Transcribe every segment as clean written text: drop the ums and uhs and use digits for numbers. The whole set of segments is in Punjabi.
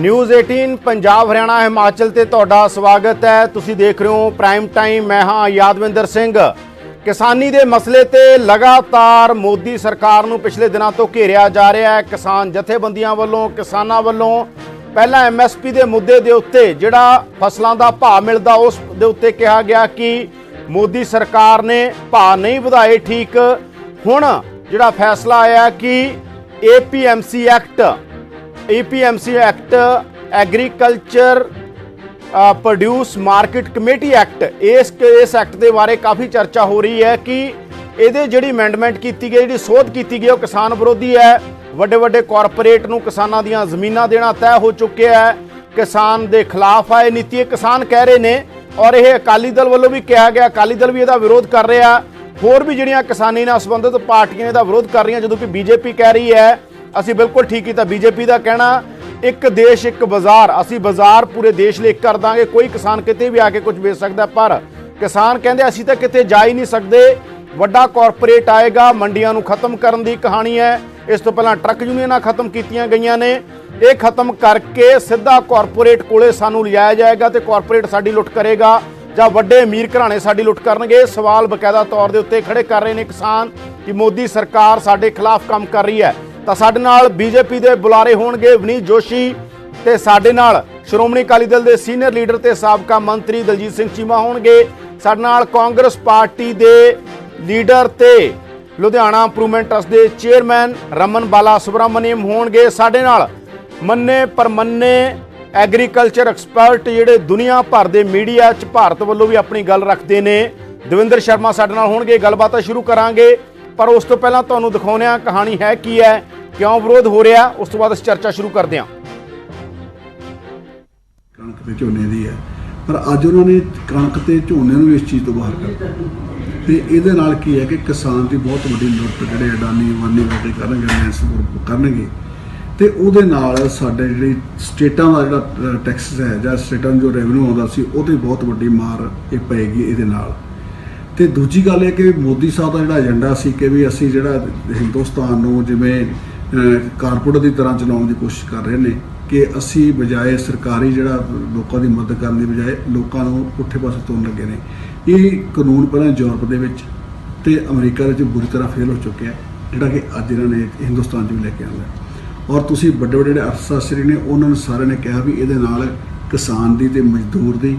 ਨਿਊਜ਼ 18 ਪੰਜਾਬ ਹਰਿਆਣਾ ਹਿਮਾਚਲ ਤੇ ਤੁਹਾਡਾ ਸਵਾਗਤ ਹੈ। ਤੁਸੀਂ ਦੇਖ ਰਹੇ ਹੋ ਪ੍ਰਾਈਮ ਟਾਈਮ। ਮੈਂ ਹਾਂ ਯਾਦਵਿੰਦਰ ਸਿੰਘ। ਕਿਸਾਨੀ ਦੇ ਮਸਲੇ ਤੇ ਲਗਾਤਾਰ ਮੋਦੀ ਸਰਕਾਰ ਨੂੰ ਪਿਛਲੇ ਦਿਨਾਂ ਤੋਂ ਘੇਰਿਆ ਜਾ ਰਿਹਾ ਹੈ। ਕਿਸਾਨ ਜਥੇਬੰਦੀਆਂ ਵੱਲੋਂ, ਕਿਸਾਨਾਂ ਵੱਲੋਂ ਪਹਿਲਾਂ ਐਮਐਸਪੀ ਦੇ ਮੁੱਦੇ ਦੇ ਉੱਤੇ ਜਿਹੜਾ ਫਸਲਾਂ ਦਾ ਭਾਅ ਮਿਲਦਾ ਉਸ ਦੇ ਉੱਤੇ ਕਿਹਾ ਗਿਆ ਕਿ ਮੋਦੀ ਸਰਕਾਰ ਨੇ ਭਾਅ ਨਹੀਂ ਵਧਾਏ ਠੀਕ। ਹੁਣ ਜਿਹੜਾ ਫੈਸਲਾ ਆਇਆ ਕਿ APMC act agriculture produce market committee act, ਇਸ ਐਕਟ ਦੇ ਬਾਰੇ ਕਾਫੀ ਚਰਚਾ ਹੋ ਰਹੀ ਹੈ ਕਿ ਇਹਦੇ ਜਿਹੜੀ ਅਮੈਂਡਮੈਂਟ ਕੀਤੀ ਗਈ, ਜਿਹੜੀ ਸੋਧ ਕੀਤੀ ਗਈ, ਉਹ ਕਿਸਾਨ ਵਿਰੋਧੀ ਹੈ। ਵੱਡੇ ਵੱਡੇ ਕਾਰਪੋਰੇਟ ਨੂੰ ਕਿਸਾਨਾਂ ਦੀਆਂ ਜ਼ਮੀਨਾਂ ਦੇਣਾ ਤੈਅ ਹੋ ਚੁੱਕਿਆ ਹੈ। ਕਿਸਾਨ ਦੇ ਖਿਲਾਫ ਹੈ ਇਹ ਨੀਤੀ, ਇਹ ਕਿਸਾਨ ਕਹਿ ਰਹੇ ਨੇ ਔਰ ਇਹ ਅਕਾਲੀ ਦਲ ਵੱਲੋਂ ਵੀ ਕਿਹਾ ਗਿਆ। ਅਕਾਲੀ ਦਲ ਵੀ ਇਹਦਾ ਵਿਰੋਧ ਕਰ ਰਿਹਾ, ਹੋਰ ਵੀ ਜਿਹੜੀਆਂ ਕਿਸਾਨੀ ਨਾਲ ਸੰਬੰਧਿਤ ਪਾਰਟੀਆਂ ਇਹਦਾ ਵਿਰੋਧ ਕਰ ਰਹੀਆਂ। ਜਦੋਂ ਕਿ ਬੀਜੇਪੀ ਕਹਿ ਰਹੀ ਹੈ ਅਸੀਂ ਬਿਲਕੁਲ ਠੀਕ ਕੀਤਾ। ਬੀਜੇਪੀ ਦਾ ਕਹਿਣਾ ਇੱਕ ਦੇਸ਼ ਇੱਕ ਬਾਜ਼ਾਰ, ਅਸੀਂ ਬਾਜ਼ਾਰ ਪੂਰੇ ਦੇਸ਼ ਲਈ ਕਰ ਦਾਂਗੇ, ਕੋਈ ਕਿਸਾਨ ਕਿਤੇ ਵੀ ਆ ਕੇ ਕੁਝ ਵੇਚ ਸਕਦਾ। ਪਰ ਕਿਸਾਨ ਕਹਿੰਦੇ ਅਸੀਂ ਤਾਂ ਕਿਤੇ ਜਾ ਹੀ ਨਹੀਂ ਸਕਦੇ, ਵੱਡਾ ਕਾਰਪੋਰੇਟ ਆਏਗਾ, ਮੰਡੀਆਂ ਨੂੰ ਖਤਮ ਕਰਨ ਦੀ ਕਹਾਣੀ ਹੈ। ਇਸ ਤੋਂ ਪਹਿਲਾਂ ਟਰੱਕ ਯੂਨੀਅਨਾਂ ਖਤਮ ਕੀਤੀਆਂ ਗਈਆਂ ਨੇ, ਇਹ ਖਤਮ ਕਰਕੇ ਸਿੱਧਾ ਕਾਰਪੋਰੇਟ ਕੋਲੇ ਸਾਨੂੰ ਲਿਜਾਇਆ ਜਾਏਗਾ ਤੇ ਕਾਰਪੋਰੇਟ ਸਾਡੀ ਲੁੱਟ ਕਰੇਗਾ ਜਾਂ ਵੱਡੇ ਅਮੀਰ ਘਰਾਣੇ ਸਾਡੀ ਲੁੱਟ ਕਰਨਗੇ। ਸਵਾਲ ਬਕਾਇਦਾ ਤੌਰ ਦੇ ਉੱਤੇ ਖੜੇ ਕਰ ਰਹੇ ਨੇ ਕਿਸਾਨ ਕਿ ਮੋਦੀ ਸਰਕਾਰ ਸਾਡੇ ਖਿਲਾਫ ਕੰਮ ਕਰ ਰਹੀ ਹੈ। ਤਾਂ ਸਾਡੇ ਨਾਲ ਬੀਜੇਪੀ ਦੇ ਬੁਲਾਰੇ ਹੋਣਗੇ ਵਨੀਤ ਜੋਸ਼ੀ ਤੇ ਸਾਡੇ ਨਾਲ ਸ਼੍ਰੋਮਣੀ ਅਕਾਲੀ ਦਲ ਦੇ ਸੀਨੀਅਰ ਲੀਡਰ ਤੇ ਸਾਬਕਾ ਮੰਤਰੀ ਦਲਜੀਤ ਸਿੰਘ ਚੀਮਾ ਹੋਣਗੇ। ਸਾਡੇ ਨਾਲ ਕਾਂਗਰਸ ਪਾਰਟੀ ਦੇ ਲੀਡਰ ਤੇ ਲੁਧਿਆਣਾ ਇੰਪਰੂਵਮੈਂਟ ਟਰਸਟ ਦੇ ਚੇਅਰਮੈਨ ਰਮਨ ਬਾਲਾ ਸੁਬਰਾਮਨੀਅਮ ਹੋਣਗੇ। ਸਾਡੇ ਨਾਲ ਮੰਨੇ ਪਰਮੰਨੇ ਐਗਰੀਕਲਚਰ ਐਕਸਪਰਟ ਜਿਹੜੇ ਦੁਨੀਆ ਭਰ ਦੇ ਮੀਡੀਆ 'ਚ ਭਾਰਤ ਵੱਲੋਂ ਵੀ ਆਪਣੀ ਗੱਲ ਰੱਖਦੇ ਨੇ, ਦਵਿੰਦਰ ਸ਼ਰਮਾ ਸਾਡੇ ਨਾਲ ਹੋਣਗੇ। ਗੱਲਬਾਤ ਸ਼ੁਰੂ ਕਰਾਂਗੇ ਪਰ ਉਸ ਤੋਂ ਪਹਿਲਾਂ ਤੁਹਾਨੂੰ ਦਿਖਾਉਂਦੇ ਹਾਂ ਕਹਾਣੀ ਹੈ ਕੀ ਹੈ, ਕਿਉਂ ਵਿਰੋਧ ਹੋ ਰਿਹਾ, ਉਸ ਤੋਂ ਬਾਅਦ ਅਸੀਂ ਚਰਚਾ ਸ਼ੁਰੂ ਕਰਦੇ ਹਾਂ। ਕਣਕ ਤੇ ਝੋਨੇ ਦੀ ਹੈ, ਪਰ ਅੱਜ ਉਹਨਾਂ ਨੇ ਕਣਕ ਤੇ ਝੋਨੇ ਨੂੰ ਇਸ ਚੀਜ਼ ਤੋਂ ਬਾਹਰ ਕਰ ਦਿੱਤਾ ਤੇ ਇਹਦੇ ਨਾਲ ਕੀ ਹੈ ਕਿ ਕਿਸਾਨ ਦੀ ਬਹੁਤ ਵੱਡੀ ਲੁੱਟ ਜਿਹੜੇ ਅਡਾਨੀ ਵਾਨੀ ਵਾਲੇ ਕਰਨਗੇ, ਰਿਲਾਇੰਸ ਗਰੁੱਪ ਕਰਨਗੇ ਤੇ ਉਹਦੇ ਨਾਲ ਸਾਡੇ ਜਿਹੜੀ ਸਟੇਟਾਂ ਦਾ ਜਿਹੜਾ ਟੈਕਸ ਹੈ ਜਾਂ ਸਟੇਟਾਂ ਨੂੰ ਜੋ ਰੈਵਨਿਊ ਆਉਂਦਾ ਸੀ ਉਹਦੀ ਬਹੁਤ ਵੱਡੀ ਮਾਰ ਇਹ ਪਏਗੀ ਇਹਦੇ ਨਾਲ। ਤੇ ਦੂਜੀ ਗੱਲ ਇਹ ਕਿ ਮੋਦੀ ਸਾਹਿਬ ਦਾ ਜਿਹੜਾ ਏਜੰਡਾ ਸੀ ਕਿ ਵੀ ਅਸੀਂ ਜਿਹੜਾ ਹਿੰਦੁਸਤਾਨ ਨੂੰ ਜਿਵੇਂ ਕਾਰਪੋਰੇਟ ਦੀ ਤਰ੍ਹਾਂ ਚਲਾਉਣ ਦੀ ਕੋਸ਼ਿਸ਼ ਕਰ ਰਹੇ ਨੇ ਕਿ ਅਸੀਂ ਬਜਾਏ ਸਰਕਾਰੀ ਜਿਹੜਾ ਲੋਕਾਂ ਦੀ ਮਦਦ ਕਰਨ ਦੀ ਬਜਾਏ ਲੋਕਾਂ ਨੂੰ ਪੁੱਠੇ ਪਾਸੇ ਤੋਰਨ ਲੱਗੇ ਨੇ। ਇਹ ਕਾਨੂੰਨ ਪਹਿਲਾਂ ਯੂਰਪ ਦੇ ਵਿੱਚ ਤੇ ਅਮਰੀਕਾ ਵਿੱਚ ਬੁਰੀ ਤਰ੍ਹਾਂ ਫੇਲ ਹੋ ਚੁੱਕਿਆ, ਜਿਹੜਾ ਕਿ ਅੱਜ ਇਹਨਾਂ ਨੇ ਹਿੰਦੁਸਤਾਨ 'ਚ ਵੀ ਲੈ ਕੇ ਆਉਂਦਾ। ਔਰ ਤੁਸੀਂ ਵੱਡੇ ਵੱਡੇ ਜਿਹੜੇ ਅਰਥਸ਼ਾਸਤਰੀ ਨੇ ਉਹਨਾਂ ਨੇ ਸਾਰਿਆਂ ਨੇ ਕਿਹਾ ਵੀ ਇਹਦੇ ਨਾਲ ਕਿਸਾਨ ਦੀ ਤੇ ਮਜ਼ਦੂਰ ਦੀ,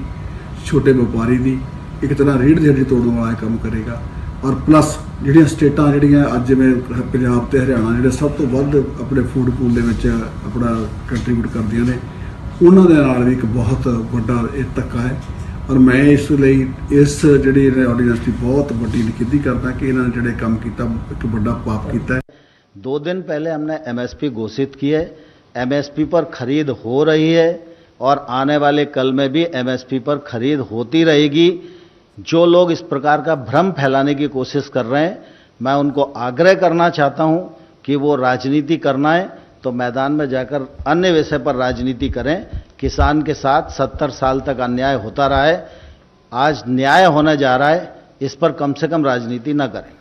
ਛੋਟੇ ਵਪਾਰੀ ਦੀ ਇੱਕ ਤਰ੍ਹਾਂ ਰੀੜ੍ਹ ਦੀ ਹੱਡੀ ਤੋੜਨ ਵਾਲਾ ਕੰਮ ਕਰੇਗਾ। ਔਰ ਪਲੱਸ ਜਿਹੜੀਆਂ ਸਟੇਟਾਂ ਜਿਹੜੀਆਂ ਅੱਜ ਜਿਵੇਂ ਪੰਜਾਬ ਤੇ ਹਰਿਆਣਾ ਜਿਹੜੇ ਸਭ ਤੋਂ ਵੱਧ ਆਪਣੇ ਫੂਡ ਪੂਲ ਦੇ ਵਿੱਚ ਆਪਣਾ ਕੰਟਰੀਬਿਊਟ ਕਰਦੀਆਂ ਨੇ, ਉਹਨਾਂ ਦੇ ਨਾਲ ਵੀ ਇੱਕ ਬਹੁਤ ਵੱਡਾ ਇਹ ਧੱਕਾ ਹੈ। ਔਰ ਮੈਂ ਇਸ ਲਈ ਇਸ ਜਿਹੜੀ ਆਰਡੀਨੈਂਸ ਦੀ ਬਹੁਤ ਵੱਡੀ ਨਿਖੇਧੀ ਕਰਦਾ ਕਿ ਇਹਨਾਂ ਨੇ ਜਿਹੜੇ ਕੰਮ ਕੀਤਾ ਇੱਕ ਵੱਡਾ ਪਾਪ ਕੀਤਾ है। 2 दिन पहले हमने एमएसपी घोषित की है, एमएसपी पर खरीद हो रही है और आने वाले कल में भी एमएसपी पर खरीद होती रहेगी। जो लोग इस प्रकार का भ्रम फैलाने की कोशिश कर रहे हैं, मैं उनको आग्रह करना चाहता हूं कि वो राजनीति करना है तो मैदान में जाकर अन्य विषय पर राजनीति करें। किसान के साथ 70 साल तक अन्याय होता रहा है, आज न्याय होने जा रहा है, इस पर कम से कम राजनीति न करें।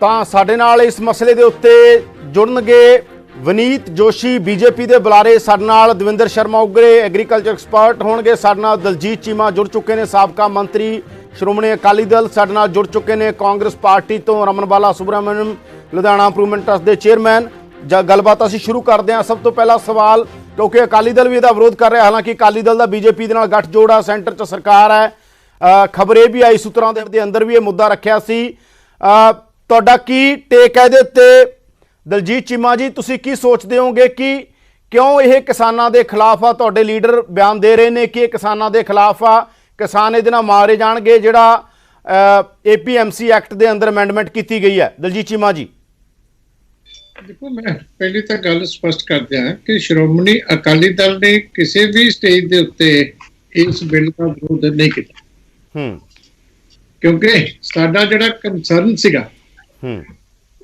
ਤਾਂ ਸਾਡੇ ਨਾਲ ਇਸ ਮਸਲੇ ਦੇ ਉੱਤੇ ਜੁੜਨਗੇ ਵਨੀਤ ਜੋਸ਼ੀ ਬੀਜੇਪੀ ਦੇ ਬੁਲਾਰੇ, ਸਾਡੇ ਨਾਲ ਦਵਿੰਦਰ ਸ਼ਰਮਾ ਉਗਰੇ ਐਗਰੀਕਲਚਰ ਐਕਸਪਰਟ ਹੋਣਗੇ, ਸਾਡੇ ਨਾਲ ਦਲਜੀਤ ਚੀਮਾ ਜੁੜ ਚੁੱਕੇ ਨੇ, ਸਾਬਕਾ ਮੰਤਰੀ ਸ਼੍ਰੋਮਣੀ ਅਕਾਲੀ ਦਲ, ਸਾਡੇ ਨਾਲ ਜੁੜ ਚੁੱਕੇ ਨੇ ਕਾਂਗਰਸ ਪਾਰਟੀ ਤੋਂ ਰਮਨ ਬਾਲਾ ਸੁਬਰਾਮਨੀਅਮ, ਲੁਧਿਆਣਾ ਇੰਪਰੂਵਮੈਂਟ ਟਰਸਟ ਦੇ ਚੇਅਰਮੈਨ। ਗੱਲਬਾਤ ਅਸੀਂ ਸ਼ੁਰੂ ਕਰਦੇ ਹਾਂ। ਸਭ ਤੋਂ ਪਹਿਲਾ ਸਵਾਲ, ਕਿਉਂਕਿ ਅਕਾਲੀ ਦਲ ਵੀ ਇਹਦਾ ਵਿਰੋਧ ਕਰ ਰਿਹਾ, ਹਾਲਾਂਕਿ ਅਕਾਲੀ ਦਲ ਦਾ ਬੀਜੇਪੀ ਦੇ ਨਾਲ ਗੱਠਜੋੜ ਆ, ਸੈਂਟਰ 'ਚ ਸਰਕਾਰ ਹੈ। ਖਬਰ ਇਹ ਵੀ ਆਈ ਸੂਤਰਾਂ ਦੇ ਅੰਦਰ ਵੀ ਇਹ ਮੁੱਦਾ ਰੱਖਿਆ ਸੀ। ਤੁਹਾਡਾ ਕੀ ਟੇਕ ਹੈ ਇਹਦੇ ਉੱਤੇ ਦਲਜੀਤ ਚੀਮਾ ਜੀ? ਤੁਸੀਂ ਕੀ ਸੋਚਦੇ ਹੋਗੇ ਕਿ ਕਿਉਂ ਇਹ ਕਿਸਾਨਾਂ ਦੇ ਖਿਲਾਫ ਆ? ਤੁਹਾਡੇ ਲੀਡਰ ਬਿਆਨ ਦੇ ਰਹੇ ਨੇ ਕਿ ਇਹ ਕਿਸਾਨਾਂ ਦੇ ਖਿਲਾਫ ਆ, ਕਿਸਾਨ ਇਹਦੇ ਨਾਲ ਮਾਰੇ ਜਾਣਗੇ ਜਿਹੜਾ ਏਪੀਐਮਸੀ ਐਕਟ ਦੇ ਅੰਦਰ ਅਮੈਂਡਮੈਂਟ ਕੀਤੀ ਗਈ ਹੈ। ਦਲਜੀਤ ਚੀਮਾ ਜੀ ਦੇਖੋ, ਮੈਂ ਪਹਿਲੀ ਤਾਂ ਗੱਲ ਸਪਸ਼ਟ ਕਰ ਦਿਆਂ ਕਿ ਸ਼੍ਰੋਮਣੀ ਅਕਾਲੀ ਦਲ ਨੇ ਕਿਸੇ ਵੀ ਸਟੇਜ ਦੇ ਉੱਤੇ ਇਸ ਬਿੱਲ ਦਾ ਵਿਰੋਧ ਨਹੀਂ ਕੀਤਾ, ਕਿਉਂਕਿ ਸਾਡਾ ਜਿਹੜਾ ਕੰਸਰਨ ਸੀਗਾ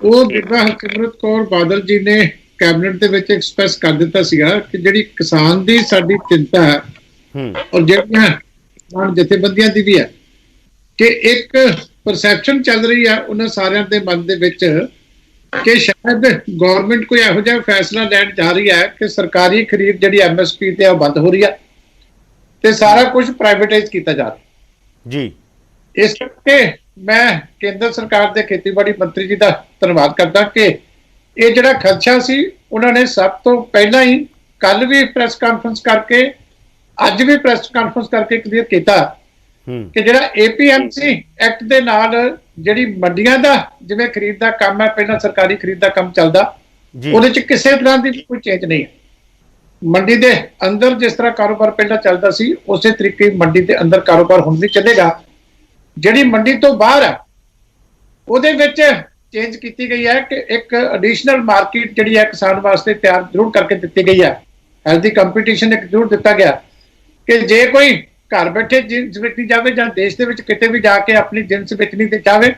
ਉਹ ਬੀਬਾ ਹਰਸਿਮਰਤ ਕੌਰ ਬਾਦਲ ਜੀ ਨੇ ਕੈਬਨਿਟ ਦੇ ਵਿੱਚ ਐਕਸਪ੍ਰੈਸ ਕਰ ਦਿੱਤਾ ਸੀਗਾ ਕਿ ਜਿਹੜੀ ਕਿਸਾਨ ਦੀ ਸਾਡੀ ਚਿੰਤਾ ਹੈ ਔਰ ਜਿਹੜੀਆਂ ਕਿਸਾਨ ਜਥੇਬੰਦੀਆਂ ਦੀ ਵੀ ਹੈ ਕਿ ਇੱਕ ਪਰਸੈਪਸ਼ਨ ਚੱਲ ਰਹੀ ਆ ਉਹਨਾਂ ਸਾਰਿਆਂ ਦੇ ਮਨ ਦੇ ਵਿੱਚ कि शायद गवर्नमेंट कोई ਇਹੋ ਜਿਹਾ फैसला लैन जा रही है कि सरकारी खरीद जी MSP ਤੇ बंद हो रही है ਤੇ सारा कुछ प्राइवेटाइज किया जा रहा जी। इस करके मैं केंद्र सरकार के खेतीबाड़ी मंत्री जी का धन्यवाद करता कि ये ਜਿਹੜਾ खदशा सी उन्होंने सब तो पहला ही कल भी प्रेस कॉन्फ्रेंस करके ਅੱਜ भी प्रेस कॉन्फ्रेंस करके क्लीयर किया कि ਜਿਹੜਾ APMC एक्ट ਦੇ ਨਾਲ ਜਿਹੜੀ ਮੰਡੀਆਂ ਦਾ ਜਿਵੇਂ ਖਰੀਦ ਦਾ ਕੰਮ ਹੈ ਪਹਿਲਾਂ ਸਰਕਾਰੀ ਖਰੀਦ ਦਾ ਕੰਮ ਚੱਲਦਾ ਉਹਦੇ ਚ ਕਿਸੇ ਤਰ੍ਹਾਂ ਦੀ ਕੋਈ ਚੇਂਜ ਨਹੀਂ ਹੈ। ਮੰਡੀ ਦੇ ਅੰਦਰ ਜਿਸ ਤਰ੍ਹਾਂ ਕਾਰੋਬਾਰ ਪਹਿਲਾਂ ਚੱਲਦਾ ਸੀ ਉਸੇ ਤਰੀਕੇ ਮੰਡੀ ਦੇ ਅੰਦਰ ਕਾਰੋਬਾਰ ਹੁਣ ਵੀ ਚੱਲੇਗਾ। ਜਿਹੜੀ ਮੰਡੀ ਤੋਂ ਬਾਹਰ ਹੈ ਉਹਦੇ ਵਿੱਚ ਚੇਂਜ ਕੀਤੀ ਗਈ ਹੈ ਕਿ ਇੱਕ ਐਡੀਸ਼ਨਲ ਮਾਰਕੀਟ ਜਿਹੜੀ ਹੈ ਕਿਸਾਨ ਵਾਸਤੇ ਤਿਆਰ ਜ਼ਰੂਰ ਕਰਕੇ ਦਿੱਤੀ ਗਈ ਹੈ। ਹੈਲਦੀ ਕੰਪੀਟੀਸ਼ਨ ਇੱਕ ਜ਼ਰੂਰ ਦਿੱਤਾ ਗਿਆ ਕਿ ਜੇ ਕੋਈ घर बैठे जिन्स बेचनी जाए ਜਾਂ देश ਦੇ ਵਿੱਚ ਕਿਤੇ ਵੀ ਜਾ ਕੇ ਆਪਣੀ ਜਿੰਸ ਵੇਚਣੀ ਤੇ ਚਾਹੇ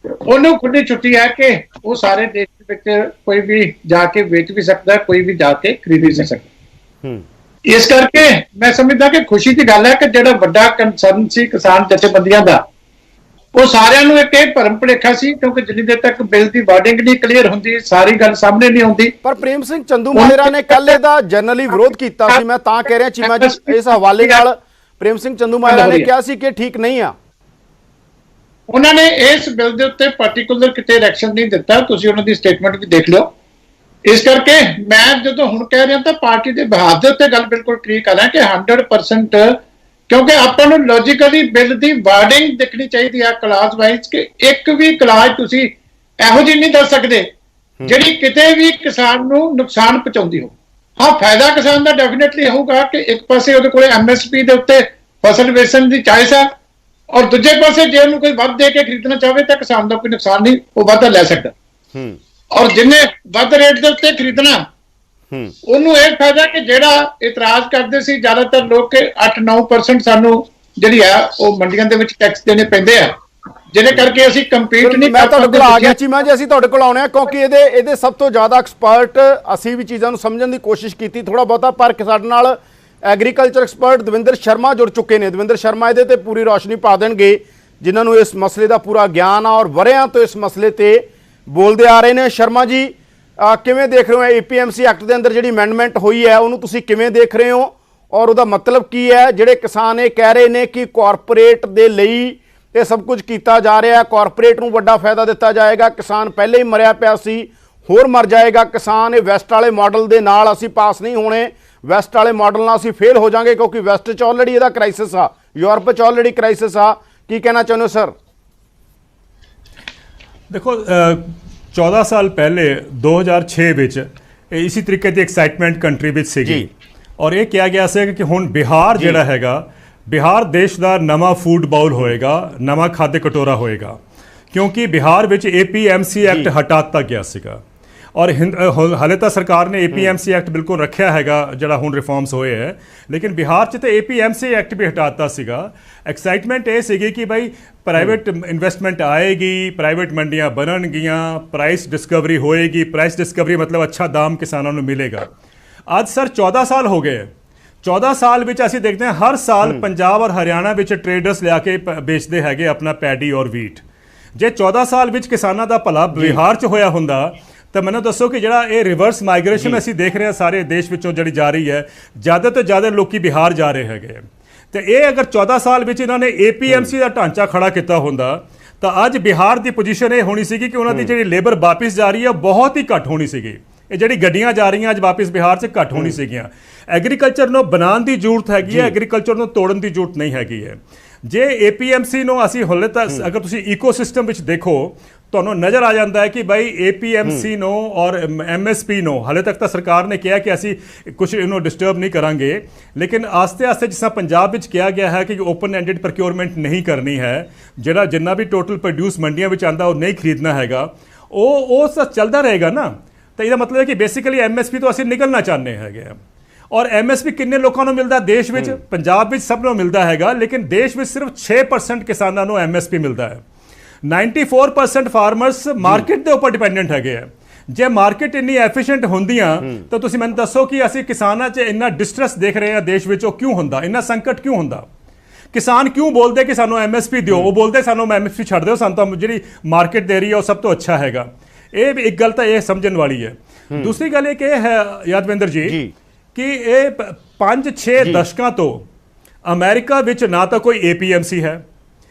ਉਹਨੂੰ ਖੁੱਲੀ ਛੁੱਟੀ ਹੈ ਕਿ ਉਹ ਸਾਰੇ ਦੇਸ਼ ਦੇ ਵਿੱਚ ਕੋਈ ਵੀ ਜਾ ਕੇ ਵੇਚ ਵੀ ਸਕਦਾ ਹੈ, ਕੋਈ ਵੀ ਜਾ ਕੇ ਖਰੀਦ ਵੀ ਸਕਦਾ। ਇਸ ਕਰਕੇ ਮੈਂ ਸਮਝਦਾ ਕਿ ਖੁਸ਼ੀ ਦੀ ਗੱਲ ਹੈ ਕਿ ਜਿਹੜਾ ਵੱਡਾ ਕੰਸਰਨ ਸੀ ਕਿਸਾਨ ਜਥੇਬੰਦੀਆਂ ਦਾ ਉਹ ਸਾਰਿਆਂ ਨੂੰ ਇੱਕ ਇਹ ਭਰਮ ਭੁਲੇਖਾ ਸੀ ਕਿਉਂਕਿ ਜਿੰਨੀ ਦੇਰ ਤੱਕ ਬਿੱਲ ਦੀ ਵਾਰਡਿੰਗ ਨਹੀਂ ਕਲੀਅਰ ਹੁੰਦੀ ਸਾਰੀ ਗੱਲ ਸਾਹਮਣੇ ਨਹੀਂ ਆਉਂਦੀ। ਪਰ ਪ੍ਰੇਮ ਸਿੰਘ ਚੰਦੂਮਾਜਰਾ ਨੇ ਕੱਲ ਇਹਦਾ ਜਨਰਲੀ ਵਿਰੋਧ ਕੀਤਾ ਸੀ। ਮੈਂ ਤਾਂ ਕਹਿ ਰਿਹਾ ਚੀਮਾ ਜੀ ਇਸ ਹਵਾਲੇ ਨਾਲ ਪ੍ਰੇਮ ਸਿੰਘ ਚੰਦੂਮਾਜਰਾ ਨੇ ਕਿਹਾ ਸੀ ਕਿ ਠੀਕ ਨਹੀਂ ਆ। ਉਹਨਾਂ ਨੇ ਇਸ ਬਿੱਲ ਦੇ ਉੱਤੇ ਪਾਰਟਿਕੂਲਰ ਕਿਤੇ ਰਿਐਕਸ਼ਨ ਨਹੀਂ ਦਿੱਤਾ। ਤੁਸੀਂ ਉਹਨਾਂ ਦੀ ਸਟੇਟਮੈਂਟ ਵੀ ਦੇਖ ਲਿਓ। ਇਸ ਕਰਕੇ ਮੈਂ ਜਦੋਂ ਹੁਣ ਕਹਿ ਰਿਹਾ ਤਾਂ ਪਾਰਟੀ ਦੇ ਬਿਹਾਫ ਦੇ ਉੱਤੇ ਗੱਲ ਬਿਲਕੁਲ ਕਲੀਅਰ ਕਰ ਰਿਹਾ ਕਿ 100% ਕਿਉਂਕਿ ਆਪਾਂ ਨੂੰ ਲੌਜੀਕਲੀ ਬਿੱਲ ਦੀ ਵਾਰਡਿੰਗ ਦੇਖਣੀ ਚਾਹੀਦੀ ਆ ਕਲਾਸ ਵਾਈਜ਼ ਕਿ ਇੱਕ ਵੀ ਕਲਾਸ ਤੁਸੀਂ ਇਹੋ ਜਿਹੀ ਨਹੀਂ ਦੱਸ ਸਕਦੇ ਜਿਹੜੀ ਕਿਤੇ ਵੀ ਕਿਸਾਨ ਨੂੰ ਨੁਕਸਾਨ ਪਹੁੰਚਾਉਂਦੀ ਹੋ। हाँ फायदा किसान का डेफिनेटली होगा कि एक पासे ਉਹਦੇ ਕੋਲੇ MSP ਦੇ ਉੱਤੇ ਫਸਲ ਵੇਚਣ ਦੀ ਚਾਇਸ ਹੈ ਔਰ ਦੂਜੇ ਪਾਸੇ ਜੇ ਉਹਨੂੰ ਕੋਈ ਵੱਧ ਦੇ ਕੇ ਖਰੀਦਣਾ ਚਾਹੇ ਤਾਂ ਕਿਸਾਨ ਦਾ ਕੋਈ ਨੁਕਸਾਨ ਨਹੀਂ, ਉਹ ਵਾਧਾ ਲੈ ਸਕਦਾ। ਔਰ ਜਿੰਨੇ ਵੱਧ ਰੇਟ ਦੇ ਉੱਤੇ ਖਰੀਦਣਾ ਉਹਨੂੰ ਇਹ ਫਾਇਦਾ ਕਿ ਜਿਹੜਾ ਇਤਰਾਜ਼ ਕਰਦੇ ਸੀ ਜ਼ਿਆਦਾਤਰ ਲੋਕ ਕਿ 8-9% ਸਾਨੂੰ ਜਿਹੜੀ ਆ ਉਹ ਮੰਡੀਆਂ ਦੇ ਵਿੱਚ ਟੈਕਸ ਦੇਣੇ ਪੈਂਦੇ ਆ ਜਿਹਦੇ ਕਰਕੇ ਅਸੀਂ ਕੰਪੀਟ ਨਹੀਂ ਮੈਂ ਤੁਹਾਡੇ ਕੋਲ ਆ ਗਿਆ ਚੀਮਾ ਜੀ। ਅਸੀਂ ਤੁਹਾਡੇ ਕੋਲ ਆਉਣੇ ਆ ਕਿਉਂਕਿ ਇਹਦੇ ਸਭ ਤੋਂ ਜ਼ਿਆਦਾ ਐਕਸਪਰਟ ਅਸੀਂ ਵੀ ਚੀਜ਼ਾਂ ਨੂੰ ਸਮਝਣ ਦੀ ਕੋਸ਼ਿਸ਼ ਕੀਤੀ ਥੋੜਾ ਬਹੁਤਾ, ਪਰ ਸਾਡੇ ਨਾਲ ਐਗਰੀਕਲਚਰ ਐਕਸਪਰਟ ਦਵਿੰਦਰ ਸ਼ਰਮਾ ਜੁੜ ਚੁੱਕੇ ਨੇ। ਦਵਿੰਦਰ ਸ਼ਰਮਾ ਇਹਦੇ ਤੇ ਪੂਰੀ ਰੌਸ਼ਨੀ ਪਾ ਦੇਣਗੇ ਜਿਨ੍ਹਾਂ ਨੂੰ ਇਸ ਮਸਲੇ ਦਾ ਪੂਰਾ ਗਿਆਨ ਆ ਔਰ ਵਰਿਆਂ ਤੋਂ ਇਸ ਮਸਲੇ ਤੇ ਬੋਲਦੇ ਆ ਰਹੇ ਨੇ। ਸ਼ਰਮਾ ਜੀ ਕਿਵੇਂ ਦੇਖ ਰਹੇ ਹੋ APMC ਐਕਟ ਦੇ ਅੰਦਰ ਜਿਹੜੀ ਅਮੈਂਡਮੈਂਟ ਹੋਈ ਹੈ ਉਹਨੂੰ ਤੁਸੀਂ ਕਿਵੇਂ ਦੇਖ ਰਹੇ ਹੋ ਔਰ ਉਹਦਾ ਮਤਲਬ ਕੀ ਹੈ? ਜਿਹੜੇ ਕਿਸਾਨ ਇਹ ਕਹਿ ਰਹੇ ਨੇ ਕਿ ਕਾਰਪੋਰੇਟ ਦੇ ਲਈ ਇਹ ਸਭ ਕੁਝ ਕੀਤਾ ਜਾ ਰਿਹਾ, ਕਾਰਪੋਰੇਟ ਨੂੰ ਵੱਡਾ ਫਾਇਦਾ ਦਿੱਤਾ ਜਾਏਗਾ, ਕਿਸਾਨ ਪਹਿਲੇ ਹੀ ਮਰਿਆ ਪਿਆ ਸੀ ਹੋਰ ਮਰ ਜਾਏਗਾ ਕਿਸਾਨ, ਇਹ ਵੈਸਟ ਵਾਲੇ ਮਾਡਲ ਦੇ ਨਾਲ ਅਸੀਂ ਪਾਸ ਨਹੀਂ ਹੋਣੇ, ਵੈਸਟ ਵਾਲੇ ਮਾਡਲ ਨਾਲ ਅਸੀਂ ਫੇਲ ਹੋ ਜਾਵਾਂਗੇ ਕਿਉਂਕਿ ਵੈਸਟ 'ਚ ਆਲਰੇਡੀ ਇਹਦਾ ਕ੍ਰਾਈਸਿਸ ਆ, ਯੂਰਪ 'ਚ ਆਲਰੇਡੀ ਕ੍ਰਾਈਸਿਸ ਆ। ਕੀ ਕਹਿਣਾ ਚਾਹੁੰਦੇ ਹੋ ਸਰ? देखो 14 साल पहले 2006 ਵਿੱਚ ਇਸੇ ਤਰੀਕੇ ਦੀ ਐਕਸਾਈਟਮੈਂਟ ਕੰਟਰੀ ਵਿੱਚ ਸੀਗੀ ਔਰ ਇਹ ਕਿਹਾ ਗਿਆ ਸੀ ਕਿ ਹੁਣ ਬਿਹਾਰ ਜਿਹੜਾ ਹੈਗਾ ਬਿਹਾਰ ਦੇਸ਼ ਦਾ ਨਵਾਂ ਫੂਡ ਬਾਉਲ ਹੋਏਗਾ, ਨਵਾਂ ਖਾद्य ਕਟੋਰਾ ਹੋਏਗਾ ਕਿਉਂਕਿ ਬਿਹਾਰ ਵਿੱਚ APMC ਐਕਟ ਹਟਾਤਾ ਗਿਆ ਸੀਗਾ ਔਰ ਹਾਲੇ ਤਾਂ ਸਰਕਾਰ ਨੇ APMC ਐਕਟ ਬਿਲਕੁਲ ਰੱਖਿਆ ਹੈਗਾ ਜਿਹੜਾ ਹੁਣ ਰਿਫਾਰਮਸ ਹੋਏ ਹੈ ਲੇਕਿਨ ਬਿਹਾਰ 'ਚ ਤਾਂ APMC ਐਕਟ ਵੀ ਹਟਾਤਾ ਸੀਗਾ। ਐਕਸਾਈਟਮੈਂਟ ਇਹ ਸੀਗੀ ਕਿ ਭਾਈ ਪ੍ਰਾਈਵੇਟ ਇਨਵੈਸਟਮੈਂਟ ਆਏਗੀ, ਪ੍ਰਾਈਵੇਟ ਮੰਡੀਆਂ ਬਣਨਗੀਆਂ, ਪ੍ਰਾਈਸ ਡਿਸਕਵਰੀ ਹੋਏਗੀ, ਪ੍ਰਾਈਸ ਡਿਸਕਵਰੀ ਮਤਲਬ ਅੱਛਾ ਦਾਮ ਕਿਸਾਨਾਂ ਨੂੰ ਮਿਲੇਗਾ। ਅੱਜ ਸਰ 14 ਸਾਲ ਹੋ ਗਏ, 14 ਸਾਲ ਵਿੱਚ ਅਸੀਂ ਦੇਖਦੇ ਹਾਂ ਹਰ ਸਾਲ ਪੰਜਾਬ ਔਰ ਹਰਿਆਣਾ ਵਿੱਚ ਟ੍ਰੇਡਰਸ ਲਿਆ ਕੇ ਵੇਚਦੇ ਹੈਗੇ ਆਪਣਾ ਪੈਡੀ ਔਰ ਵੀਟ। ਜੇ 14 ਸਾਲ ਵਿੱਚ ਕਿਸਾਨਾਂ ਦਾ ਭਲਾ ਬਿਹਾਰ 'ਚ ਹੋਇਆ ਹੁੰਦਾ ਤਾਂ ਮੈਨੂੰ ਦੱਸੋ ਕਿ ਜਿਹੜਾ ਇਹ ਰਿਵਰਸ ਮਾਈਗ੍ਰੇਸ਼ਨ ਅਸੀਂ ਦੇਖ ਰਹੇ ਹਾਂ ਸਾਰੇ ਦੇਸ਼ ਵਿੱਚੋਂ ਜਿਹੜੀ ਜਾ ਰਹੀ ਹੈ, ਜ਼ਿਆਦਾ ਤੋਂ ਜ਼ਿਆਦਾ ਲੋਕੀ ਬਿਹਾਰ ਜਾ ਰਹੇ ਹੈਗੇ ਤੇ ਇਹ ਅਗਰ 14 ਸਾਲ ਵਿੱਚ ਇਹਨਾਂ ਨੇ APMC ਦਾ ਢਾਂਚਾ ਖੜਾ ਕੀਤਾ ਹੁੰਦਾ ਤਾਂ ਅੱਜ ਬਿਹਾਰ ਦੀ ਪੋਜੀਸ਼ਨ ਇਹ ਹੋਣੀ ਸੀਗੀ ਕਿ ਉਹਨਾਂ ਦੀ ਜਿਹੜੀ ਲੇਬਰ ਵਾਪਿਸ ਜਾ ਰਹੀ ਹੈ ਬਹੁਤ ਹੀ ਘੱਟ ਹੋਣੀ ਸੀਗੀ। ਇਹ ਜਿਹੜੀ ਗੱਡੀਆਂ ਜਾ ਰਹੀਆਂ ਅੱਜ ਵਾਪਿਸ ਬਿਹਾਰ 'ਚ ਘੱਟ ਹੋਣੀ ਸੀਗੀਆਂ। ਐਗਰੀਕਲਚਰ ਨੂੰ ਬਣਾਉਣ ਦੀ ਜ਼ਰੂਰਤ ਹੈਗੀ ਹੈ, ਐਗਰੀਕਲਚਰ ਨੂੰ ਤੋੜਨ ਦੀ ਜ਼ਰੂਰਤ ਨਹੀਂ ਹੈਗੀ ਹੈ। ਜੇ APMC ਨੂੰ ਅਸੀਂ ਹਾਲੇ ਤੱਕ ਅਗਰ ਤੁਸੀਂ ਈਕੋਸਿਸਟਮ ਵਿੱਚ ਦੇਖੋ ਤੁਹਾਨੂੰ ਨਜ਼ਰ ਆ ਜਾਂਦਾ ਹੈ ਕਿ ਭਾਈ APMC ਨੂੰ ਔਰ MSP ਨੂੰ ਹਾਲੇ ਤੱਕ ਤਾਂ ਸਰਕਾਰ ਨੇ ਕਿਹਾ ਕਿ ਅਸੀਂ ਕੁਝ ਇਹਨੂੰ ਡਿਸਟਰਬ ਨਹੀਂ ਕਰਾਂਗੇ ਲੇਕਿਨ ਆਸਤੇ ਆਸਤੇ ਜਿਸ ਤਰ੍ਹਾਂ ਪੰਜਾਬ ਵਿੱਚ ਕਿਹਾ ਗਿਆ ਹੈ ਕਿ ਓਪਨ ਐਂਡਡ ਪ੍ਰੋਕਿਉਰਮੈਂਟ ਨਹੀਂ ਕਰਨੀ ਹੈ, ਜਿਹੜਾ ਜਿੰਨਾ ਵੀ ਟੋਟਲ ਪ੍ਰੋਡਿਊਸ ਮੰਡੀਆਂ ਵਿੱਚ ਆਉਂਦਾ ਉਹ ਨਹੀਂ ਖਰੀਦਣਾ ਹੈਗਾ, ਉਹ ਸਭ ਚੱਲਦਾ ਰਹੇਗਾ ਨਾ। ਤਾਂ ਇਹਦਾ ਮਤਲਬ ਹੈ ਕਿ ਬੇਸਿਕਲੀ MSP ਤੋਂ ਅਸੀਂ ਨਿਕਲਣਾ ਚਾਹੁੰਦੇ ਹੈਗੇ ਔਰ MSP ਕਿੰਨੇ ਲੋਕਾਂ ਨੂੰ ਮਿਲਦਾ ਦੇਸ਼ ਵਿੱਚ? ਪੰਜਾਬ ਵਿੱਚ ਸਭ ਨੂੰ ਮਿਲਦਾ ਹੈਗਾ ਲੇਕਿਨ ਦੇਸ਼ ਵਿੱਚ ਸਿਰਫ 6% ਕਿਸਾਨਾਂ ਨੂੰ MSP ਮਿਲਦਾ ਹੈ। 94% ਫਾਰਮਰਸ ਮਾਰਕੀਟ ਦੇ ਉੱਪਰ ਡਿਪੈਂਡੈਂਟ ਹੈਗੇ ਆ। ਜੇ ਮਾਰਕੀਟ ਇੰਨੀ ਐਫੀਸ਼ੀਐਂਟ ਹੁੰਦੀਆਂ ਤਾਂ ਤੁਸੀਂ ਮੈਨੂੰ ਦੱਸੋ ਕਿ ਅਸੀਂ ਕਿਸਾਨਾਂ 'ਚ ਇੰਨਾ ਡਿਸਟਰੈਸ ਦੇਖ ਰਹੇ ਹਾਂ ਦੇਸ਼ ਵਿੱਚ, ਉਹ ਕਿਉਂ ਹੁੰਦਾ? ਇੰਨਾ ਸੰਕਟ ਕਿਉਂ ਹੁੰਦਾ? ਕਿਸਾਨ ਕਿਉਂ ਬੋਲਦੇ ਕਿ ਸਾਨੂੰ MSP ਦਿਓ? ਉਹ ਬੋਲਦੇ ਸਾਨੂੰ MSP ਛੱਡ ਦਿਓ, ਸਾਨੂੰ ਤਾਂ ਜਿਹੜੀ ਮਾਰਕੀਟ ਦੇ ਰਹੀ ਹੈ ਉਹ ਸਭ ਤੋਂ ਅੱਛਾ ਹੈਗਾ। ਇਹ ਵੀ ਇੱਕ ਗੱਲ ਤਾਂ ਇਹ ਸਮਝਣ ਵਾਲੀ ਹੈ। ਦੂਸਰੀ ਗੱਲ ਇਹ ਕਿ ਹੈ ਯਾਦਵਿੰਦਰ ਜੀ ਕਿ ਇਹ 5-6 ਦਸ਼ਕਾਂ ਤੋਂ ਅਮਰੀਕਾ ਵਿੱਚ ਨਾ ਤਾਂ ਕੋਈ APMC ਹੈ,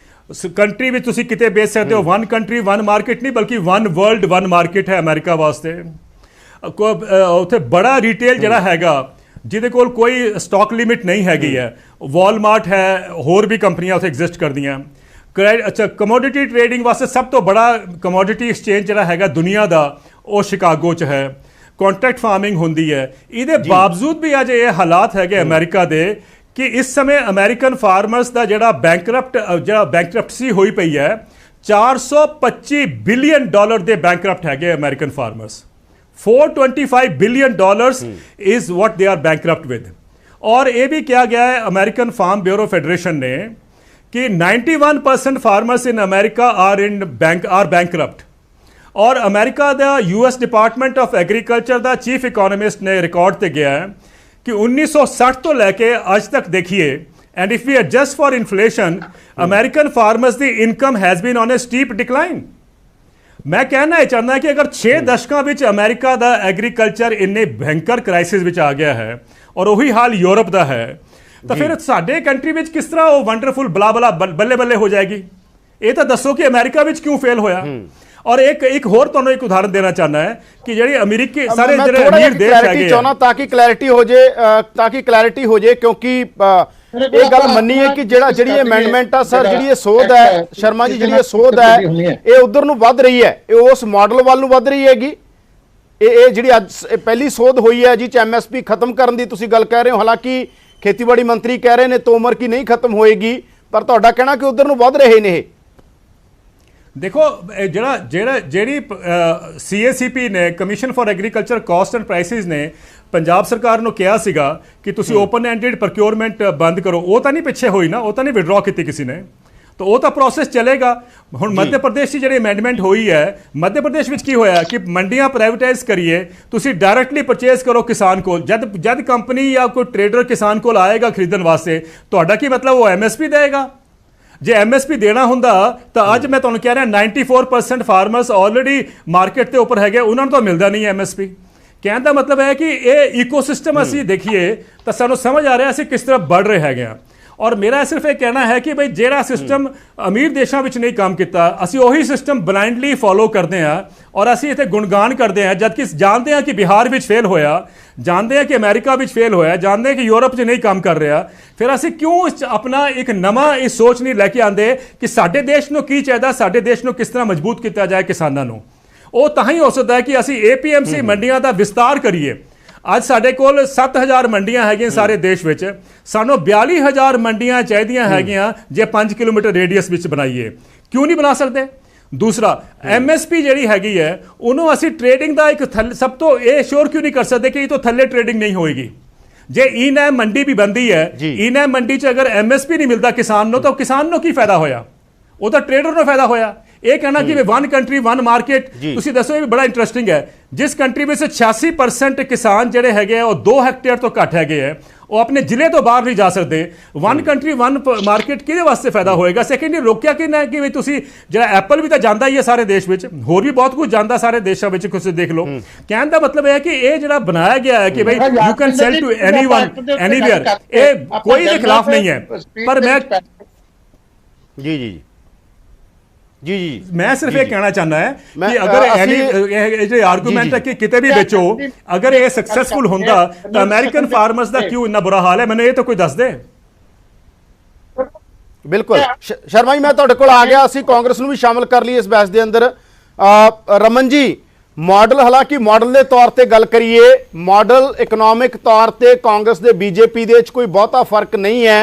ਕੰਟਰੀ ਵਿੱਚ ਤੁਸੀਂ ਕਿਤੇ ਵੇਚ ਸਕਦੇ ਹੋ ਵਨ ਕੰਟਰੀ ਵਨ ਮਾਰਕੀਟ ਨਹੀਂ ਬਲਕਿ ਵਨ ਵਰਲਡ ਵਨ ਮਾਰਕੀਟ ਹੈ ਅਮਰੀਕਾ ਵਾਸਤੇ। ਉੱਥੇ ਬੜਾ ਰਿਟੇਲ ਜਿਹੜਾ ਹੈਗਾ ਜਿਹਦੇ ਕੋਲ ਕੋਈ ਸਟਾਕ ਲਿਮਿਟ ਨਹੀਂ ਹੈਗੀ ਹੈ, ਵਾਲਮਾਰਟ ਹੈ, ਹੋਰ ਵੀ ਕੰਪਨੀਆਂ ਉੱਥੇ ਐਗਜ਼ਿਸਟ ਕਰਦੀਆਂ। ਅੱਛਾ, ਕਮੋਡਿਟੀ ਟ੍ਰੇਡਿੰਗ ਵਾਸਤੇ ਸਭ ਤੋਂ ਬੜਾ ਕਮੋਡਿਟੀ ਐਕਸਚੇਂਜ ਜਿਹੜਾ ਹੈਗਾ ਦੁਨੀਆ ਦਾ ਉਹ ਸ਼ਿਕਾਗੋ 'ਚ ਹੈ। ਕੰਟਰੈਕਟ ਫਾਰਮਿੰਗ ਹੁੰਦੀ ਹੈ। ਇਹਦੇ ਬਾਵਜੂਦ ਵੀ ਅੱਜ ਇਹ ਹਾਲਾਤ ਹੈਗੇ ਅਮਰੀਕਾ ਦੇ ਕਿ ਇਸ ਸਮੇਂ ਅਮਰੀਕਨ ਫਾਰਮਰਸ ਦਾ ਜਿਹੜਾ ਬੈਂਕਰਪਟਸੀ ਹੋਈ ਪਈ ਹੈ, $425 ਬਿਲੀਅਨ ਦੇ ਬੈਂਕਰਪਟ ਹੈਗੇ American farmers. $425 billion is what they are bankrupt with। और ये भी किया गया है अमेरिकन फार्म ब्यूरो फेडरेशन ने कि 91% farmers in America are bankrupt. और अमेरिका दा US डिपार्टमेंट ऑफ एग्रीकल्चर दा चीफ इकोनॉमिस्ट ने रिकॉर्ड ते गया है कि 1960 तो लेके आज तक देखिए, and if we adjust for inflation, American farmers दी income has been on a steep decline. मैं कहना यह चाहता कि अगर 6 दशकों में अमेरिका का एग्रीकल्चर इन्ने भयंकर क्राइसिस में आ गया है और वही हाल यूरोप का है, तो फिर साडे कंट्री में किस तरह वो वंडरफुल बला बला बल्ले बल्ले हो जाएगी? ये तो दसो कि अमेरिका में क्यों फेल होया। और एक होर तुहानू एक उदाहरण देना चाहना है कि ਜਿਹੜੀ ਅਮਰੀਕੀ ਸਾਰੇ ਜਿਹੜੇ ਅਮੀਰ ਦੇਸ਼ ਹੈਗੇ ਚਾਹਨਾ ਤਾਂ ਕਿ ਕਲੈਰਿਟੀ ਹੋ ਜੇ ਕਿਉਂਕਿ ਇਹ ਗੱਲ ਮੰਨੀ ਹੈ ਕਿ ਜਿਹੜੀ ਅਮੈਂਡਮੈਂਟ ਆ ਸਰ, ਜਿਹੜੀ ਇਹ ਸੋਧ ਹੈ ਸ਼ਰਮਾ ਜੀ, ਜਿਹੜੀ ਇਹ ਸੋਧ ਹੈ ਇਹ ਉਧਰ ਨੂੰ ਵੱਧ ਰਹੀ ਹੈ, ਇਹ ਉਸ ਮਾਡਲ ਵੱਲ ਨੂੰ ਵੱਧ ਰਹੀ ਹੈਗੀ। ਇਹ ਜਿਹੜੀ ਅੱਜ ਪਹਿਲੀ ਸੋਧ ਹੋਈ ਹੈ ਜਿਹ 'ਚ MSP ਖਤਮ ਕਰਨ ਦੀ ਤੁਸੀਂ ਗੱਲ ਕਹਿ ਰਹੇ ਹੋ, ਹਾਲਾਂਕਿ ਖੇਤੀਬਾੜੀ ਮੰਤਰੀ ਕਹਿ ਰਹੇ ਨੇ ਤੋਮਰ ਕੀ ਨਹੀਂ ਖਤਮ ਹੋਏਗੀ, ਪਰ ਤੁਹਾਡਾ ਕਹਿਣਾ ਕਿ ਉਧਰ ਨੂੰ ਵੱਧ ਰਹੇ ਨੇ ਇਹ। देखो ਜਿਹੜੀ CACP ਨੇ commission for agriculture cost and prices ਨੇ ਪੰਜਾਬ ਸਰਕਾਰ ਨੂੰ ਕਿਹਾ ਸੀਗਾ ਕਿ ਤੁਸੀਂ ਓਪਨ ਐਂਡਡ ਪ੍ਰੋਕਿਉਰਮੈਂਟ ਬੰਦ ਕਰੋ, ਉਹ ਤਾਂ ਨਹੀਂ ਪਿੱਛੇ ਹੋਈ ਨਾ, ਉਹ ਤਾਂ ਨਹੀਂ ਵਿਡਰਾ ਕੀਤੀ ਕਿਸੇ ਨੇ, ਤਾਂ ਉਹ ਤਾਂ ਪ੍ਰੋਸੈਸ ਚੱਲੇਗਾ। ਹੁਣ ਮੱਧ ਪ੍ਰਦੇਸ਼ 'ਚ ਜਿਹੜੀ ਅਮੈਂਡਮੈਂਟ ਹੋਈ ਹੈ, ਮੱਧ ਪ੍ਰਦੇਸ਼ ਵਿੱਚ ਕੀ ਹੋਇਆ ਕਿ ਮੰਡੀਆਂ ਪ੍ਰਾਈਵੇਟਾਈਜ਼ ਕਰੀਏ, ਤੁਸੀਂ ਡਾਇਰੈਕਟਲੀ ਪਰਚੇਸ ਕਰੋ ਕਿਸਾਨ ਕੋਲ। ਜਦ ਕੰਪਨੀ ਜਾਂ ਕੋਈ ਟ੍ਰੇਡਰ ਕਿਸਾਨ ਕੋਲ ਆਏਗਾ ਖਰੀਦਣ ਵਾਸਤੇ, ਤੁਹਾਡਾ ਕੀ ਮਤਲਬ ਉਹ MSP ਦੇਏਗਾ? ਜੇ MSP ਦੇਣਾ ਹੁੰਦਾ ਤਾਂ ਅੱਜ ਮੈਂ ਤੁਹਾਨੂੰ ਕਹਿ ਰਿਹਾ 94% ਫਾਰਮਰਸ ਆਲਰੇਡੀ ਮਾਰਕੀਟ ਦੇ ਉੱਪਰ ਹੈਗੇ, ਉਹਨਾਂ ਨੂੰ ਤਾਂ ਮਿਲਦਾ ਨਹੀਂ MSP। ਕਹਿਣ ਦਾ ਮਤਲਬ ਹੈ ਕਿ ਇਹ ਇਕੋਸਿਸਟਮ ਅਸੀਂ ਦੇਖੀਏ ਤਾਂ ਸਾਨੂੰ ਸਮਝ ਆ ਰਿਹਾ ਅਸੀਂ ਕਿਸ ਤਰ੍ਹਾਂ ਵੱਧ ਰਹੇ ਹੈਗੇ ਆ। ਔਰ ਮੇਰਾ ਸਿਰਫ ਇਹ ਕਹਿਣਾ ਹੈ ਕਿ ਬਈ ਜਿਹੜਾ ਸਿਸਟਮ ਅਮੀਰ ਦੇਸ਼ਾਂ ਵਿੱਚ ਨਹੀਂ ਕੰਮ ਕੀਤਾ, ਅਸੀਂ ਉਹੀ ਸਿਸਟਮ ਬਲਾਈਂਡਲੀ ਫੋਲੋ ਕਰਦੇ ਹਾਂ ਔਰ ਅਸੀਂ ਇੱਥੇ ਗੁਣਗਾਨ ਕਰਦੇ ਹਾਂ, ਜਦਕਿ ਜਾਣਦੇ ਹਾਂ ਕਿ ਬਿਹਾਰ ਵਿੱਚ ਫੇਲ ਹੋਇਆ, ਜਾਣਦੇ ਹਾਂ ਕਿ ਅਮਰੀਕਾ ਵਿੱਚ ਫੇਲ ਹੋਇਆ, ਜਾਣਦੇ ਹਾਂ ਕਿ ਯੂਰਪ 'ਚ ਨਹੀਂ ਕੰਮ ਕਰ ਰਿਹਾ। ਫਿਰ ਅਸੀਂ ਕਿਉਂ ਆਪਣਾ ਇੱਕ ਨਵਾਂ ਇਹ ਸੋਚ ਨਹੀਂ ਲੈ ਕੇ ਆਉਂਦੇ ਕਿ ਸਾਡੇ ਦੇਸ਼ ਨੂੰ ਕੀ ਚਾਹੀਦਾ, ਸਾਡੇ ਦੇਸ਼ ਨੂੰ ਕਿਸ ਤਰ੍ਹਾਂ ਮਜ਼ਬੂਤ ਕੀਤਾ ਜਾਏ ਕਿਸਾਨਾਂ ਨੂੰ। ਉਹ ਤਾਂ ਹੀ ਹੋ ਸਕਦਾ ਹੈ ਕਿ ਅਸੀਂ APMC ਮੰਡੀਆਂ ਦਾ ਵਿਸਤਾਰ ਕਰੀਏ। ਅੱਜ ਸਾਡੇ ਕੋਲ 7000 ਮੰਡੀਆਂ ਹੈਗੀਆਂ ਸਾਰੇ ਦੇਸ਼ ਵਿੱਚ, ਸਾਨੂੰ 42000 ਮੰਡੀਆਂ ਚਾਹੀਦੀਆਂ ਹੈਗੀਆਂ ਜੇ 5 ਕਿਲੋਮੀਟਰ ਰੇਡੀਅਸ ਵਿੱਚ ਬਣਾਈਏ। ਕਿਉਂ ਨਹੀਂ ਬਣਾ ਸਕਦੇ? ਦੂਸਰਾ MSP ਜਿਹੜੀ ਹੈਗੀ ਹੈ ਉਹਨੂੰ ਅਸੀਂ ਟ੍ਰੇਡਿੰਗ ਦਾ ਇੱਕ ਸਭ ਤੋਂ ਇਹ ਸ਼ੋਰ ਕਿਉਂ ਨਹੀਂ ਕਰ ਸਕਦੇ ਕਿ ਇਹ ਤੋਂ ਥੱਲੇ ਟ੍ਰੇਡਿੰਗ ਨਹੀਂ ਹੋਏਗੀ। ਜੇ ਈ-ਨੈਮ ਮੰਡੀ ਵੀ ਬਣਦੀ ਹੈ, ਈ-ਨੈਮ ਮੰਡੀ 'ਚ ਅਗਰ MSP ਨਹੀਂ ਮਿਲਦਾ ਕਿਸਾਨ ਨੂੰ ਤਾਂ ਕਿਸਾਨ ਨੂੰ ਕੀ ਫਾਇਦਾ ਹੋਇਆ? ਉਹ ਤਾਂ ਟ੍ਰੇਡਰ ਨੂੰ ਫਾਇਦਾ ਹੋਇਆ। ਇਹ ਕਹਿਣਾ ਕਿ ਵਨ ਕੰਟਰੀ ਵਨ ਮਾਰਕੀਟ, ਤੁਸੀਂ ਦੱਸੋ ਇਹ ਵੀ ਬੜਾ ਇੰਟਰਸਟਿੰਗ ਹੈ। ਜਿਸ ਕੰਟਰੀ ਵਿੱਚ 86% ਕਿਸਾਨ ਜਿਹੜੇ ਹੈਗੇ ਆ ਉਹ 2 ਹੈਕਟੇਅਰ ਤੋਂ ਘੱਟ ਹੈਗੇ ਆ, ਉਹ ਆਪਣੇ ਜ਼ਿਲ੍ਹੇ ਤੋਂ ਬਾਹਰ ਨਹੀਂ ਜਾ ਸਕਦੇ। ਵਨ ਕੰਟਰੀ ਵਨ ਮਾਰਕੀਟ ਕਿਹਦੇ ਵਾਸਤੇ ਫਾਇਦਾ ਹੋਏਗਾ? ਸੈਕੰਡਲੀ ਰੋਕਿਆ ਕਿ ਨਾ ਕਿ ਤੁਸੀਂ ਜਿਹੜਾ ਐਪਲ ਵੀ ਤਾਂ ਜਾਂਦਾ ਹੀ ਹੈ ਸਾਰੇ ਦੇਸ਼ ਵਿੱਚ, ਹੋਰ ਵੀ ਬਹੁਤ ਕੁਝ ਜਾਂਦਾ ਸਾਰੇ ਦੇਸ਼ਾਂ ਵਿੱਚ, ਤੁਸੀਂ ਦੇਖ ਲਓ। ਕਹਿਣ ਦਾ ਮਤਲਬ ਹੈ ਕਿ ਇਹ ਜਿਹੜਾ ਬਣਾਇਆ ਗਿਆ ਹੈ ਕਿ ਬਈ you can sell to anyone anywhere, ਇਹ ਕੋਈ ਦੇ ਖਿਲਾਫ ਨਹੀਂ ਹੈ। ਪਰ ਮੈਂ जी मैं सिर्फ ये कहना चाहना है कि अगर ये आर्गूमेंट है कि किते भी बेचो, अगर ये सक्सेसफुल होंदा तो अमेरिकन फार्मर्स दा क्यों इतना बुरा हाल है? मैंने ये तो कोई दस दे। बिल्कुल शर्मा जी, मैं तुहाडे कोल आ गया, ਅਸੀਂ ਕਾਂਗਰਸ ਨੂੰ ਵੀ ਸ਼ਾਮਲ ਕਰ ਲਈ ਇਸ ਬਹਿਸ ਦੇ ਅੰਦਰ। ਰਮਨ ਜੀ, ਮਾਡਲ, ਹਾਲਾਂਕਿ ਮਾਡਲ ਦੇ ਤੌਰ ਤੇ ਗੱਲ ਕਰੀਏ, ਮਾਡਲ ਇਕਨੋਮਿਕ ਤੌਰ ਤੇ ਕਾਂਗਰਸ ਦੇ BJP ਦੇ ਵਿੱਚ ਕੋਈ ਬਹੁਤਾ ਫਰਕ ਨਹੀਂ ਹੈ।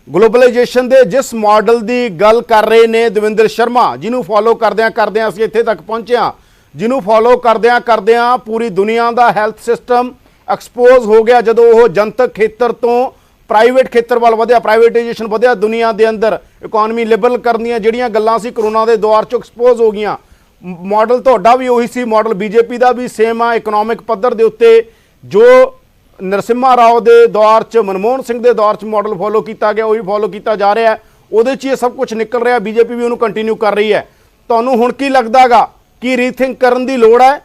ਗਲੋਬਲਾਈਜੇਸ਼ਨ ਦੇ ਜਿਸ ਮਾਡਲ ਦੀ ਗੱਲ ਕਰ ਰਹੇ ਨੇ ਦਵਿੰਦਰ ਸ਼ਰਮਾ, ਜਿਹਨੂੰ ਫੋਲੋ ਕਰਦਿਆਂ ਅਸੀਂ ਇੱਥੇ ਤੱਕ ਪਹੁੰਚੇ ਹਾਂ, ਜਿਹਨੂੰ ਫੋਲੋ ਕਰਦਿਆਂ ਪੂਰੀ ਦੁਨੀਆ ਦਾ ਹੈਲਥ ਸਿਸਟਮ ਐਕਸਪੋਜ਼ ਹੋ ਗਿਆ ਜਦੋਂ ਉਹ ਜਨਤਕ ਖੇਤਰ ਤੋਂ ਪ੍ਰਾਈਵੇਟ ਖੇਤਰ ਵੱਲ ਵਧਿਆ, ਪ੍ਰਾਈਵੇਟਾਈਜੇਸ਼ਨ ਵਧਿਆ ਦੁਨੀਆ ਦੇ ਅੰਦਰ, ਇਕਨੋਮੀ ਲਿਬਰਲ ਕਰਨ ਦੀਆਂ ਜਿਹੜੀਆਂ ਗੱਲਾਂ ਸੀ ਕਰੋਨਾ ਦੇ ਦੌਰ 'ਚ ਐਕਸਪੋਜ਼ ਹੋ ਗਈਆਂ। ਮਾਡਲ ਤੁਹਾਡਾ ਵੀ ਉਹੀ ਸੀ, ਮਾਡਲ BJP ਦਾ ਵੀ ਸੇਮ ਆ ਇਕਨੋਮਿਕ ਪੱਧਰ ਦੇ ਉੱਤੇ। ਜੋ ਨਰਸਿਮਹਾ ਰਾਓ ਦੇ ਦੌਰ 'ਚ, ਮਨਮੋਹਨ ਸਿੰਘ ਦੇ ਦੌਰ 'ਚ ਮਾਡਲ ਫੋਲੋ ਕੀਤਾ ਗਿਆ ਉਹੀ ਫੋਲੋ ਕੀਤਾ ਜਾ ਰਿਹਾ, ਉਹਦੇ 'ਚ ਇਹ ਸਭ ਕੁਝ ਨਿਕਲ ਰਿਹਾ। BJP ਵੀ ਉਹਨੂੰ ਕੰਟੀਨਿਊ ਕਰ ਰਹੀ ਹੈ। ਤੁਹਾਨੂੰ ਹੁਣ ਕੀ ਲੱਗਦਾ ਗਾ ਕੀ ਰੀਥਿੰਕ ਕਰਨ ਦੀ ਲੋੜ ਹੈ?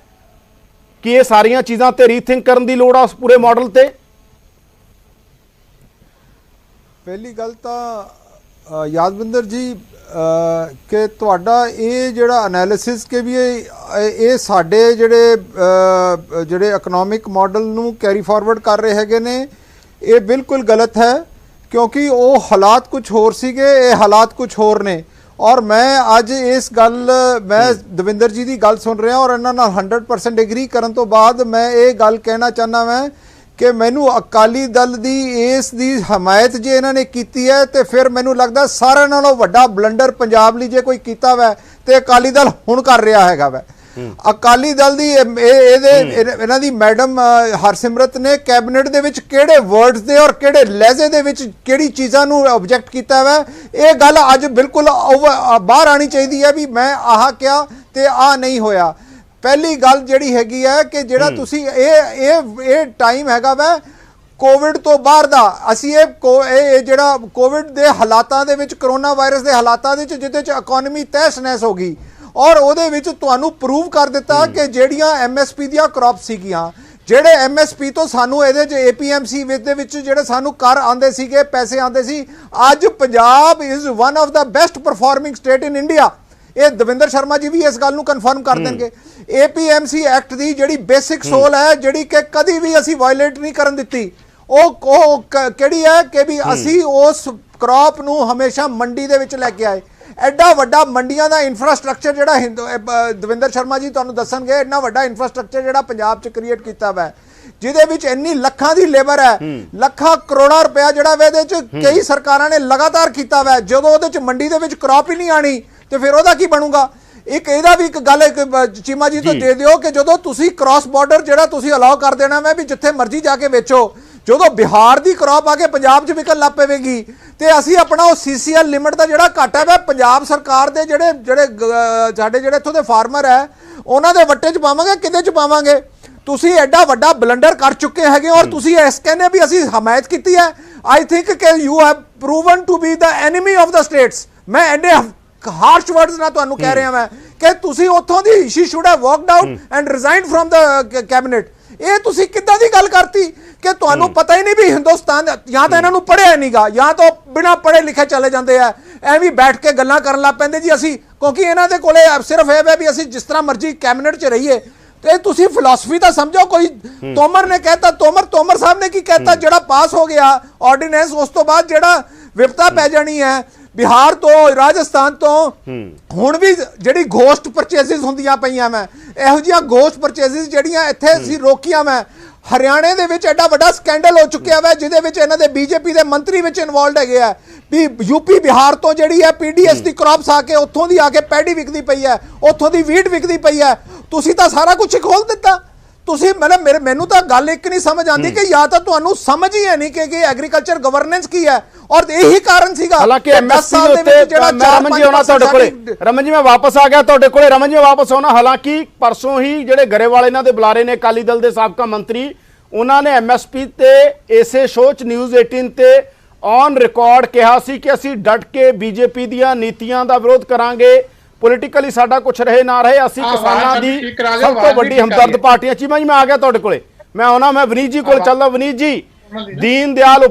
ਕਿ ਇਹ ਸਾਰੀਆਂ ਚੀਜ਼ਾਂ ਤੇ ਰੀਥਿੰਕ ਕਰਨ ਦੀ ਲੋੜ ਆ ਉਸ ਪੂਰੇ ਮਾਡਲ ਤੇ? ਪਹਿਲੀ ਗੱਲ ਤਾਂ ਯਾਦਵਿੰਦਰ ਜੀ ਕਿ ਤੁਹਾਡਾ ਇਹ ਜਿਹੜਾ ਐਨਾਲਿਸਿਸ ਕਿ ਵੀ ਇਹ ਸਾਡੇ ਜਿਹੜੇ ਇਕਨੋਮਿਕ ਮਾਡਲ ਨੂੰ ਕੈਰੀ ਫਾਰਵਰਡ ਕਰ ਰਹੇ ਹੈਗੇ ਨੇ, ਇਹ ਬਿਲਕੁਲ ਗਲਤ ਹੈ। ਕਿਉਂਕਿ ਉਹ ਹਾਲਾਤ ਕੁਝ ਹੋਰ ਸੀਗੇ, ਇਹ ਹਾਲਾਤ ਕੁਝ ਹੋਰ ਨੇ। ਔਰ ਮੈਂ ਅੱਜ ਇਸ ਗੱਲ, ਮੈਂ ਦਵਿੰਦਰ ਜੀ ਦੀ ਗੱਲ ਸੁਣ ਰਿਹਾ ਔਰ ਇਹਨਾਂ ਨਾਲ 100% ਐਗਰੀ ਕਰਨ ਤੋਂ ਬਾਅਦ ਮੈਂ ਇਹ ਗੱਲ ਕਹਿਣਾ ਚਾਹੁੰਦਾ ਮੈਂ ਕਿ ਮੈਨੂੰ ਅਕਾਲੀ ਦਲ ਦੀ ਇਸ ਦੀ ਹਮਾਇਤ ਜੇ ਇਹਨਾਂ ਨੇ ਕੀਤੀ ਹੈ ਤੇ ਫਿਰ ਮੈਨੂੰ ਲੱਗਦਾ ਸਾਰਿਆਂ ਨਾਲੋਂ ਵੱਡਾ ਬਲੰਡਰ ਪੰਜਾਬ ਲਈ ਜੇ ਕੋਈ ਕੀਤਾ ਵੈ ਤੇ ਅਕਾਲੀ ਦਲ ਹੁਣ ਕਰ ਰਿਹਾ ਹੈਗਾ ਵੈ। ਅਕਾਲੀ ਦਲ ਦੀ ਇਹਨਾਂ ਦੀ ਮੈਡਮ ਹਰਸਿਮਰਤ ਨੇ ਕੈਬਨਿਟ ਦੇ ਵਿੱਚ ਕਿਹੜੇ ਵਰਡਸ ਦੇ ਔਰ ਕਿਹੜੇ ਲਹਿਜ਼ੇ ਦੇ ਵਿੱਚ ਕਿਹੜੀ ਚੀਜ਼ਾਂ ਨੂੰ ਆਬਜੈਕਟ ਕੀਤਾ ਵੈ, ਇਹ ਗੱਲ ਅੱਜ ਬਿਲਕੁਲ ਬਾਹਰ ਆਣੀ ਚਾਹੀਦੀ ਹੈ ਵੀ ਮੈਂ ਆਹ ਕਿਹਾ ਤੇ ਆਹ ਨਹੀਂ ਹੋਇਆ। ਪਹਿਲੀ ਗੱਲ ਜਿਹੜੀ ਹੈਗੀ ਹੈ ਕਿ ਜਿਹੜਾ ਤੁਸੀਂ ਇਹ ਟਾਈਮ ਹੈਗਾ ਵੈ ਕੋਵਿਡ ਤੋਂ ਬਾਹਰ ਦਾ, ਅਸੀਂ ਇਹ ਜਿਹੜਾ ਕੋਵਿਡ ਦੇ ਹਾਲਾਤਾਂ ਦੇ ਵਿੱਚ, ਕਰੋਨਾ ਵਾਇਰਸ ਦੇ ਹਾਲਾਤਾਂ ਦੇ ਵਿੱਚ ਜਿਹਦੇ 'ਚ ਇਕਨੋਮੀ ਤਹਿਸ ਨਹਿਸ ਹੋ ਗਈ ਔਰ ਉਹਦੇ ਵਿੱਚ ਤੁਹਾਨੂੰ ਪ੍ਰੂਵ ਕਰ ਦਿੱਤਾ ਕਿ ਜਿਹੜੀਆਂ MSP ਦੀਆਂ ਕ੍ਰੌਪ ਸੀਗੀਆਂ, ਜਿਹੜੇ MSP ਤੋਂ ਸਾਨੂੰ ਇਹਦੇ 'ਚ APMC ਦੇ ਵਿੱਚ ਜਿਹੜੇ ਸਾਨੂੰ ਕਰ ਆਉਂਦੇ ਸੀਗੇ, ਪੈਸੇ ਆਉਂਦੇ ਸੀ, ਅੱਜ Punjab is one of the best performing state in India. ਇਹ ਦਵਿੰਦਰ ਸ਼ਰਮਾ ਜੀ ਵੀ ਇਸ ਗੱਲ ਨੂੰ ਕਨਫਰਮ ਕਰ ਦੇਣਗੇ। APMC ਐਕਟ ਦੀ ਜਿਹੜੀ ਬੇਸਿਕ ਸੋਲ ਹੈ, ਜਿਹੜੀ ਕਿ ਕਦੀ ਵੀ ਅਸੀਂ ਵਾਇਲੇਟ ਨਹੀਂ ਕਰਨ ਦਿੱਤੀ, ਉਹ ਕਿਹੜੀ ਹੈ ਕਿ ਵੀ ਅਸੀਂ ਉਸ ਕ੍ਰੌਪ ਨੂੰ ਹਮੇਸ਼ਾ ਮੰਡੀ ਦੇ ਵਿੱਚ ਲੈ ਕੇ ਆਏ। ਐਡਾ ਵੱਡਾ ਮੰਡੀਆਂ ਦਾ ਇਨਫਰਾਸਟ੍ਰਕਚਰ ਜਿਹੜਾ ਦਵਿੰਦਰ ਸ਼ਰਮਾ ਜੀ ਤੁਹਾਨੂੰ ਦੱਸਣਗੇ, ਇੰਨਾ ਵੱਡਾ ਇਨਫਰਾਸਟ੍ਰਕਚਰ ਜਿਹੜਾ ਪੰਜਾਬ 'ਚ ਕ੍ਰੀਏਟ ਕੀਤਾ ਵਾ, ਜਿਹਦੇ ਵਿੱਚ ਇੰਨੀ ਲੱਖਾਂ ਦੀ ਲੇਬਰ ਹੈ, ਲੱਖਾਂ ਕਰੋੜਾਂ ਰੁਪਇਆ ਜਿਹੜਾ ਵਾ ਇਹਦੇ 'ਚ ਕਈ ਸਰਕਾਰਾਂ ਨੇ ਲਗਾਤਾਰ ਕੀਤਾ ਵਾ। ਜਦੋਂ ਉਹਦੇ 'ਚ ਮੰਡੀ ਦੇ ਵਿੱਚ ਕ੍ਰੌਪ ਹੀ ਨਹੀਂ ਆਣੀ ਤੇ ਫਿਰ ਉਹਦਾ ਕੀ ਬਣੂਗਾ? ਇੱਕ ਇਹਦਾ ਵੀ ਇੱਕ ਗੱਲ ਚੀਮਾ ਜੀ ਤੋਂ ਦੇ ਦਿਓ ਕਿ ਜਦੋਂ ਤੁਸੀਂ ਕ੍ਰਾਸ ਬਾਰਡਰ ਜਿਹੜਾ ਤੁਸੀਂ ਅਲਾਉ ਕਰ ਦੇਣਾ ਮੈਂ ਵੀ ਜਿੱਥੇ ਮਰਜ਼ੀ ਜਾ ਕੇ ਵੇਚੋ, ਜਦੋਂ ਬਿਹਾਰ ਦੀ ਕ੍ਰੌਪ ਆ ਕੇ ਪੰਜਾਬ 'ਚ ਵਿਕਣ ਲੱਗ ਪਵੇਗੀ ਤੇ ਅਸੀਂ ਆਪਣਾ ਉਹ CCL ਲਿਮਿਟ ਦਾ ਜਿਹੜਾ ਘਾਟਾ ਹੈ ਪੰਜਾਬ ਸਰਕਾਰ ਦੇ ਜਿਹੜੇ ਸਾਡੇ ਜਿਹੜੇ ਇੱਥੋਂ ਦੇ ਫਾਰਮਰ ਹੈ ਉਹਨਾਂ ਦੇ ਵੱਟੇ 'ਚ ਪਾਵਾਂਗੇ, ਕਿਹਦੇ 'ਚ ਪਾਵਾਂਗੇ? ਤੁਸੀਂ ਐਡਾ ਵੱਡਾ ਬਲੰਡਰ ਕਰ ਚੁੱਕੇ ਹੈਗੇ ਔਰ ਤੁਸੀਂ ਇਸ ਕਹਿੰਦੇ ਵੀ ਅਸੀਂ ਹਮਾਇਤ ਕੀਤੀ ਹੈ। ਆਈ ਥਿੰਕ ਕਿ you have proven to be the enemy of the states. ਮੈਂ ਐਡੇ ਹਾਰਸ਼ ਵਰਡਸ ਨਾਲ ਤੁਹਾਨੂੰ ਕਹਿ ਰਿਹਾ ਮੈਂ ਕਿ ਤੁਸੀਂ ਉੱਥੋਂ ਦੀ she should have walked out and resigned from the cabinet. ਇਹ ਤੁਸੀਂ ਕਿੱਦਾਂ ਦੀ ਗੱਲ ਕਰਤੀ ਕਿ ਤੁਹਾਨੂੰ ਪਤਾ ਹੀ ਨਹੀਂ ਵੀ ਹਿੰਦੁਸਤਾਨ ਜਾਂ ਤਾਂ ਇਹਨਾਂ ਨੂੰ ਪੜ੍ਹਿਆ ਨਹੀਂਗਾ ਜਾਂ ਤਾਂ ਬਿਨਾਂ ਪੜ੍ਹੇ ਲਿਖੇ ਚਲੇ ਜਾਂਦੇ ਆ, ਐਵੇਂ ਬੈਠ ਕੇ ਗੱਲਾਂ ਕਰਨ ਲੱਗ ਪੈਂਦੇ ਜੀ ਅਸੀਂ, ਕਿਉਂਕਿ ਇਹਨਾਂ ਦੇ ਕੋਲੇ ਸਿਰਫ ਇਹ ਹੈ ਵੀ ਅਸੀਂ ਜਿਸ ਤਰ੍ਹਾਂ ਮਰਜ਼ੀ ਕੈਬਨਿਟ 'ਚ ਰਹੀਏ। ਤੇ ਤੁਸੀਂ ਫਿਲਾਸਫੀ ਤਾਂ ਸਮਝੋ ਕੋਈ। ਤੋਮਰ ਨੇ ਕਹਿਤਾ, ਤੋਮਰ ਸਾਹਿਬ ਨੇ ਕੀ ਕਹਿਤਾ, ਜਿਹੜਾ ਪਾਸ ਹੋ ਗਿਆ ਆਰਡੀਨੈਂਸ ਉਸ ਤੋਂ ਬਾਅਦ ਜਿਹੜਾ ਵਿਪਤਾ ਪੈ ਜਾਣੀ ਹੈ ਬਿਹਾਰ ਤੋਂ, ਰਾਜਸਥਾਨ ਤੋਂ, ਹੁਣ ਵੀ ਜਿਹੜੀ ਗੋਸਟ ਪਰਚੇਸਿਸ ਹੁੰਦੀਆਂ ਪਈਆਂ ਮੈਂ, ਇਹੋ ਜਿਹੀਆਂ ਗੋਸਟ ਪਰਚੇਸਿਸ ਜਿਹੜੀਆਂ ਇੱਥੇ ਅਸੀਂ ਰੋਕੀਆਂ ਮੈਂ। ਹਰਿਆਣੇ ਦੇ ਵਿੱਚ ਐਡਾ ਵੱਡਾ ਸਕੈਂਡਲ ਹੋ ਚੁੱਕਿਆ ਵਾ ਜਿਹਦੇ ਵਿੱਚ ਇਹਨਾਂ ਦੇ BJP ਦੇ ਮੰਤਰੀ ਵਿੱਚ ਇਨਵੋਲਡ ਹੈਗੇ ਆ ਵੀ UP ਬਿਹਾਰ ਤੋਂ ਜਿਹੜੀ ਹੈ PDS ਦੀ ਕ੍ਰੌਪਸ ਆ ਕੇ ਉੱਥੋਂ ਦੀ ਆ ਕੇ ਪੈਡੀ ਵਿਕਦੀ ਪਈ ਹੈ, ਉੱਥੋਂ ਦੀ ਵੀਟ ਵਿਕਦੀ ਪਈ ਹੈ। ਤੁਸੀਂ ਤਾਂ ਸਾਰਾ ਕੁਝ ਹੀ ਖੋਲ ਦਿੱਤਾ। ਤੁਸੀਂ ਮੈਨੂੰ ਤਾਂ ਗੱਲ ਇੱਕ ਨਹੀਂ ਸਮਝ ਆਉਂਦੀ ਕਿ ਜਾਂ ਤਾਂ ਤੁਹਾਨੂੰ ਸਮਝ ਹੀ ਹੈ ਨਹੀਂ ਕਿ ਐਗਰੀਕਲਚਰ ਗਵਰਨੈਂਸ ਕੀ ਹੈ ਔਰ ਇਹੀ ਕਾਰਨ ਸੀਗਾ। ਹਾਲਾਂਕਿ MSP ਦੇ ਉੱਤੇ ਰਮਨ ਜੀ ਆਉਣਾ ਤੁਹਾਡੇ ਕੋਲੇ, ਰਮਨ ਜੀ ਮੈਂ ਵਾਪਸ ਆ ਗਿਆ ਤੁਹਾਡੇ ਕੋਲੇ, ਰਮਨ ਜੀ ਵਾਪਸ ਆਉਣਾ। ਹਾਲਾਂਕਿ ਪਰਸੋਂ ਹੀ ਜਿਹੜੇ ਗਰੇਵਾਲ ਇਹਨਾਂ ਦੇ ਬੁਲਾਰੇ ਨੇ ਅਕਾਲੀ ਦਲ ਦੇ ਸਾਬਕਾ ਮੰਤਰੀ, ਉਹਨਾਂ ਨੇ MSP ਤੇ ਇਸੇ ਸ਼ੋਅ 'ਚ ਨਿਊਜ਼ 18 ਤੇ ਔਨ ਰਿਕਾਰਡ ਕਿਹਾ ਸੀ ਕਿ ਅਸੀਂ ਡਟ ਕੇ BJP ਦੀਆਂ ਨੀਤੀਆਂ ਦਾ ਵਿਰੋਧ ਕਰਾਂਗੇ, ਪੋਲੀਟੀਕਲੀ ਸਾਡਾ ਕੁਛ ਰਹੇ ਨਾ ਰਹੇ, ਅਸੀਂ ਕਿਸਾਨਾਂ ਦੀ ਸਭ ਤੋਂ ਵੱਡੀ ਹਮਦਰਦ ਪਾਰਟੀਆਂ। ਚੀਮਾ ਜੀ ਮੈਂ ਆ ਗਿਆ ਤੁਹਾਡੇ ਕੋਲੇ, ਮੈਂ ਆਉਣਾ, ਮੈਂ ਵਿਨੀਤ ਜੀ ਕੋਲ ਚੱਲਦਾ। ਵਿਨੀਤ ਜੀ, ਦੀਨ ਦਿਆਲ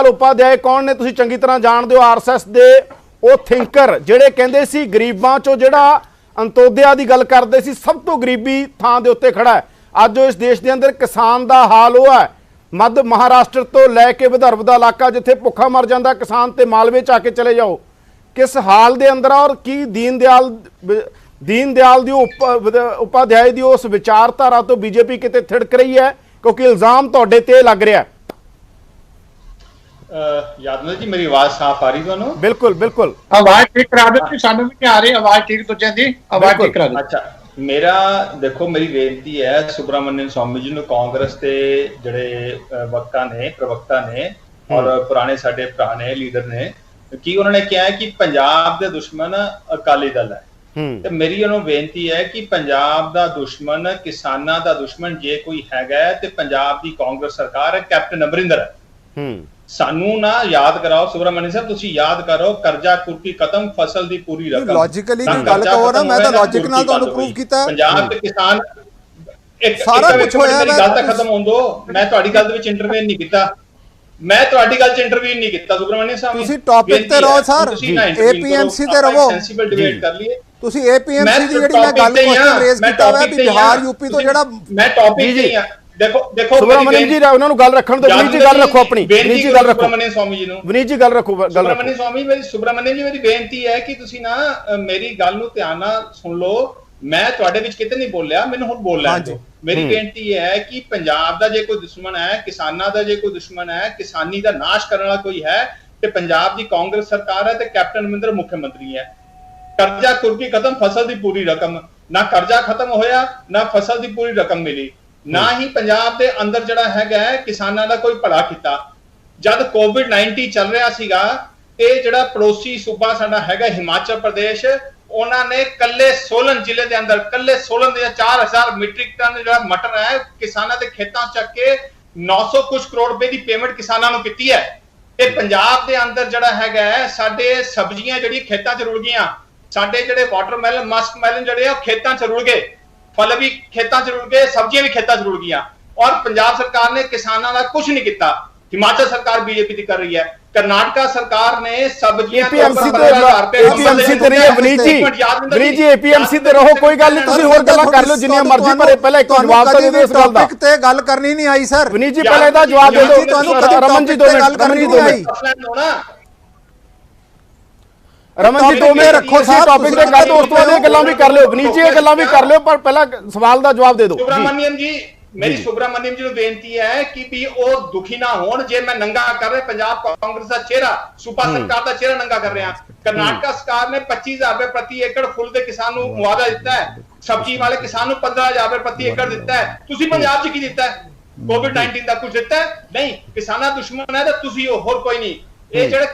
ਉਪਾਧਿਆਏ ਕੌਣ ਨੇ? ਤੁਸੀਂ ਚੰਗੀ ਤਰ੍ਹਾਂ ਜਾਣਦੇ ਹੋ, RSS ਦੇ ਉਹ ਥਿੰਕਰ ਜਿਹੜੇ ਕਹਿੰਦੇ ਸੀ ਗਰੀਬਾਂ 'ਚੋਂ ਜਿਹੜਾ ਅੰਤੋਦਿਆ ਦੀ ਗੱਲ ਕਰਦੇ ਸੀ, ਸਭ ਤੋਂ ਗਰੀਬੀ ਥਾਂ ਦੇ ਉੱਤੇ ਖੜਾ ਹੈ। ਅੱਜ ਇਸ ਦੇਸ਼ ਦੇ ਅੰਦਰ ਕਿਸਾਨ ਦਾ ਹਾਲ ਉਹ ਹੈ, ਮੱਧ ਮਹਾਰਾਸ਼ਟਰ ਤੋਂ ਲੈ ਕੇ ਵਿਦਰਭ ਦਾ ਇਲਾਕਾ ਜਿੱਥੇ ਭੁੱਖਾ ਮਰ ਜਾਂਦਾ ਕਿਸਾਨ, ਤੇ ਮਾਲਵੇ 'ਚ ਆ ਕੇ ਚਲੇ ਜਾਓ, ਕਿਸ ਹਾਲ ਦੇ ਅੰਦਰ ਔਰ ਕੀ ਦੀਨ ਦਿਆਲ ਦੀ ਉਪਾਧਿਆਏ ਦੀ ਉਸ ਵਿਚਾਰਧਾਰਾ ਤੋਂ BJP ਕਿਤੇ ਥਿੜਕ ਰਹੀ ਹੈ? ਕਿਉਂਕਿ ਇਲਜ਼ਾਮ ਤੁਹਾਡੇ ਤੇ ਲੱਗ ਰਿਹਾ। ਯਾਦਵਿੰਦਰ ਜੀ ਮੇਰੀ ਆਵਾਜ਼ ਸਾਫ਼ ਆ ਰਹੀ ਤੁਹਾਨੂੰ? ਬਿਲਕੁਲ ਆਵਾਜ਼ ਠੀਕ ਕਰਾ ਦਿਓ, ਸਾਨੂੰ ਵੀ ਨਹੀਂ ਆ ਰਹੀ ਆਵਾਜ਼ ਠੀਕ, ਦੂਜਿਆਂ ਦੀ ਆਵਾਜ਼ ਠੀਕ ਕਰਾ ਦਿਓ। ਅੱਛਾ, ਮੇਰਾ ਦੇਖੋ ਮੇਰੀ ਬੇਨਤੀ ਹੈ ਸੁਬਰਾਮਨਿਅਨ ਸਵਾਮੀ ਜੀ ਨੂੰ, ਕਾਂਗਰਸ ਦੇ ਜਿਹੜੇ ਪ੍ਰਵਕਤਾ ਨੇ ਔਰ ਪੁਰਾਣੇ ਸਾਡੇ ਭਰਾ ਨੇ, ਲੀਡਰ ਨੇ, ਕਿ ਉਹਨਾਂ ਨੇ ਕਿਹਾ ਕਿ ਪੰਜਾਬ ਦੇ ਦੁਸ਼ਮਣ ਅਕਾਲੀ ਦਲ ਹੈ। ਤੇ ਮੇਰੀ ਉਹਨੂੰ ਬੇਨਤੀ ਹੈ ਕਿ ਪੰਜਾਬ ਦਾ ਦੁਸ਼ਮਣ, ਕਿਸਾਨਾਂ ਦਾ ਦੁਸ਼ਮਣ ਜੇ ਕੋਈ ਹੈਗਾ ਤੇ ਪੰਜਾਬ ਦੀ ਕਾਂਗਰਸ ਸਰਕਾਰ ਹੈ, ਕੈਪਟਨ ਅਮਰਿੰਦਰ ਹੈ। ਸਾਨੂੰ ਨਾ ਯਾਦ ਕਰਾਓ ਸੁਬਰਾਮਨੀ ਸਾਹਿਬ, ਤੁਸੀਂ ਯਾਦ ਕਰੋ ਕਰਜ਼ਾ ਕੁਰਕੀ ਖਤਮ, ਫਸਲ ਦੀ ਪੂਰੀ ਰਕਮ। ਲੌਜੀਕਲੀ ਗੱਲ ਕਹੋ ਨਾ, ਮੈਂ ਤਾਂ ਲੌਜੀਕ ਨਾਲ ਤੁਹਾਨੂੰ ਪ੍ਰੂਵ ਕੀਤਾ। ਪੰਜਾਬ ਦੇ ਕਿਸਾਨ ਸਾਰਾ ਕੁਝ ਹੋਇਆ। ਮੇਰੀ ਗੱਲ ਤਾਂ ਖਤਮ ਹੋਣ ਦਿਓ, ਮੈਂ ਤੁਹਾਡੀ ਗੱਲ ਦੇ ਵਿੱਚ ਇੰਟਰਵੀਨ ਨਹੀਂ ਕੀਤਾ, ਮੈਂ ਤੁਹਾਡੀ ਗੱਲ 'ਚ ਇੰਟਰਵੀਨ ਨਹੀਂ ਕੀਤਾ ਸੁਬਰਾਮਨੀ ਸਾਹਿਬ। ਤੁਸੀਂ ਟੌਪਿਕ ਤੇ ਰਹੋ ਸਰ, ਏਪੀਐਮਸੀ ਤੇ ਰਹੋ, ਸੈਂਸੀਬਲ ਡਿਬੇਟ ਕਰ ਲਈਏ। ਤੁਸੀਂ ਏਪੀਐਮਸੀ ਦੀ ਜਿਹੜੀ ਮੈਂ ਗੱਲ ਕੁਐਸਚਨ ਰੇਜ਼ ਕੀਤਾ ਹੋਇਆ ਵੀ ਬਿਹਾਰ ਯੂਪੀ ਤੋਂ ਜਿਹੜਾ ਮੈਂ ਟੌਪਿਕ ਤੇ ਆ। ਦੇਖੋ ਸੁਬਰਾਮਨਿਅਮ ਜੀ ਉਹਨਾਂ ਨੂੰ ਗੱਲ ਰੱਖਣ ਦਿਓ। ਵਿਨੀਤ ਜੀ ਗੱਲ ਰੱਖੋ, ਆਪਣੀ ਵਿਨੀਤ ਜੀ ਗੱਲ ਰੱਖੋ, ਸੁਬਰਾਮਨਿਅਮ ਸਵਾਮੀ ਜੀ ਨੂੰ, ਵਿਨੀਤ ਜੀ ਗੱਲ ਰੱਖੋ, ਸੁਬਰਾਮਨਿਅਮ ਸਵਾਮੀ ਸੁਬਰਾਮਨਿਅਮ ਜੀ ਮੇਰੀ ਬੇਨਤੀ ਹੈ ਕਿ ਤੁਸੀਂ ਨਾ ਮੇਰੀ ਗੱਲ ਨੂੰ ਧਿਆਨ ਨਾਲ ਸੁਣ ਲਓ। ਮੈਂ ਤੁਹਾਡੇ ਵਿੱਚ ਕਿਤੇ ਨਹੀਂ ਬੋਲਿਆ, ਮੈਨੂੰ ਹੁਣ ਬੋਲ ਲੈਣ ਦਿਓ। ਮੇਰੀ ਬੇਨਤੀ ਹੈ ਕਿ ਪੰਜਾਬ ਦਾ ਜੇ ਕੋਈ ਦੁਸ਼ਮਣ ਹੈ, ਕਿਸਾਨਾਂ ਦਾ ਜੇ ਕੋਈ ਦੁਸ਼ਮਣ ਹੈ, ਕਿਸਾਨੀ ਦਾ ਨਾਸ਼ ਕਰਨ ਵਾਲਾ ਕੋਈ ਹੈ ਤੇ ਪੰਜਾਬ ਦੀ ਕਾਂਗਰਸ ਸਰਕਾਰ ਹੈ ਤੇ ਕੈਪਟਨ ਅਮਰਿੰਦਰ ਮੁੱਖ ਮੰਤਰੀ ਹੈ। ਕਰਜ਼ਾ ਕੁਰਕੀ ਖਤਮ, ਫਸਲ ਦੀ ਪੂਰੀ ਰਕਮ। ਨਾ ਕਰਜ਼ਾ ਖਤਮ ਹੋਇਆ, ਨਾ ਫਸਲ ਦੀ ਪੂਰੀ ਰਕਮ ਮਿਲੀ, ਨਾ ਹੀ ਪੰਜਾਬ ਦੇ ਅੰਦਰ ਜਿਹੜਾ ਹੈਗਾ ਕਿਸਾਨਾਂ ਦਾ ਕੋਈ ਭਲਾ ਕੀਤਾ। ਜਦ ਕੋਵਿਡ-19 ਚੱਲ ਰਿਹਾ ਸੀਗਾ, ਇਹ ਜਿਹੜਾ ਪੜੋਸੀ ਸੂਬਾ ਸਾਡਾ ਹੈਗਾ ਹਿਮਾਚਲ ਪ੍ਰਦੇਸ਼, ਉਹਨਾਂ ਨੇ ਕੱਲੇ ਸੋਲਨ ਜ਼ਿਲ੍ਹੇ ਦੇ ਅੰਦਰ, ਕੱਲੇ ਸੋਲਨ ਦੇ 4000 ਮੀਟ੍ਰਿਕ ਟਨ ਜਿਹੜਾ ਮਟਰ ਹੈ ਕਿਸਾਨਾਂ ਦੇ ਖੇਤਾਂ ਚੱਕ ਕੇ 900 ਕੁਝ ਕਰੋੜ ਰੁਪਏ ਦੀ ਪੇਮੈਂਟ ਕਿਸਾਨਾਂ ਨੂੰ ਕੀਤੀ ਹੈ। ਤੇ ਪੰਜਾਬ ਦੇ ਅੰਦਰ ਜਿਹੜਾ ਹੈਗਾ ਸਾਡੇ ਸਬਜ਼ੀਆਂ ਜਿਹੜੀ ਖੇਤਾਂ 'ਚ ਰੁਲ ਗਈਆਂ, ਸਾਡੇ ਜਿਹੜੇ ਵਾਟਰਮੈਲਨ, ਮਸਕਮੈਲਨ ਜਿਹੜੇ ਆ ਖੇਤਾਂ 'ਚ ਰੁਲ ਗਏ, ਫਲ ਵੀ ਖੇਤਾਂ 'ਚ ਰੁਲ ਗਏ, ਸਬਜ਼ੀਆਂ ਵੀ ਖੇਤਾਂ 'ਚ ਰੁਲ ਗਈਆਂ। ਔਰ ਪੰਜਾਬ ਸਰਕਾਰ ਨੇ ਕਿਸਾਨਾਂ ਦਾ ਕੁਝ ਨਹੀਂ ਕੀਤਾ। ਹਿਮਾਚਲ ਸਰਕਾਰ ਬੀਜੇਪੀ ਦੀ ਕਰ ਰਹੀ ਹੈ, ਕਰਨਾਟਕਾ ਸਰਕਾਰ ਨੇ ਸਬਜ਼ੀਆਂ ਏਪੀਐਮਸੀ ਤੇ ਰਹੀ ਹੈ। ਵਿਨੀਤ ਜੀ ਏਪੀਐਮਸੀ ਤੇ ਰਹੋ, ਕੋਈ ਗੱਲ ਨਹੀਂ, ਤੁਸੀਂ ਹੋਰ ਗੱਲਾਂ ਕਰ ਲਓ ਜਿੰਨੀਆਂ ਮਰਜ਼ੀ, ਪਰ ਪਹਿਲਾਂ ਇੱਕ ਜਵਾਬ ਤਾਂ ਦੇ ਦਿਓ ਇਸ ਗੱਲ ਦਾ। ਟੌਪਿਕ ਤੇ ਗੱਲ ਕਰਨੀ ਨਹੀਂ ਆਈ ਸਰ। ਵਿਨੀਤ ਜੀ ਪਹਿਲਾਂ ਇਹਦਾ ਜਵਾਬ ਦੇ ਦਿਓ। Raman ji 2 minute, Raman ji 2 minute, Raman ji 2 minute ਰੱਖੋ ਸਾਹਿਬ, ਟੌਪਿਕ ਤੇ ਗੱਲ ਉਸ ਤੋਂ ਬਾਅਦ ਇਹ ਗੱਲਾਂ ਵੀ ਕਰ ਲਿਓ। ਵਿਨੀਤ ਜੀ ਇਹ ਗੱਲਾਂ ਵੀ ਕਰ ਲਿਓ, ਪਰ ਪਹਿਲਾਂ ਸਵਾਲ ਦਾ ਜਵਾਬ ਦੇ ਦਿਓ। ਸੁਬਰਾਮਨਿਅਮ ਜੀ, ਮੇਰੀ ਸੁਬਰਾਮਨਿਅਮ ਜੀ ਨੂੰ ਬੇਨਤੀ ਹੈ ਕਿ ਵੀ ਉਹ ਦੁਖੀ ਨਾ ਹੋਣ ਜੇ ਮੈਂ ਨੰਗਾ ਕਰ ਰਿਹਾ ਪੰਜਾਬ ਕਾਂਗਰਸ ਦਾ ਚਿਹਰਾ, ਸੂਬਾ ਸਰਕਾਰ ਦਾ ਚਿਹਰਾ ਨੰਗਾ ਕਰ ਰਿਹਾ। ਕਰਨਾਟਕਾ ਸਰਕਾਰ ਨੇ 25000 ਰੁਪਏ ਪ੍ਰਤੀ ਏਕੜ ਫੁੱਲ ਦੇ ਕਿਸਾਨ ਨੂੰ ਮੁਆਵਜ਼ਾ ਦਿੱਤਾ ਹੈ, ਸਬਜ਼ੀ ਵਾਲੇ ਕਿਸਾਨ ਨੂੰ 15000 ਰੁਪਏ ਪ੍ਰਤੀ ਏਕੜ ਦਿੱਤਾ ਹੈ। ਤੁਸੀਂ ਪੰਜਾਬ 'ਚ ਕੀ ਦਿੱਤਾ ਹੈ? ਕੋਵਿਡ-19 ਦਾ ਕੁਝ ਦਿੱਤਾ ਨਹੀਂ? ਕਿਸਾਨਾਂ ਦੁਸ਼ਮਣ ਹੈ ਤਾਂ ਤੁਸੀਂ ਹੋ, ਹੋਰ ਕੋਈ ਨਹੀਂ। ਇਹ ਜਿਹੜੇ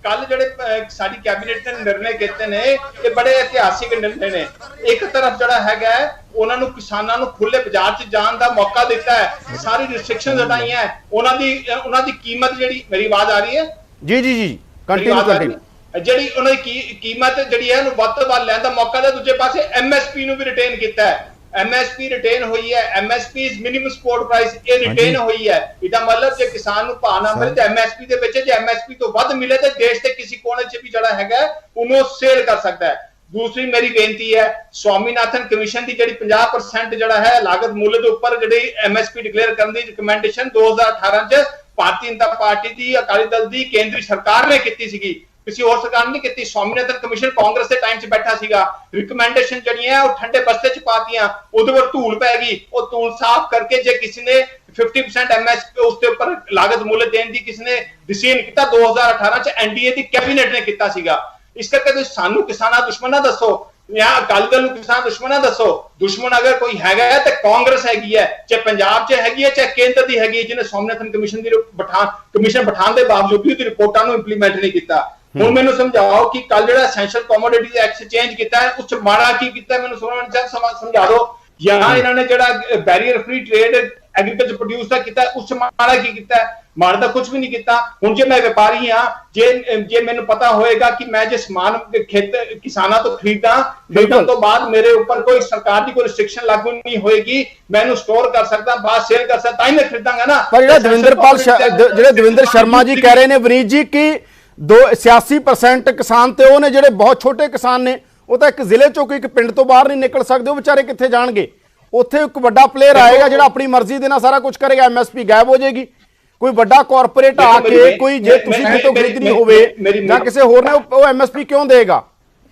ਕੱਲ ਜਿਹੜੇ ਸਾਡੀ ਕੈਬਨਿਟ ਨੇ ਨਿਰਣੇ ਕੀਤੇ ਨੇ, ਇਹ ਬੜੇ ਇਤਿਹਾਸਿਕ ਨਿਰਣੇ ਨੇ। ਇੱਕ ਤਰਫ ਜਿਹੜਾ ਹੈਗਾ ਉਹਨਾਂ ਨੂੰ ਕਿਸਾਨਾਂ ਨੂੰ ਖੁੱਲੇ ਬਾਜ਼ਾਰ 'ਚ ਜਾਣ ਦਾ ਮੌਕਾ ਦਿੱਤਾ ਹੈ, ਸਾਰੀ ਰਿਸਟ੍ਰਿਕਸ਼ਨਸ ਹਟਾਈਆਂ, ਉਹਨਾਂ ਦੀ ਕੀਮਤ ਜਿਹੜੀ, ਮੇਰੀ ਆਵਾਜ਼ ਆ ਰਹੀ ਹੈ ਜੀ ਕੰਟੀਨਿਊ, ਜਿਹੜੀ ਉਹਨਾਂ ਦੀ ਕੀਮਤ ਜਿਹੜੀ ਹੈ ਉਹਨੂੰ ਵੱਧ ਤੋਂ ਵੱਧ ਲੈਣ ਦਾ ਮੌਕਾ ਦਿੱਤਾ। ਦੂਜੇ ਪਾਸੇ ਐਮਐਸਪੀ ਨੂੰ ਵੀ ਰਿਟੇਨ ਕੀਤਾ ਹੈ। ਐਮਐਸਪੀ ਰਿਟੇਨ ਹੋਈ ਹੈ, MSP is minimum support price, ਇਹ ਰਿਟੇਨ ਹੋਈ ਹੈ। ਇਹਦਾ ਮਤਲਬ ਜੇ ਕਿਸਾਨ ਨੂੰ ਭਾਅ ਨਾ ਮਿਲੇ ਤੇ ਐਮਐਸਪੀ ਦੇ ਵਿੱਚ, ਜੇ ਐਮਐਸਪੀ ਤੋਂ ਵੱਧ ਮਿਲੇ ਤੇ ਦੇਸ਼ ਦੇ ਕਿਸੇ ਕੋਨੇ 'ਚ ਵੀ ਜਿਹੜਾ ਹੈਗਾ ਉਹਨੂੰ ਸੇਲ ਕਰ ਸਕਦਾ ਹੈ। ਦੂਸਰੀ ਮੇਰੀ ਬੇਨਤੀ ਹੈ, ਸਵਾਮੀਨਾਥਨ ਕਮਿਸ਼ਨ ਦੀ ਜਿਹੜੀ 50% ਜਿਹੜਾ ਹੈ ਲਾਗਤ ਮੁੱਲ ਦੇ ਉੱਪਰ ਜਿਹੜੀ ਐਮਐਸਪੀ ਡਿਕਲੇਅਰ ਕਰਨ ਦੀ ਰਿਕਮੈਂਡੇਸ਼ਨ 2018 'ਚ ਭਾਰਤੀ ਜਨਤਾ ਪਾਰਟੀ ਦੀ, ਅਕਾਲੀ ਦਲ ਦੀ ਕੇਂਦਰੀ ਸਰਕਾਰ ਨੇ ਕੀਤੀ ਸੀਗੀ, ਕਿਸੇ ਹੋਰ ਸਰਕਾਰ ਨੇ ਨਹੀਂ ਕੀਤੀ। ਸਵਾਮੀਨਾਥਨ ਕਮਿਸ਼ਨ ਕਾਂਗਰਸ ਦੇ ਟਾਈਮ 'ਚ ਬੈਠਾ ਸੀਗਾ। ਰਿਕਮੈਂਡੇਸ਼ਨ ਜਿਹੜੀਆਂ ਉਹ ਠੰਡੇ ਬਸਤੇ 'ਚ ਪਾਤੀਆਂ, ਉਹਦੇ ਉੱਪਰ ਧੂਲ ਪੈ ਗਈ। ਉਹ ਧੂਲ ਸਾਫ਼ ਕਰਕੇ ਜੇ ਕਿਸੇ ਨੇ 50% ਐਮਐਸਪੀ ਉਸ ਦੇ ਉੱਪਰ ਲਾਗਤ ਮੁੱਲ ਦੇਣ ਦੀ ਕਿਸੇ ਨੇ ਡਿਸੀਜਨ ਕੀਤਾ 2018 'ਚ, ਐਨਡੀਏ ਦੀ ਕੈਬਨਿਟ ਨੇ ਕੀਤਾ ਸੀਗਾ। ਇਸ ਕਰਕੇ ਤੁਸੀਂ ਸਾਨੂੰ ਕਿਸਾਨਾਂ ਦੁਸ਼ਮਣ ਨਾ ਦੱਸੋ ਜਾਂ ਅਕਾਲੀ ਦਲ ਨੂੰ ਕਿਸਾਨ ਦੁਸ਼ਮਣ ਨਾ ਦੱਸੋ। ਦੁਸ਼ਮਣ ਅਗਰ ਕੋਈ ਹੈਗਾ ਹੈ ਤੇ ਕਾਂਗਰਸ ਹੈਗੀ ਹੈ, ਚਾਹੇ ਪੰਜਾਬ 'ਚ ਹੈਗੀ ਹੈ, ਚਾਹੇ ਕੇਂਦਰ ਦੀ ਹੈਗੀ ਹੈ, ਜਿਹਨੇ ਸਵਾਮੀਨਾਥਨ ਕਮਿਸ਼ਨ ਦੀ ਕਮਿਸ਼ਨ ਬਿਠਾਉਣ ਦੇ ਬਾਵਜੂਦ ਵੀ ਉਹਦੀ ਰਿਪੋਰਟਾਂ ਨੂੰ ਇੰਪਲੀਮੈਂਟ ਨਹੀਂ ਕੀਤਾ। ਹੁਣ ਮੈਨੂੰ ਸਮਝਾਓ ਕਿ ਕੱਲ ਜਿਹੜਾ ਐਸੈਂਸ਼ੀਅਲ ਕਮੋਡਿਟੀ ਐਕਸਚੇਂਜ ਕੀਤਾ ਹੈ, ਉਸ 'ਚ ਮਾੜਾ ਕੀ ਕੀਤਾ? ਮੈਨੂੰ ਸਮਝਾ ਦਿਓ। ਜਾਂ ਇਹਨਾਂ ਨੇ ਜਿਹੜਾ barrier free trade agriculture produce ਦਾ ਕੀਤਾ, ਉਸ 'ਚ ਮਾੜਾ ਕੀ ਕੀਤਾ? ਮਾੜਾ ਤਾਂ ਕੁਝ ਵੀ ਨਹੀਂ ਕੀਤਾ। ਹੁਣ ਜੇ ਮੈਂ ਵਪਾਰੀ ਹਾਂ, ਜੇ ਮੈਨੂੰ ਪਤਾ ਹੋਏਗਾ ਕਿ ਮੈਂ ਜੇ ਸਮਾਨ ਕਿਸਾਨਾਂ ਤੋਂ ਖਰੀਦਣ ਤੋਂ ਬਾਅਦ ਮੇਰੇ ਉੱਪਰ ਕੋਈ ਸਰਕਾਰ ਦੀ ਕੋਈ ਰਿਸਟ੍ਰਿਕਸ਼ਨ ਲਾਗੂ ਨਹੀਂ ਹੋਏਗੀ, ਮੈਂ ਇਹਨੂੰ ਸਟੋਰ ਕਰ ਸਕਦਾ, ਬਾਅਦ ਸੇਲ ਕਰ ਸਕਦਾ, ਤਾਂ ਹੀ ਮੈਂ ਖਰੀਦਾਂਗਾ ਨਾ। ਪਰ ਜਿਹੜਾ ਦਵਿੰਦਰ ਸ਼ਰਮਾ ਜੀ ਕਹਿ ਰਹੇ ਨੇ ਵਿਨੀਤ ਜੀ ਕਿ 86% ਕਿਸਾਨ ਤੇ ਉਹ ਨੇ ਜਿਹੜੇ ਬਹੁਤ ਛੋਟੇ ਕਿਸਾਨ ਨੇ, ਉਹ ਤਾਂ ਇੱਕ ਜ਼ਿਲ੍ਹੇ ਚੋਂ ਇੱਕ ਪਿੰਡ ਤੋਂ ਬਾਹਰ ਨਹੀਂ ਨਿਕਲ ਸਕਦੇ, ਉਹ ਵਿਚਾਰੇ ਕਿੱਥੇ ਜਾਣਗੇ? ਉੱਥੇ ਇੱਕ ਵੱਡਾ ਪਲੇਅਰ ਆਏਗਾ ਜਿਹੜਾ ਆਪਣੀ ਮਰਜ਼ੀ ਦੇ ਨਾਲ ਸਾਰਾ ਕੁਝ ਕਰੇਗਾ, ਐਮਐਸਪੀ ਗਾਇਬ ਹੋ ਜਾਏਗੀ। ਕੋਈ ਵੱਡਾ ਕਾਰਪੋਰੇਟ ਆ ਕੇ ਕੋਈ ਜੇ ਤੁਸੀਂ ਕਿਤੋਂ ਖਰੀਦਣੀ ਹੋਵੇ ਜਾਂ ਕਿਸੇ ਹੋਰ ਨੇ, ਉਹ ਐਮਐਸਪੀ ਕਿਉਂ ਦੇਗਾ?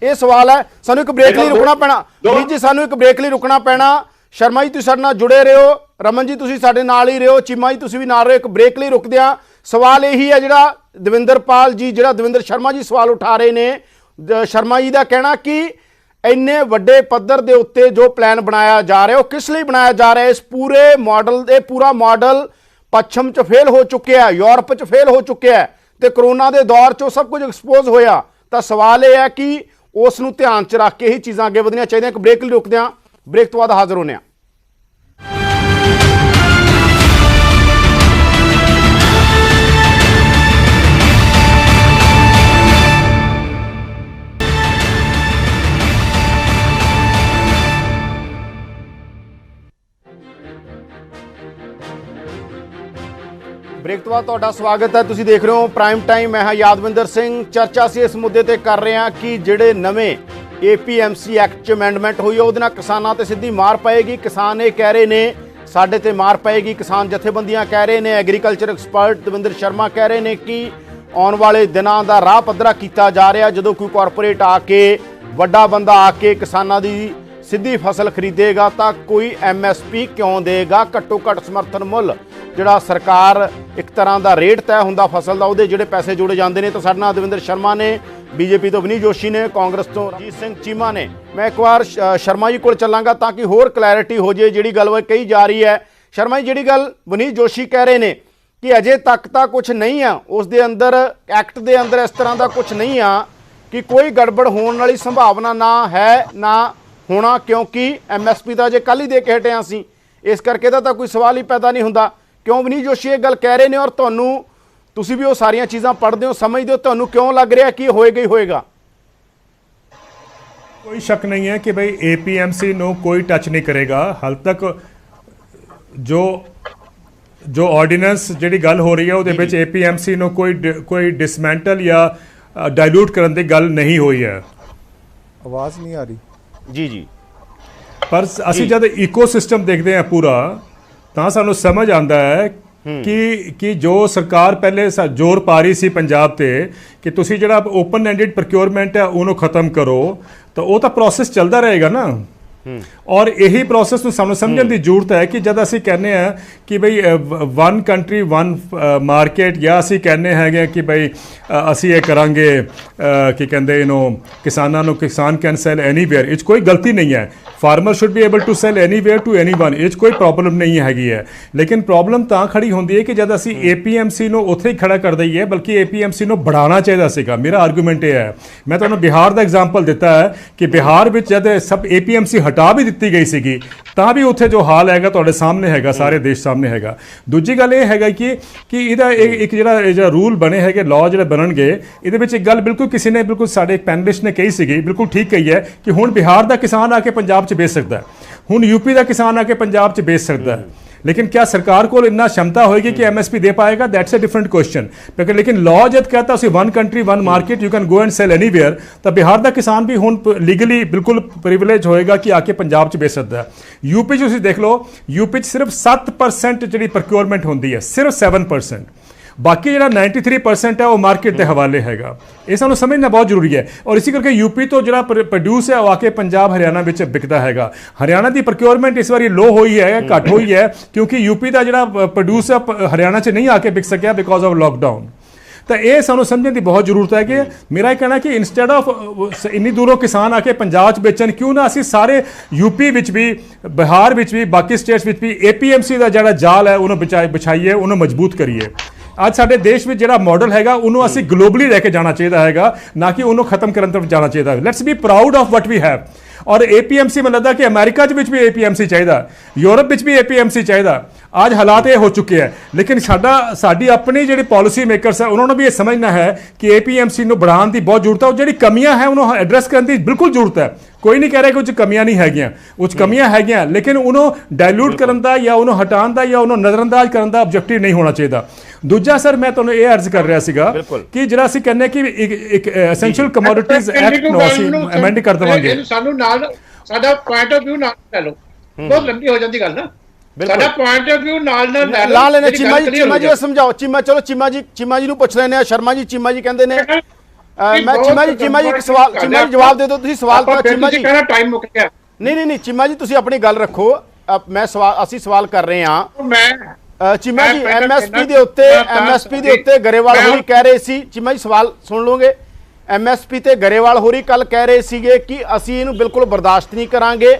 ਇਹ ਸਵਾਲ ਹੈ। ਸਾਨੂੰ ਇੱਕ ਬ੍ਰੇਕ ਲਈ ਰੁਕਣਾ ਪੈਣਾ ਵੀਰ ਜੀ, ਸਾਨੂੰ ਇੱਕ ਬ੍ਰੇਕ ਲਈ ਰੁਕਣਾ ਪੈਣਾ। ਸ਼ਰਮਾ ਜੀ ਤੁਸੀਂ ਸਾਡੇ ਨਾਲ ਜੁੜੇ ਰਹੋ, ਰਮਨ ਜੀ ਤੁਸੀਂ ਸਾਡੇ ਨਾਲ ਹੀ ਰਹੋ, ਚੀਮਾ ਜੀ ਤੁਸੀਂ ਵੀ ਨਾਲ ਰਹੋ। ਇੱਕ ਬ੍ਰੇਕ ਲਈ ਰੁਕਦੇ ਆ। ਸਵਾਲ ਇਹੀ ਹੈ ਜਿਹੜਾ ਦਵਿੰਦਰ ਸ਼ਰਮਾ ਜੀ ਸਵਾਲ ਉਠਾ ਰਹੇ ਨੇ। ਸ਼ਰਮਾ ਜੀ ਦਾ ਕਹਿਣਾ ਕਿ ਇੰਨੇ ਵੱਡੇ ਪੱਧਰ ਦੇ ਉੱਤੇ ਜੋ ਪਲਾਨ ਬਣਾਇਆ ਜਾ ਰਿਹਾ, ਉਹ ਕਿਸ ਲਈ ਬਣਾਇਆ ਜਾ ਰਿਹਾ? ਇਸ ਪੂਰੇ ਮਾਡਲ, ਇਹ ਪੂਰਾ ਮਾਡਲ ਪੱਛਮ 'ਚ ਫੇਲ ਹੋ ਚੁੱਕਿਆ, ਯੂਰਪ 'ਚ ਫੇਲ ਹੋ ਚੁੱਕਿਆ ਤੇ ਕਰੋਨਾ ਦੇ ਦੌਰ 'ਚ ਸਭ ਕੁਝ ਐਕਸਪੋਜ਼ ਹੋਇਆ। ਤਾਂ ਸਵਾਲ ਇਹ ਹੈ ਕਿ ਉਸ ਨੂੰ ਧਿਆਨ 'ਚ ਰੱਖ ਕੇ ਹੀ ਚੀਜ਼ਾਂ ਅੱਗੇ ਵਧਣੀਆਂ ਚਾਹੀਦੀਆਂ। ਇੱਕ ਬ੍ਰੇਕ ਲਈ ਰੁਕਦੇ ਹਾਂ, ਬ੍ਰੇਕ ਤੋਂ ਬਾਅਦ ਹਾਜ਼ਰ ਹੋਣੇ ਆ। ਬਹੁਤ ਤੁਹਾਡਾ ਸਵਾਗਤ ਹੈ। ਤੁਸੀਂ ਦੇਖ ਰਹੇ ਹੋ ਪ੍ਰਾਈਮ ਟਾਈਮ। ਮੈਂ ਹਾਂ ਯਾਦਵਿੰਦਰ ਸਿੰਘ। ਚਰਚਾ ਅਸੀਂ ਇਸ ਮੁੱਦੇ ਤੇ ਕਰ ਰਹੇ ਹਾਂ ਕਿ ਜਿਹੜੇ ਨਵੇਂ APMC ਐਕਟ 'ਚ ਅਮੈਂਡਮੈਂਟ ਹੋਈ ਹੈ ਉਹਦੇ ਨਾਲ ਕਿਸਾਨਾਂ ਤੇ ਸਿੱਧੀ ਮਾਰ ਪਏਗੀ। ਕਿਸਾਨ ਇਹ ਕਹਿ ਰਹੇ ਨੇ ਸਾਡੇ ਤੇ ਮਾਰ ਪਏਗੀ। ਕਿਸਾਨ ਜਥੇਬੰਦੀਆਂ ਕਹਿ ਰਹੇ ਨੇ, ਐਗਰੀਕਲਚਰ ਐਕਸਪਰਟ ਦਵਿੰਦਰ ਸ਼ਰਮਾ ਕਹਿ ਰਹੇ ਨੇ ਕਿ ਆਉਣ ਵਾਲੇ ਦਿਨਾਂ ਦਾ ਰਾਹ ਪੱਧਰਾ ਕੀਤਾ ਜਾ ਰਿਹਾ। ਜਦੋਂ ਕੋਈ ਕਾਰਪੋਰੇਟ ਆ ਕੇ, ਵੱਡਾ ਬੰਦਾ ਆ ਕੇ ਕਿਸਾਨਾਂ ਦੀ ਸਿੱਧੀ ਫਸਲ ਖਰੀਦੇਗਾ ਤਾਂ ਕੋਈ MSP ਕਿਉਂ ਦੇਗਾ? ਘੱਟੋ ਘੱਟ ਸਮਰਥਨ ਮੁੱਲ ਜਿਹੜਾ ਸਰਕਾਰ ਇੱਕ ਤਰ੍ਹਾਂ ਦਾ ਰੇਟ ਤੈਅ ਹੁੰਦਾ ਫਸਲ ਦਾ, ਉਹਦੇ ਜਿਹੜੇ ਪੈਸੇ ਜੋੜੇ ਜਾਂਦੇ ਨੇ। ਤਾਂ ਸਾਡੇ ਨਾਲ ਦਵਿੰਦਰ ਸ਼ਰਮਾ ਨੇ, BJP ਤੋਂ ਵਿਨੀ ਜੋਸ਼ੀ ਨੇ, ਕਾਂਗਰਸ ਤੋਂ ਰਣਜੀਤ ਸਿੰਘ ਚੀਮਾ ਨੇ। ਮੈਂ ਇੱਕ ਵਾਰ ਸ਼ਰਮਾ ਜੀ ਕੋਲ ਚੱਲਾਂਗਾ ਤਾਂ ਕਿ ਹੋਰ ਕਲੈਰਿਟੀ ਹੋ ਜੇ ਜਿਹੜੀ ਗੱਲ ਕਹੀ ਜਾ ਰਹੀ ਹੈ। ਸ਼ਰਮਾ ਜੀ, ਜਿਹੜੀ ਗੱਲ ਵਿਨੀ ਜੋਸ਼ੀ ਕਹਿ ਰਹੇ ਨੇ ਕਿ ਅਜੇ ਤੱਕ ਤਾਂ ਕੁਝ ਨਹੀਂ ਆ ਉਸ ਦੇ ਅੰਦਰ, ਐਕਟ ਦੇ ਅੰਦਰ ਇਸ ਤਰ੍ਹਾਂ ਦਾ ਕੁਝ ਨਹੀਂ ਆ ਕਿ ਕੋਈ ਗੜਬੜ ਹੋਣ ਵਾਲੀ ਸੰਭਾਵਨਾ ਨਾ ਹੈ ਨਾ ਹੋਣਾ, ਕਿਉਂਕਿ MSP ਤਾਂ ਅਜੇ ਕੱਲ੍ਹ ਹੀ ਦੇ ਕੇ ਹਟਿਆ ਸੀ, ਇਸ ਕਰਕੇ ਤਾਂ ਕੋਈ ਸਵਾਲ ਹੀ ਪੈਦਾ ਨਹੀਂ ਹੁੰਦਾ। ਕਿਉਂ ਵਿਨੀ ਜੋਸ਼ੀ ਇਹ ਗੱਲ ਕਹਿ ਰਹੇ ਨੇ? ਔਰ ਤੁਹਾਨੂੰ, ਤੁਸੀਂ ਵੀ ਉਹ ਸਾਰੀਆਂ ਚੀਜ਼ਾਂ ਪੜ੍ਹਦੇ ਹੋ, ਸਮਝਦੇ ਹੋ, ਤੁਹਾਨੂੰ ਕਿਉਂ ਲੱਗ ਰਿਹਾ ਕਿ ਹੋਏਗਾ ਹੀ ਹੋਏਗਾ? कोई शक नहीं है कि भाई APMC नो कोई टच नहीं करेगा। हाल तक जो ऑर्डीनेंस जी गल हो रही है वो APMC नो कोई डिसमेंटल या डाइल्यूट करने की गल नहीं हुई है। आवाज़ नहीं आ रही जी। पर असी जब इकोसिस्टम देखते हैं पूरा तो सानू समझ आता है कि जो सरकार पहले जोर पा रही सी पंजाब ते कि तुसी जड़ा ओपन एंडेड प्रोक्योरमेंट है उन्होंने खत्म करो, तो वो तो प्रोसेस चलता रहेगा ना। और यही प्रोसेस ਨੂੰ ਸਾਨੂੰ ਸਮਝਣ ਦੀ ਜ਼ਰੂਰਤ ਹੈ ਕਿ ਜਦ ਅਸੀਂ ਕਹਿੰਦੇ ਆ ਕਿ ਬਈ ਵਨ ਕੰਟਰੀ ਵਨ ਮਾਰਕੀਟ, ਜਾਂ ਅਸੀਂ ਕਹਿੰਦੇ ਹੈਗੇ ਕਿ ਬਈ ਅਸੀਂ ਇਹ ਕਰਾਂਗੇ ਕੀ ਕਹਿੰਦੇ ਇਹਨੂੰ, ਕਿਸਾਨਾਂ ਨੂੰ ਕਿਸਾਨ ਕੈਨ ਸੈਲ ਐਨੀਵੇਅਰ, ਇਹ 'ਚ ਕੋਈ ਗਲਤੀ ਨਹੀਂ ਹੈ। Farmer should be able to sell anywhere to anyone, ਇਹ 'ਚ ਕੋਈ ਪ੍ਰੋਬਲਮ ਨਹੀਂ ਹੈਗੀ ਹੈ। ਲੇਕਿਨ ਪ੍ਰੋਬਲਮ ਤਾਂ ਖੜੀ ਹੁੰਦੀ ਹੈ ਕਿ ਜਦ ਅਸੀਂ APMC ਨੂੰ ਉੱਥੇ ਹੀ ਖੜਾ ਕਰ ਦਈਏ, ਬਲਕਿ APMC ਨੂੰ बढ़ाना ਚਾਹੀਦਾ ਸੀਗਾ। ਮੇਰਾ ਆਰਗੂਮੈਂਟ ਇਹ ਹੈ, ਮੈਂ ਤੁਹਾਨੂੰ ਬਿਹਾਰ ਦਾ ਐਗਜ਼ਾਮਪਲ ਦਿੱਤਾ ਹੈ ਕਿ ਬਿਹਾਰ ਵਿੱਚ ਜਦ ਸਭ APMC ਹਟਾ ਵੀ ਦਿੱਤੀ ਗਈ ਸੀਗੀ ਤਾਂ ਵੀ ਉੱਥੇ ਜੋ ਹਾਲ ਹੈਗਾ ਤੁਹਾਡੇ ਸਾਹਮਣੇ ਹੈਗਾ, ਸਾਰੇ ਦੇਸ਼ ਸਾਹਮਣੇ ਹੈਗਾ। ਦੂਜੀ ਗੱਲ ਇਹ ਹੈਗਾ ਕਿ ਇਹਦਾ ਇੱਕ ਜਿਹੜਾ ਰੂਲ ਬਣੇ ਹੈਗੇ, ਲਾਅ ਜਿਹੜੇ ਬਣਨਗੇ, ਇਹਦੇ ਵਿੱਚ ਇੱਕ ਗੱਲ ਬਿਲਕੁਲ ਕਿਸੇ ਨੇ, ਬਿਲਕੁਲ ਸਾਡੇ ਇੱਕ ਪੈਨਲਿਸਟ ਨੇ ਕਹੀ ਸੀਗੀ, ਬਿਲਕੁਲ ਠੀਕ ਕਹੀ ਹੈ ਕਿ ਹੁਣ ਬਿਹਾਰ ਦਾ ਕਿਸਾਨ ਆ ਕੇ ਪੰਜਾਬ 'ਚ बेच सकता है, हुण UP का किसान आके पंजाब च बेच सकता है। लेकिन क्या सरकार को इन्ना क्षमता होगी कि MSP दे पाएगा? That's a different question. लेकिन लॉ जब कहता है one country one market, you can go and sell anywhere, तो बिहार का किसान भी हुण लीगली बिल्कुल प्रिविलेज होएगा कि आके पंजाब च बेच सकता है। UP च तुसीं देख लो, UP च सिर्फ 7% जी प्रोक्योरमेंट होंदी है, सिर्फ 7%। बाकी जो 93% है वो मार्केट के हवाले हैगा। ये सानू समझना बहुत जरूरी है। और इसी करके UP तो जो प्रोड्यूस है वो आके पंजाब हरियाणा में बिकता हैगा। हरियाणा की प्रोक्योरमेंट इस बार लो हुई है, घट हुई है, क्योंकि UP का जो प्रोड्यूस है हरियाणा से नहीं आके बिक सकिया बिकॉज ऑफ लॉकडाउन। तो ये सानू समझने की बहुत जरूरत है कि मेरा कहना कि इंस्टेड ऑफ इन्नी दूरों किसान आके पंजाब च बेचन, क्यों ना असी सारे UP विच भी, बिहार विच भी, बाकी स्टेट्स विच भी APMC का जो जाल है उन्होंने बिछाइए, उन्होंने मजबूत करिए। ਅੱਜ ਸਾਡੇ ਦੇਸ਼ ਵਿੱਚ ਜਿਹੜਾ ਮਾਡਲ ਹੈਗਾ ਉਹਨੂੰ ਅਸੀਂ ਗਲੋਬਲੀ ਲੈ ਕੇ ਜਾਣਾ ਚਾਹੀਦਾ ਹੈਗਾ, ਨਾ ਕਿ ਉਹਨੂੰ ਖਤਮ ਕਰਨ ਤਰਫ ਜਾਣਾ ਚਾਹੀਦਾ। Let's be proud of what we have. और APMC में लगता कि अमेरिका भी APMC चाहिए, यूरोप भी APMC चाहिए। आज हालात ये हो चुके हैं, लेकिन साडी अपनी जी पॉलिसी मेकरस है उन्होंने भी ये समझना है कि APMC ਨੂੰ बढ़ाने की बहुत जरूरत है। और जी कमियां है उन्होंने एड्रैस करने की बिल्कुल जरूरत है। कोई नहीं कह रहा कि उस कमियां नहीं हैगियां, उस कमियां हैगियां, लेकिन उन्होंने डायल्यूट करने का या उन्होंने हटाने का या उन्होंने नज़रअंदाज करने का ऑब्जेक्टिव नहीं होना चाहिए। दूजा सर, मैं तुहानूं ये अर्ज कर रहा सीगा कि जिहड़ा असीं कहने कि एक एसेंशियल कमोडिटीज एक्ट ਨੂੰ ਅਸੀਂ ਅਮੈਂਡ ਕਰ ਦੇਵਾਂਗੇ। ਸਾਨੂੰ ਨਾਲ ਸਾਡਾ ਪੁਆਇੰਟ ਆਫ View ਨਾਲ ਲੈ ਲਓ, ਬਹੁਤ ਲੰਬੀ ਹੋ ਜਾਂਦੀ ਗੱਲ ਨਾ। ਸਾਡਾ ਪੁਆਇੰਟ ਆਫ View ਨਾਲ ਲਾ ਲੈਣੇ। ਚੀਮਾ ਜੀ ਸਮਝਾਓ। ਚਲੋ ਚੀਮਾ ਜੀ ਨੂੰ ਪੁੱਛ ਲੈਣੇ ਆ। ਸ਼ਰਮਾ ਜੀ, ਚੀਮਾ ਜੀ ਕਹਿੰਦੇ ਨੇ, ਮੈਂ ਚੀਮਾ ਜੀ ਇੱਕ ਸਵਾਲ, ਚੀਮਾ ਜੀ ਜਵਾਬ ਦੇ ਦਿਓ ਤੁਸੀਂ ਸਵਾਲ ਦਾ। ਚੀਮਾ ਜੀ ਕਹਿੰਦਾ ਟਾਈਮ ਮੁੱਕ ਗਿਆ। ਨਹੀਂ ਚੀਮਾ ਜੀ ਤੁਸੀਂ ਆਪਣੀ ਗੱਲ ਰੱਖੋ। ਅਸੀਂ ਸਵਾਲ ਕਰ ਰਹੇ ਹਾਂ। ਮੈਂ ਚੀਮਾ ਜੀ MSP ਦੇ ਉੱਤੇ ਗਰੇਵਾਲ ਹੋਰੀ ਕਹਿ ਰਹੇ ਸੀ, ਚੀਮਾ ਜੀ ਸਵਾਲ ਸੁਣ ਲਓਗੇ। MSP ਤੇ ਗਰੇਵਾਲ ਹੋਰੀ ਕੱਲ ਕਹਿ ਰਹੇ ਸੀਗੇ ਕਿ ਅਸੀਂ ਇਹਨੂੰ ਬਿਲਕੁਲ ਬਰਦਾਸ਼ਤ ਨਹੀਂ ਕਰਾਂਗੇ।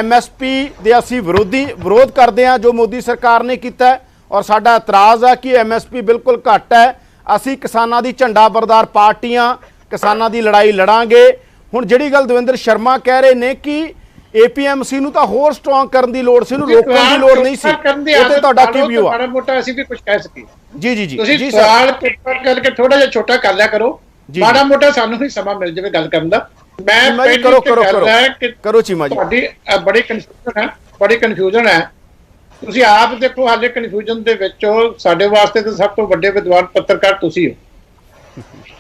MSP ਦੇ ਅਸੀਂ ਵਿਰੋਧ ਕਰਦੇ ਹਾਂ ਜੋ ਮੋਦੀ ਸਰਕਾਰ ਨੇ ਕੀਤਾ, ਔਰ ਸਾਡਾ ਇਤਰਾਜ਼ ਆ ਕਿ MSP ਬਿਲਕੁਲ ਘੱਟ ਹੈ। ਅਸੀਂ ਕਿਸਾਨਾਂ ਦੀ ਝੰਡਾ ਬਰਦਾਰ ਪਾਰਟੀਆਂ ਕਿਸਾਨਾਂ ਦੀ ਲੜਾਈ ਲੜਾਂਗੇ। ਹੁਣ ਜਿਹੜੀ ਗੱਲ ਦਵਿੰਦਰ ਸ਼ਰਮਾ ਕਹਿ ਰਹੇ ਨੇ ਕਿ APMC ਨੂੰ ਤਾਂ ਹੋਰ ਸਟਰੋਂਗ ਕਰਨ ਦੀ ਲੋੜ ਸੀ, ਉਹਨੂੰ ਰੋਕਣ ਦੀ ਲੋੜ ਨਹੀਂ ਸੀ, ਉਹ ਤੇ ਤੁਹਾਡਾ ਕੀ ਵਿਊ ਆ? ਮਾੜਾ ਮੋਟਾ ਅਸੀਂ ਵੀ ਕੁਝ ਕਹਿ ਸਕੀਏ। ਜੀ ਤੁਸੀਂ ਸਵਾਲ ਪੇਪਰ ਕਰਕੇ ਥੋੜਾ ਜਿਹਾ ਛੋਟਾ ਕਰ ਲਿਆ ਕਰੋ, ਮਾੜਾ ਮੋਟਾ ਸਾਨੂੰ ਵੀ ਸਮਾਂ ਮਿਲ ਜਾਵੇ ਗੱਲ ਕਰਨ ਦਾ। ਮੈਂ ਕਰੋ ਚੀਮਾ ਜੀ। ਤੁਹਾਡੀ ਬੜੀ ਕਨਫਿਊਜ਼ਨ ਹੈ ਤੁਸੀਂ ਆਪ ਦੇਖੋ ਹਾਲੇ ਕਨਫਿਊਜ਼ਨ ਦੇ ਵਿੱਚੋਂ ਸਾਡੇ ਵਾਸਤੇ ਤਾਂ ਸਭ ਤੋਂ ਵੱਡੇ ਵਿਦਵਾਨ ਪੱਤਰਕਾਰ ਤੁਸੀਂ ਹੋ।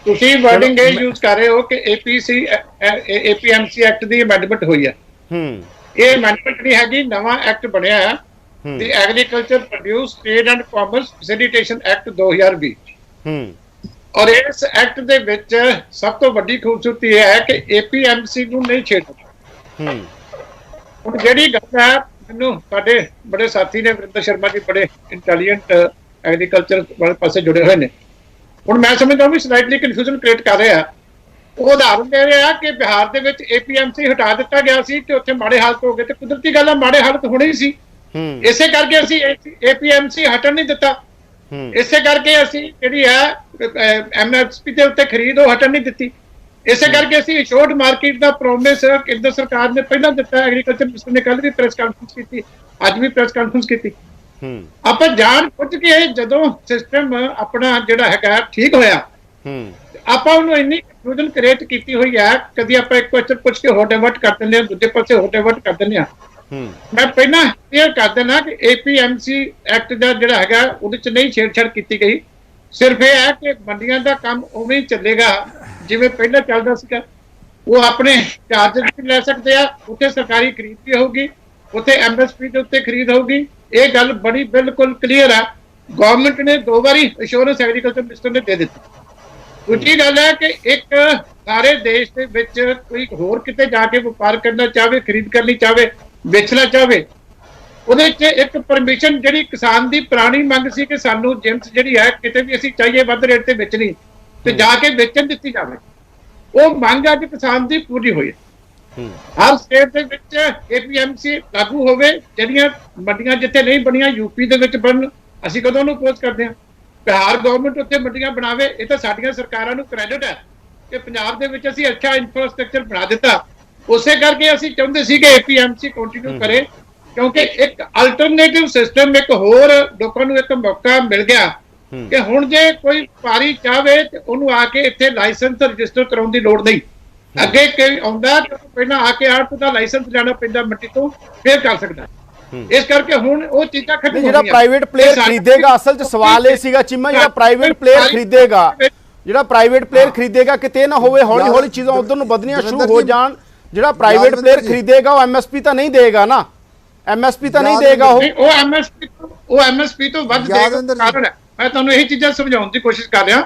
ਤੁਸੀਂ ਵਰਡਿੰਗ ਇਹ ਯੂਜ਼ ਕਰ ਰਹੇ ਹੋ ਕਿ APMC ਐਕਟ ਦੀ ਅਮੈਂਡਮੈਂਟ ਹੋਈ ਹੈ। ਇਹ ਅਮੈਂਡਮੈਂਟ ਨਹੀਂ ਹੈਗੀ, ਨਵਾਂ ਐਕਟ ਬਣਿਆ ਹੈ, ਦੀ agriculture produce trade and commerce facilitation act 2020। ਔਰ ਇਸ ਐਕਟ ਦੇ ਵਿੱਚ ਸਭ ਤੋਂ ਵੱਡੀ ਖੂਬਸੂਰਤੀ ਇਹ ਹੈ ਕਿ APMC ਨੂੰ ਨਹੀਂ ਛੇੜਦਾ। ਹੁਣ ਜਿਹੜੀ ਗੱਲ ਹੈ, ਮੈਨੂੰ ਸਾਡੇ ਬੜੇ ਸਾਥੀ ਨੇ ਵਰਿੰਦਰ ਸ਼ਰਮਾ ਜੀ ਬੜੇ ਇੰਟੈਲੀਜੈਂਟ ਐਗਰੀਕਲਚਰ ਵਾਲੇ ਪਾਸੇ ਜੁੜੇ ਹੋਏ ਨੇ। ਹੁਣ ਮੈਂ ਸਮਝਦਾ ਵੀ ਸਲਾਈਟਲੀ ਕਨਫਿਊਜ਼ਨ ਕ੍ਰੀਏਟ ਕਰ ਰਿਹਾ। ਉਹ ਉਦਾਹਰਨ ਦੇ ਰਿਹਾ ਕਿ ਬਿਹਾਰ ਦੇ ਵਿੱਚ APMC ਹਟਾ ਦਿੱਤਾ ਗਿਆ ਸੀ ਤੇ ਉੱਥੇ ਮਾੜੇ ਹਾਲਤ ਹੋ ਗਏ, ਤੇ ਕੁਦਰਤੀ ਗੱਲ ਆ, ਮਾੜੇ ਹਾਲਤ ਹੋਣੀ ਹੀ ਸੀ। ਇਸੇ ਕਰਕੇ ਅਸੀਂ APMC ਹਟਣ ਨਹੀਂ ਦਿੱਤਾ। ਇਸੇ ਕਰਕੇ ਅਸੀਂ ਜਿਹੜੀ ਹੈ MSP ਦੇ ਉੱਤੇ ਖਰੀਦ ਉਹ ਹਟਣ ਨਹੀਂ ਦਿੱਤੀ। ਇਸੇ ਕਰਕੇ ਅਸੀਂ ਅਸ਼ੋਰਡ ਮਾਰਕੀਟ ਦਾ ਪ੍ਰੋਮਿਸ ਕੇਂਦਰ ਸਰਕਾਰ ਨੇ ਪਹਿਲਾਂ ਦਿੱਤਾ। ਐਗਰੀਕਲਚਰ ਮਿਨਿਸਟਰ ਨੇ ਕੱਲ ਵੀ ਪ੍ਰੈਸ ਕਾਨਫਰੰਸ ਕੀਤੀ, ਅੱਜ ਵੀ ਪ੍ਰੈਸ ਕਾਨਫਰੰਸ ਕੀਤੀ। ਆਪਾਂ ਜਾਣ ਬੁੱਝ ਕੇ ਜਦੋਂ ਸਿਸਟਮ ਆਪਣਾ ਜਿਹੜਾ ਹੈਗਾ ਠੀਕ ਹੋਇਆ, ਆਪਾਂ ਉਹਨੂੰ ਇੰਨੀ ਕਨਫਿਊਜ਼ਨ ਕ੍ਰੀਏਟ ਕੀਤੀ ਹੋਈ ਹੈ। ਕਦੀ ਆਪਾਂ ਇੱਕ ਕੁਐਸਚਨ ਪੁੱਛ ਕੇ ਹੋਰ ਡਾਇਵਰਟ ਕਰ ਦਿੰਦੇ ਹਾਂ, ਦੂਜੇ ਪਾਸੇ ਹੋਰ ਡਾਇਵਰਟ ਕਰ ਦਿੰਦੇ ਹਾਂ। ਮੈਂ ਪਹਿਲਾਂ ਕਲੀਅਰ ਕਰ ਦੇਣਾ ਕਿ APMC ਐਕਟ ਦਾ ਜਿਹੜਾ ਹੈਗਾ ਉਹਦੇ ਚ ਨਹੀਂ ਛੇੜਛਾੜ ਕੀਤੀ ਗਈ। ਸਿਰਫ ਇਹ ਹੈ ਕਿ ਮੰਡੀਆਂ ਦਾ ਕੰਮ ਉਵੇਂ ਹੀ ਚੱਲੇਗਾ ਜਿਵੇਂ ਪਹਿਲਾਂ ਚੱਲਦਾ ਸੀਗਾ। ਉਹ ਆਪਣੇ ਚਾਰਜਸ ਵੀ ਲੈ ਸਕਦੇ ਆ, ਉੱਥੇ ਸਰਕਾਰੀ ਖਰੀਦ ਵੀ ਹੋਊਗੀ, ਉੱਥੇ MSP ਦੇ ਉੱਤੇ ਖਰੀਦ ਹੋਊਗੀ। ਇਹ ਗੱਲ ਬੜੀ ਬਿਲਕੁਲ ਕਲੀਅਰ ਹੈ। ਗਵਰਨਮੈਂਟ ਨੇ 2 ਵਾਰੀ ਅਸ਼ੋਰੈਂਸ ਐਗਰੀਕਲਚਰ ਮਿਨਿਸਟਰ ਨੇ ਦੇ ਦਿੱਤੀ। ਦੂਜੀ ਗੱਲ ਹੈ ਕਿ ਇੱਕ ਸਾਰੇ ਦੇਸ਼ ਦੇ ਵਿੱਚ ਕੋਈ ਹੋਰ ਕਿਤੇ ਜਾ ਕੇ ਵਪਾਰ ਕਰਨਾ ਚਾਹਵੇ, ਖਰੀਦ ਕਰਨੀ ਚਾਹਵੇ, ਵੇਚਣਾ ਚਾਹਵੇ, ਉਹਦੇ 'ਚ ਇੱਕ ਪਰਮਿਸ਼ਨ ਜਿਹੜੀ ਕਿਸਾਨ ਦੀ ਪੁਰਾਣੀ ਮੰਗ ਸੀ ਕਿ ਸਾਨੂੰ ਜਿੰਸ ਜਿਹੜੀ ਹੈ ਕਿਤੇ ਵੀ ਅਸੀਂ ਚਾਹੀਏ ਵੱਧ ਰੇਟ ਤੇ ਵੇਚਣੀ ਤੇ ਜਾ ਕੇ ਵੇਚਣ ਦਿੱਤੀ ਜਾਵੇ, ਉਹ ਮੰਗ ਅੱਜ ਕਿਸਾਨ ਦੀ ਪੂਰੀ ਹੋਈ ਹੈ। ਹਰ ਸਟੇਟ ਦੇ ਵਿੱਚ APMC ਲਾਗੂ ਹੋਵੇ। ਜਿਹੜੀਆਂ ਮੰਡੀਆਂ ਜਿੱਥੇ ਨਹੀਂ ਬਣੀਆਂ UP ਦੇ ਵਿੱਚ ਬਣਨ। ਅਸੀਂ ਕਦੋਂ ਨੂੰ ਅਪੋਜ਼ ਕਰਦੇ ਹਾਂ? ਬਿਹਾਰ ਗਵਰਨਮੈਂਟ ਉੱਥੇ ਮੰਡੀਆਂ ਬਣਾਵੇ। ਇਹ ਤਾਂ ਸਾਡੀਆਂ ਸਰਕਾਰਾਂ ਨੂੰ ਕ੍ਰੈਡਿਟ ਹੈ ਕਿ ਪੰਜਾਬ ਦੇ ਵਿੱਚ ਅਸੀਂ ਅੱਛਾ ਇਨਫਰਾਸਟ੍ਰਕਚਰ ਬਣਾ ਦਿੱਤਾ। ਉਸੇ ਕਰਕੇ ਅਸੀਂ ਚਾਹੁੰਦੇ ਸੀ ਕਿ APMC ਕੰਟੀਨਿਊ ਕਰੇ, ਕਿਉਂਕਿ ਇੱਕ ਅਲਟਰਨੇਟਿਵ ਸਿਸਟਮ, ਇੱਕ ਹੋਰ ਲੋਕਾਂ ਨੂੰ ਇੱਕ ਮੌਕਾ ਮਿਲ ਗਿਆ ਕਿ ਹੁਣ ਜੇ ਕੋਈ ਵਪਾਰੀ ਚਾਹਵੇ ਤੇ ਉਹਨੂੰ ਆ ਕੇ ਇੱਥੇ ਲਾਇਸੈਂਸ ਰਜਿਸਟਰ ਕਰਾਉਣ ਦੀ ਲੋੜ ਨਹੀਂ। ਅੱਗੇ ਕੋਈ ਆਉਂਦਾ ਪਹਿਲਾਂ ਆ ਕੇ ਆੜਤ ਦਾ ਲਾਇਸੈਂਸ ਲੈਣਾ ਪੈਂਦਾ ਮੰਡੀ ਤੋਂ, ਫਿਰ ਕਰ ਸਕਦਾ। ਇਸ ਕਰਕੇ ਹੁਣ ਉਹ ਚੀਜ਼ਾਂ ਖਤਮ ਹੋ ਗਈਆਂ। ਜਿਹੜਾ ਪ੍ਰਾਈਵੇਟ ਪਲੇਅਰ ਖਰੀਦੇਗਾ, ਅਸਲ 'ਚ ਸਵਾਲ ਇਹ ਸੀਗਾ ਚੀਮਾ, ਜਿਹੜਾ ਪ੍ਰਾਈਵੇਟ ਪਲੇਅਰ ਖਰੀਦੇਗਾ ਕਿਤੇ ਨਾ ਹੋਵੇ ਹੌਲੀ ਹੌਲੀ ਚੀਜ਼ਾਂ ਉਧਰ ਨੂੰ ਵਧਣੀਆਂ ਸ਼ੁਰੂ ਹੋ ਜਾਣ। ਜਿਹੜਾ ਪ੍ਰਾਈਵੇਟ ਪਲੇਅਰ ਖਰੀਦੇਗਾ ਉਹ MSP ਤਾਂ ਨਹੀਂ ਦੇਗਾ ਨਾ, MSP ਤਾਂ ਨਹੀਂ ਦੇਗਾ। ਉਹ MSP ਤੋਂ ਵੱਧ ਦੇਗਾ। ਕਾਰਨ ਹੈ, ਮੈਂ ਤੁਹਾਨੂੰ ਇਹੀ ਚੀਜ਼ਾਂ ਸਮਝਾਉਣ ਦੀ ਕੋਸ਼ਿਸ਼ ਕਰ ਰਿਹਾ।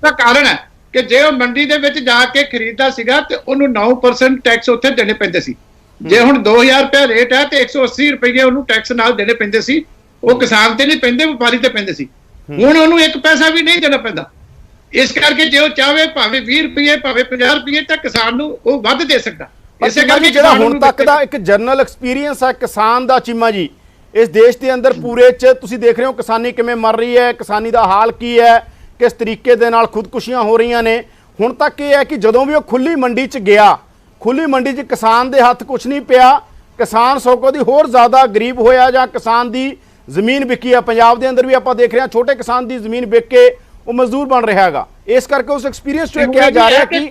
ਤਾਂ ਕਾਰਨ ਹੈ ਕਿ ਜੇ ਉਹ ਮੰਡੀ ਦੇ ਵਿੱਚ ਜਾ ਕੇ ਖਰੀਦਦਾ ਸੀਗਾ ਤੇ ਉਹਨੂੰ 9% ਟੈਕਸ ਉੱਥੇ ਦੇਣੇ ਪੈਂਦੇ ਸੀ। ਜੇ ਹੁਣ 2000 ਰੁਪਏ ਰੇਟ ਹੈ ਤੇ 180 ਰੁਪਏ ਉਹਨੂੰ ਟੈਕਸ ਨਾਲ ਦੇਣੇ ਪੈਂਦੇ ਸੀ। ਉਹ ਕਿਸਾਨ ਤੇ ਨਹੀਂ ਪੈਂਦੇ, ਵਪਾਰੀ ਤੇ ਪੈਂਦੇ ਸੀ। ਹੁਣ ਉਹਨੂੰ 1 ਪੈਸਾ ਵੀ ਨਹੀਂ ਦੇਣਾ ਪੈਂਦਾ। ਇਸ ਕਰਕੇ ਜੇ ਉਹ ਚਾਹਵੇ ਭਾਵੇਂ 20 ਰੁਪਏ ਭਾਵੇਂ 50 ਰੁਪਏ ਤਾਂ ਕਿਸਾਨ ਨੂੰ ਉਹ ਵੱਧ ਦੇ ਸਕਦਾ। ਇਸੇ ਕਰਕੇ ਜਿਹੜਾ ਹੁਣ ਤੱਕ ਦਾ ਇੱਕ ਜਰਨਲ ਐਕਸਪੀਰੀਅੰਸ ਹੈ ਕਿਸਾਨ ਦਾ ਚੀਮਾ ਜੀ, ਇਸ ਦੇਸ਼ ਦੇ ਅੰਦਰ ਪੂਰੇ 'ਚ ਤੁਸੀਂ ਦੇਖ ਰਹੇ ਹੋ ਕਿਸਾਨੀ ਕਿਵੇਂ ਮਰ ਰਹੀ ਹੈ, ਕਿਸਾਨੀ ਦਾ ਹਾਲ ਕੀ ਹੈ, ਕਿਸ ਤਰੀਕੇ ਦੇ ਨਾਲ ਖੁਦਕੁਸ਼ੀਆਂ ਹੋ ਰਹੀਆਂ ਨੇ। ਹੁਣ ਤੱਕ ਇਹ ਹੈ ਕਿ ਜਦੋਂ ਵੀ ਉਹ ਖੁੱਲੀ ਮੰਡੀ 'ਚ ਗਿਆ, ਖੁੱਲੀ ਮੰਡੀ 'ਚ ਕਿਸਾਨ ਦੇ ਹੱਥ ਕੁਝ ਨਹੀਂ ਪਿਆ। ਕਿਸਾਨ ਸਗੋਂ ਦੀ ਹੋਰ ਜ਼ਿਆਦਾ ਗਰੀਬ ਹੋਇਆ ਜਾਂ ਕਿਸਾਨ ਦੀ ਜ਼ਮੀਨ ਵਿਕੀ ਆ। ਪੰਜਾਬ ਦੇ ਅੰਦਰ ਵੀ ਆਪਾਂ ਦੇਖ ਰਹੇ ਹਾਂ ਛੋਟੇ ਕਿਸਾਨ ਦੀ ਜ਼ਮੀਨ ਵਿਕ ਕੇ ਉਹ ਮਜ਼ਦੂਰ ਬਣ ਰਿਹਾ ਹੈਗਾ। ਇਸ ਕਰਕੇ ਉਸ ਐਕਸਪੀਰੀਅੰਸ 'ਚ ਕਿਹਾ ਜਾ ਰਿਹਾ ਕਿ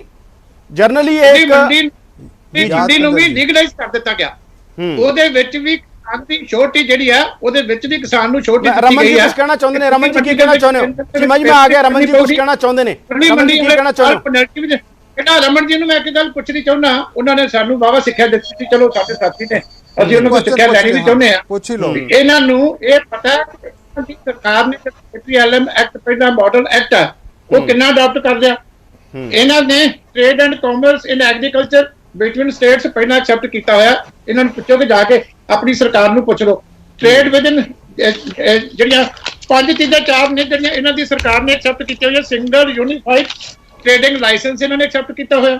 ਜਰਨਲੀ ਇਹ ਮੰਡੀ ਨੂੰ ਵੀ ਲੀਗਲਾਈਜ਼ ਕਰ ਦਿੱਤਾ ਗਿਆ। ਉਹਦੇ ਵਿੱਚ ਵੀ ਕਿਸਾਨ ਦੀ ਛੋਟੀ ਜਿਹੜੀ ਆ, ਉਹਦੇ ਵਿੱਚ ਵੀ ਕਿਸਾਨ ਨੂੰ ਛੋਟੀ ਦਿੱਤੀ ਗਈ ਹੈ। ਰਮਨ ਜੀ ਕੁਝ ਕਹਿਣਾ ਚਾਹੁੰਦੇ ਨੇ? ਰਮਨ ਜੀ ਕੀ ਕਹਿਣਾ ਚਾਹੁੰਦੇ ਹੋ? ਚੀਮਾ ਜੀ ਮੈਂ ਆ ਗਿਆ। ਰਮਨ ਜੀ ਕੁਝ ਕਹਿਣਾ ਚਾਹੁੰਦੇ ਨੇ? ਰਮਨ ਜੀ ਕੀ ਕਹਿਣਾ ਚਾਹੁੰਦੇ ਹੋ? ਇਹਨਾਂ ਰਮਨ ਜੀ ਨੂੰ ਮੈਂ ਇੱਕ ਗੱਲ ਪੁੱਛਣੀ ਚਾਹੁੰਦਾ। ਉਹਨਾਂ ਨੇ ਸਾਨੂੰ ਵਾਵਾ ਸਿੱਖਿਆ ਦਿੱਤੀ ਸੀ, ਚਲੋ ਸਾਡੇ ਸਾਥੀ ਨੇ, ਅਸੀਂ ਉਹਨਾਂ ਕੋਲ ਸਿੱਖਿਆ ਲੈਣੀ ਵੀ ਚਾਹੁੰਦੇ ਆ। ਪੁੱਛ ਹੀ ਲਓ। ਇਹਨਾਂ ਨੂੰ ਇਹ ਪਤਾ ਕਿ ਸਰਕਾਰ ਨੇ APLM ਐਕਟ ਪਹਿਲਾਂ ਮਾਡਲ ਐਕਟ ਹੈ ਉਹ ਕਿੰਨਾ ਅਡਾਪਟ ਕਰ ਲਿਆ। ਇਹਨਾਂ ਨੇ trade and commerce in agriculture between states ਪਹਿਲਾਂ ਐਕਸੈਪਟ ਕੀਤਾ ਹੋਇਆ। ਇਹਨਾਂ ਨੂੰ ਪੁੱਛੋ ਕਿ ਜਾ ਕੇ ਆਪਣੀ ਸਰਕਾਰ ਨੂੰ ਪੁੱਛ ਲਓ। ਟ੍ਰੇਡ ਵਿਦਨ ਜਿਹੜੀਆਂ 5 ਚੀਜ਼ਾਂ 4 ਨੇ ਜਿਹੜੀਆਂ ਇਹਨਾਂ ਦੀ ਸਰਕਾਰ ਨੇ ਐਕਸੈਪਟ ਕੀਤੀਆਂ ਹੋਈਆਂ। ਸਿੰਗਲ ਯੂਨੀਫਾਈਡ ਟ੍ਰੇਡਿੰਗ ਲਾਇਸੈਂਸ ਇਹਨਾਂ ਨੇ ਐਕਸੈਪਟ ਕੀਤਾ ਹੋਇਆ।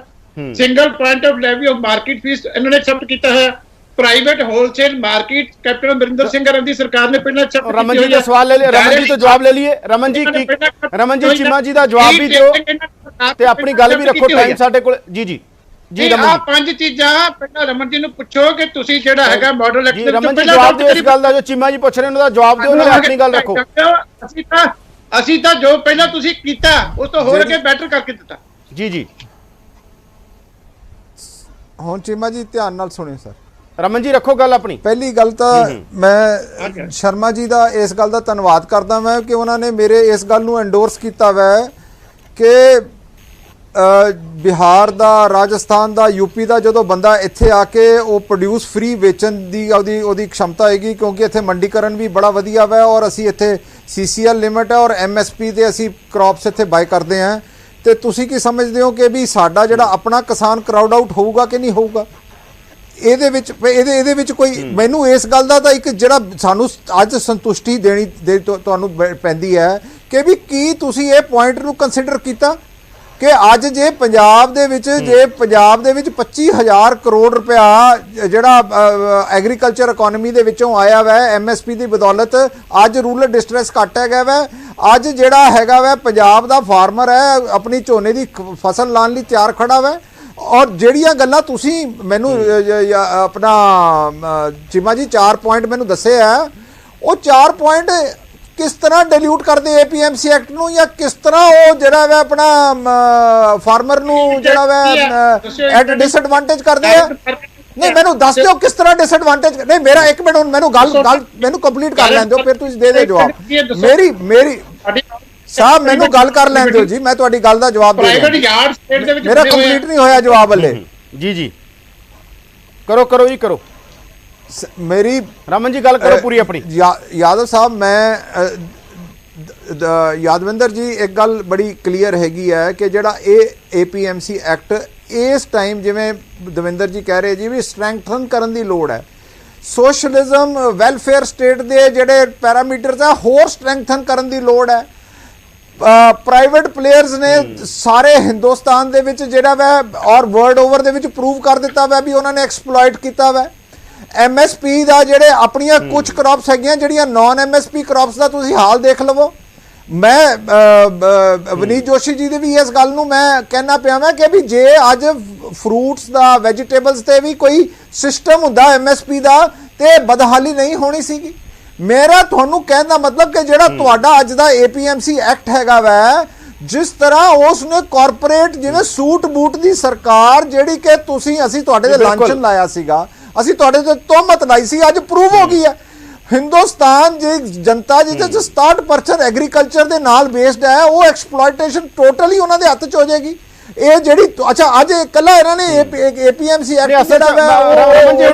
Single point of levy of market fee ਇਹਨਾਂ ਨੇ ਐਕਸੈਪਟ ਕੀਤਾ ਹੋਇਆ। Private wholesale market captain Amarinder Singh ਦੀ ਸਰਕਾਰ ਨੇ ਪਹਿਲਾਂ ਐਕਸੈਪਟ ਕੀਤਾ। ਰਮਨ ਜੀ ਦਾ ਸਵਾਲ ਲੈ ਲਿਆ, ਰਮਨ ਜੀ ਤੋਂ ਜਵਾਬ ਲੈ ਲਈਏ। ਰਮਨ ਜੀ ਚੀਮਾ ਜੀ ਦਾ ਜਵਾਬ ਵੀ ਦਿਓ ਤੇ ਆਪਣੀ ਗੱਲ ਵੀ ਰੱਖੋ, ਟਾਈਮ ਸਾਡੇ ਕੋਲ। ਜੀ ਆ 5 ਚੀਜ਼ਾਂ ਪਹਿਲਾਂ ਰਮਨ ਜੀ ਨੂੰ ਪੁੱਛੋ ਕਿ ਤੁਸੀਂ ਜਿਹੜਾ ਹੈਗਾ ਮਾਡਲ ਐਕਟ ਰਮਨ ਜੀ ਜਵਾਬ ਦਿਓ ਇਸ ਗੱਲ ਦਾ ਜੋ ਚੀਮਾ ਜੀ ਪੁੱਛ ਰਹੇ ਉਹਨਾਂ ਦਾ ਜਵਾਬ ਦਿਓ, ਨਾਲੇ ਆਪਣੀ ਗੱਲ ਰੱਖੋ। ਅਸੀਂ ਤਾਂ ਜੋ ਪਹਿਲਾਂ ਤੁਸੀਂ ਕੀਤਾ ਉਸ ਤੋਂ ਹੋਰ ਅੱਗੇ ਬੈਟਰ ਕਰਕੇ ਦਿੱਤਾ। ਜੀ ਹੁਣ ਚੀਮਾ ਜੀ ਧਿਆਨ ਨਾਲ ਸੁਣਿਓ ਸਰ। ਰਮਨ ਜੀ ਰੱਖੋ ਗੱਲ ਆਪਣੀ। ਪਹਿਲੀ ਗੱਲ ਤਾਂ ਮੈਂ ਸ਼ਰਮਾ ਜੀ ਦਾ ਇਸ ਗੱਲ ਦਾ ਧੰਨਵਾਦ ਕਰਦਾ ਮੈਂ ਕਿ ਉਹਨਾਂ ਨੇ ਮੇਰੇ ਇਸ ਗੱਲ ਨੂੰ ਐਂਡੋਰਸ ਕੀਤਾ ਵੈ ਕਿ ਬਿਹਾਰ ਦਾ, ਰਾਜਸਥਾਨ ਦਾ, यूपी ਦਾ ਜਦੋਂ ਬੰਦਾ ਇੱਥੇ ਆ ਕੇ ਉਹ ਪ੍ਰੋਡਿਊਸ ਫ੍ਰੀ ਵੇਚਣ ਦੀ ਉਹਦੀ क्षमता ਹੋਏਗੀ, ਕਿਉਂਕਿ ਇੱਥੇ ਮੰਡੀਕਰਨ ਵੀ ਬੜਾ ਵਧੀਆ ਵੈ ਔਰ ਅਸੀਂ ਇੱਥੇ CCL ਲਿਮਿਟ ਹੈ ਔਰ MSP ਤੇ ਅਸੀਂ ਕ੍ਰੌਪਸ ਇੱਥੇ ਬਾਈ ਕਰਦੇ ਹਾਂ। ਤੇ ਤੁਸੀਂ ਕੀ ਸਮਝਦੇ ਹੋ ਕਿ ਵੀ ਸਾਡਾ ਜਿਹੜਾ ਆਪਣਾ ਕਿਸਾਨ ਕਰਾਊਡ ਆਊਟ ਹੋਊਗਾ ਕਿ ਨਹੀਂ ਹੋਊਗਾ? ਇਹਦੇ ਵਿੱਚ ਕੋਈ ਮੈਨੂੰ ਇਸ ਗੱਲ ਦਾ ਤਾਂ ਇੱਕ ਜਿਹੜਾ ਸਾਨੂੰ ਅੱਜ ਸੰਤੁਸ਼ਟੀ ਦੇਣੀ ਤੁਹਾਨੂੰ ਪੈਂਦੀ ਹੈ ਕਿ ਵੀ ਕੀ ਤੁਸੀਂ ਇਹ ਪੁਆਇੰਟ ਨੂੰ ਕੰਸੀਡਰ ਕੀਤਾ ਕਿ ਅੱਜ ਜੇ ਪੰਜਾਬ ਦੇ ਵਿੱਚ 25,000 ਕਰੋੜ ਰੁਪਇਆ ਜਿਹੜਾ ਐਗਰੀਕਲਚਰ ਇਕਨੋਮੀ ਦੇ ਵਿੱਚੋਂ ਆਇਆ ਵੈ MSP ਦੀ ਬਦੌਲਤ, ਅੱਜ ਰੂਰਲ ਡਿਸਟ੍ਰੈਸ ਘਟ ਹੈਗਾ ਵੈ, ਅੱਜ ਜਿਹੜਾ ਹੈਗਾ ਵੈ ਪੰਜਾਬ ਦਾ ਫਾਰਮਰ ਹੈ ਆਪਣੀ ਝੋਨੇ ਦੀ ਫਸਲ ਲਾਉਣ ਲਈ ਤਿਆਰ ਖੜਾ ਵੈ। ਔਰ ਜਿਹੜੀਆਂ ਗੱਲਾਂ ਤੁਸੀਂ ਮੈਨੂੰ ਆਪਣਾ ਚੀਮਾ ਜੀ 4 ਪੁਆਇੰਟ ਮੈਨੂੰ ਦੱਸੇ ਆ, ਉਹ 4 ਪੁਆਇੰਟ किस तरह डिल्यूट करते APMC एक्ट ਨੂੰ ਜਾਂ ਕਿਸ ਤਰ੍ਹਾਂ ਉਹ ਜਿਹੜਾ ਵਾ ਆਪਣਾ ਫਾਰਮਰ ਨੂੰ ਜਿਹੜਾ ਵਾ ਐਟ ਡਿਸਐਡਵਾਂਟੇਜ ਕਰਦੇ ਆ? ਨਹੀਂ ਮੈਨੂੰ ਦੱਸ ਦਿਓ ਕਿਸ ਤਰ੍ਹਾਂ ਡਿਸਐਡਵਾਂਟੇਜ। ਨਹੀਂ ਮੇਰਾ 1 ਮਿੰਟ ਮੈਨੂੰ ਗੱਲ ਮੈਨੂੰ ਕੰਪਲੀਟ ਕਰ ਲੈਣ ਦਿਓ, ਫਿਰ ਤੁਸੀਂ ਦੇ ਦਿਓ ਜਵਾਬ। ਮੇਰੀ ਸਾਹਿਬ ਮੈਨੂੰ ਗੱਲ ਕਰ ਲੈਣ ਦਿਓ ਜੀ, ਮੈਂ ਤੁਹਾਡੀ ਗੱਲ ਦਾ ਜਵਾਬ ਦੇ ਰਿਹਾ। ਮੇਰਾ ਕੰਪਲੀਟ ਨਹੀਂ ਹੋਇਆ ਜਵਾਬ ਹਲੇ। ਜੀ ਕਰੋ ਜੀ ਕਰੋ। मेरी रमन जी गल करो पूरी अपनी। यादव साहब मैं यादविंदर जी एक गल बड़ी क्लीयर हैगी है कि जिहड़ा APMC एक्ट इस टाइम जिवें दविंदर जी कह रहे जी भी स्ट्रैंथन करन दी लोड़ है। सोशलिज्म वैलफेयर स्टेट दे जिहड़े पैरामीटर्स है होर स्ट्रैंथन करन दी लोड़ है। प्राइवेट प्लेयर्स ने सारे हिंदुस्तान दे विच जिहड़ा वै और वर्ल्ड ओवर दे विच प्रूव कर दिता वै भी उन्होंने एक्सप्लॉइट किया वै। MSP ਦਾ ਜਿਹੜੇ ਆਪਣੀਆਂ ਕੁਝ ਕ੍ਰੌਪਸ ਹੈਗੀਆਂ ਜਿਹੜੀਆਂ ਨੌਨ MSP ਕ੍ਰੌਪਸ ਦਾ ਤੁਸੀਂ ਹਾਲ ਦੇਖ ਲਵੋ। ਮੈਂ ਵਨੀਤ ਜੋਸ਼ੀ ਜੀ ਦੇ ਵੀ ਇਸ ਗੱਲ ਨੂੰ ਮੈਂ ਕਹਿਣਾ ਪਿਆ ਮੈਂ ਕਿ ਵੀ ਜੇ ਅੱਜ ਫਰੂਟਸ ਦਾ, ਵੈਜੀਟੇਬਲਸ ਤੇ ਵੀ ਕੋਈ ਸਿਸਟਮ ਹੁੰਦਾ MSP ਦਾ ਤੇ ਬਦਹਾਲੀ ਨਹੀਂ ਹੋਣੀ ਸੀਗੀ। ਮੇਰਾ ਤੁਹਾਨੂੰ ਕਹਿਣ ਦਾ ਮਤਲਬ ਕਿ ਜਿਹੜਾ ਤੁਹਾਡਾ ਅੱਜ ਦਾ APMC ਐਕਟ ਹੈਗਾ ਵੈ, ਜਿਸ ਤਰ੍ਹਾਂ ਉਸਨੇ ਕਾਰਪੋਰੇਟ ਜਿਵੇਂ ਸੂਟ ਬੂਟ ਦੀ ਸਰਕਾਰ ਜਿਹੜੀ ਕਿ ਅਸੀਂ ਤੁਹਾਡੇ ਦੇ ਲਾਂਛਨ ਲਾਇਆ ਸੀਗਾ, ਅਸੀਂ ਤੁਹਾਡੇ ਤੇ ਤੋਹਮਤ ਲਾਈ ਸੀ, ਅੱਜ ਪ੍ਰੂਵ ਹੋ ਗਈ ਹੈ। ਹਿੰਦੁਸਤਾਨ ਜੇ ਜਨਤਾ ਜਿਹਦੇ 67% ਐਗਰੀਕਲਚਰ ਦੇ ਨਾਲ ਬੇਸਡ ਹੈ, ਉਹ ਐਕਸਪਲੋਇਟੇਸ਼ਨ ਟੋਟਲੀ ਉਹਨਾਂ ਦੇ ਹੱਥ 'ਚ ਹੋ ਜਾਏਗੀ। ਇਹ ਜਿਹੜੀ ਅੱਛਾ ਅੱਜ ਇਕੱਲਾ ਇਹਨਾਂ ਨੇ APMC ਐਕਟ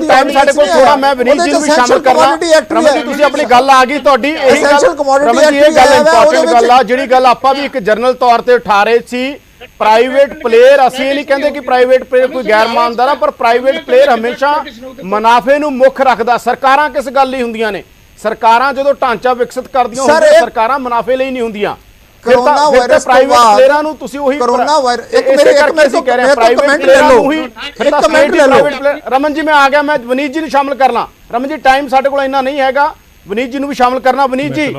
ਟਾਈਮ ਸਾਡੇ ਕੋਲ ਥੋੜਾ, ਮੈਂ ਵਿਨੀਤ ਜੀ ਨੂੰ ਵੀ ਸ਼ਾਮਲ ਕਰਨਾ। ਰਮਨ ਜੀ ਤੁਸੀਂ ਆਪਣੀ ਗੱਲ ਆ ਗਈ ਤੁਹਾਡੀ, ਇਹੀ ਗੱਲ ਰਮਨ ਜੀ ਇਹ ਗੱਲ ਇੰਪੋਰਟੈਂਟ ਗੱਲ ਆ ਜਿਹੜੀ ਗੱਲ ਆਪਾਂ ਵੀ ਇੱਕ ਜਰਨਲ ਤੌਰ ਤੇ ਉਠਾ ਰਹੇ ਸੀ। ਪ੍ਰਾਈਵੇਟ ਪਲੇਅਰ, ਅਸੀਂ ਇਹ ਨਹੀਂ ਕਹਿੰਦੇ ਕਿ ਪ੍ਰਾਈਵੇਟ ਪਲੇਅਰ ਕੋਈ ਗੈਰ ਇਮਾਨਦਾਰ ਆ, ਪਰ ਪ੍ਰਾਈਵੇਟ ਪਲੇਅਰ ਹਮੇਸ਼ਾ ਮੁਨਾਫੇ ਨੂੰ ਮੁੱਖ ਰੱਖਦਾ। ਸਰਕਾਰਾਂ ਕਿਸ ਗੱਲ ਲਈ ਹੁੰਦੀਆਂ ਨੇ? ਸਰਕਾਰਾਂ ਜਦੋਂ ਢਾਂਚਾ ਵਿਕਸਿਤ ਕਰਦੀਆਂ ਹੁੰਦੀਆਂ, ਸਰਕਾਰਾਂ ਮੁਨਾਫੇ ਲਈ ਨਹੀਂ ਹੁੰਦੀਆਂ। ਕੋਰੋਨਾ ਵਾਇਰਸ ਪ੍ਰਾਈਵੇਟ ਪਲੇਅਰਾਂ ਨੂੰ ਤੁਸੀਂ ਉਹੀ ਕੋਰੋਨਾ ਵਾਇਰਸ ਇੱਕ ਮੇਰੇ ਕਹਿ ਰਿਹਾ ਪ੍ਰਾਈਵੇਟ ਲੈ ਲਓ। ਇੱਕ ਮਿੰਟ ਲੈ ਲਓ ਰਮਨ ਜੀ, ਮੈਂ ਆ ਗਿਆ, ਮੈਂ ਵਨੀਤ ਜੀ ਨੂੰ ਸ਼ਾਮਲ ਕਰਨਾ। ਰਮਨ ਜੀ ਟਾਈਮ ਸਾਡੇ ਕੋਲ ਇੰਨਾ ਨਹੀਂ ਹੈਗਾ, ਵਨੀਤ ਜੀ ਨੂੰ ਵੀ ਸ਼ਾਮਲ ਕਰਨਾ। ਵਨੀਤ ਜੀ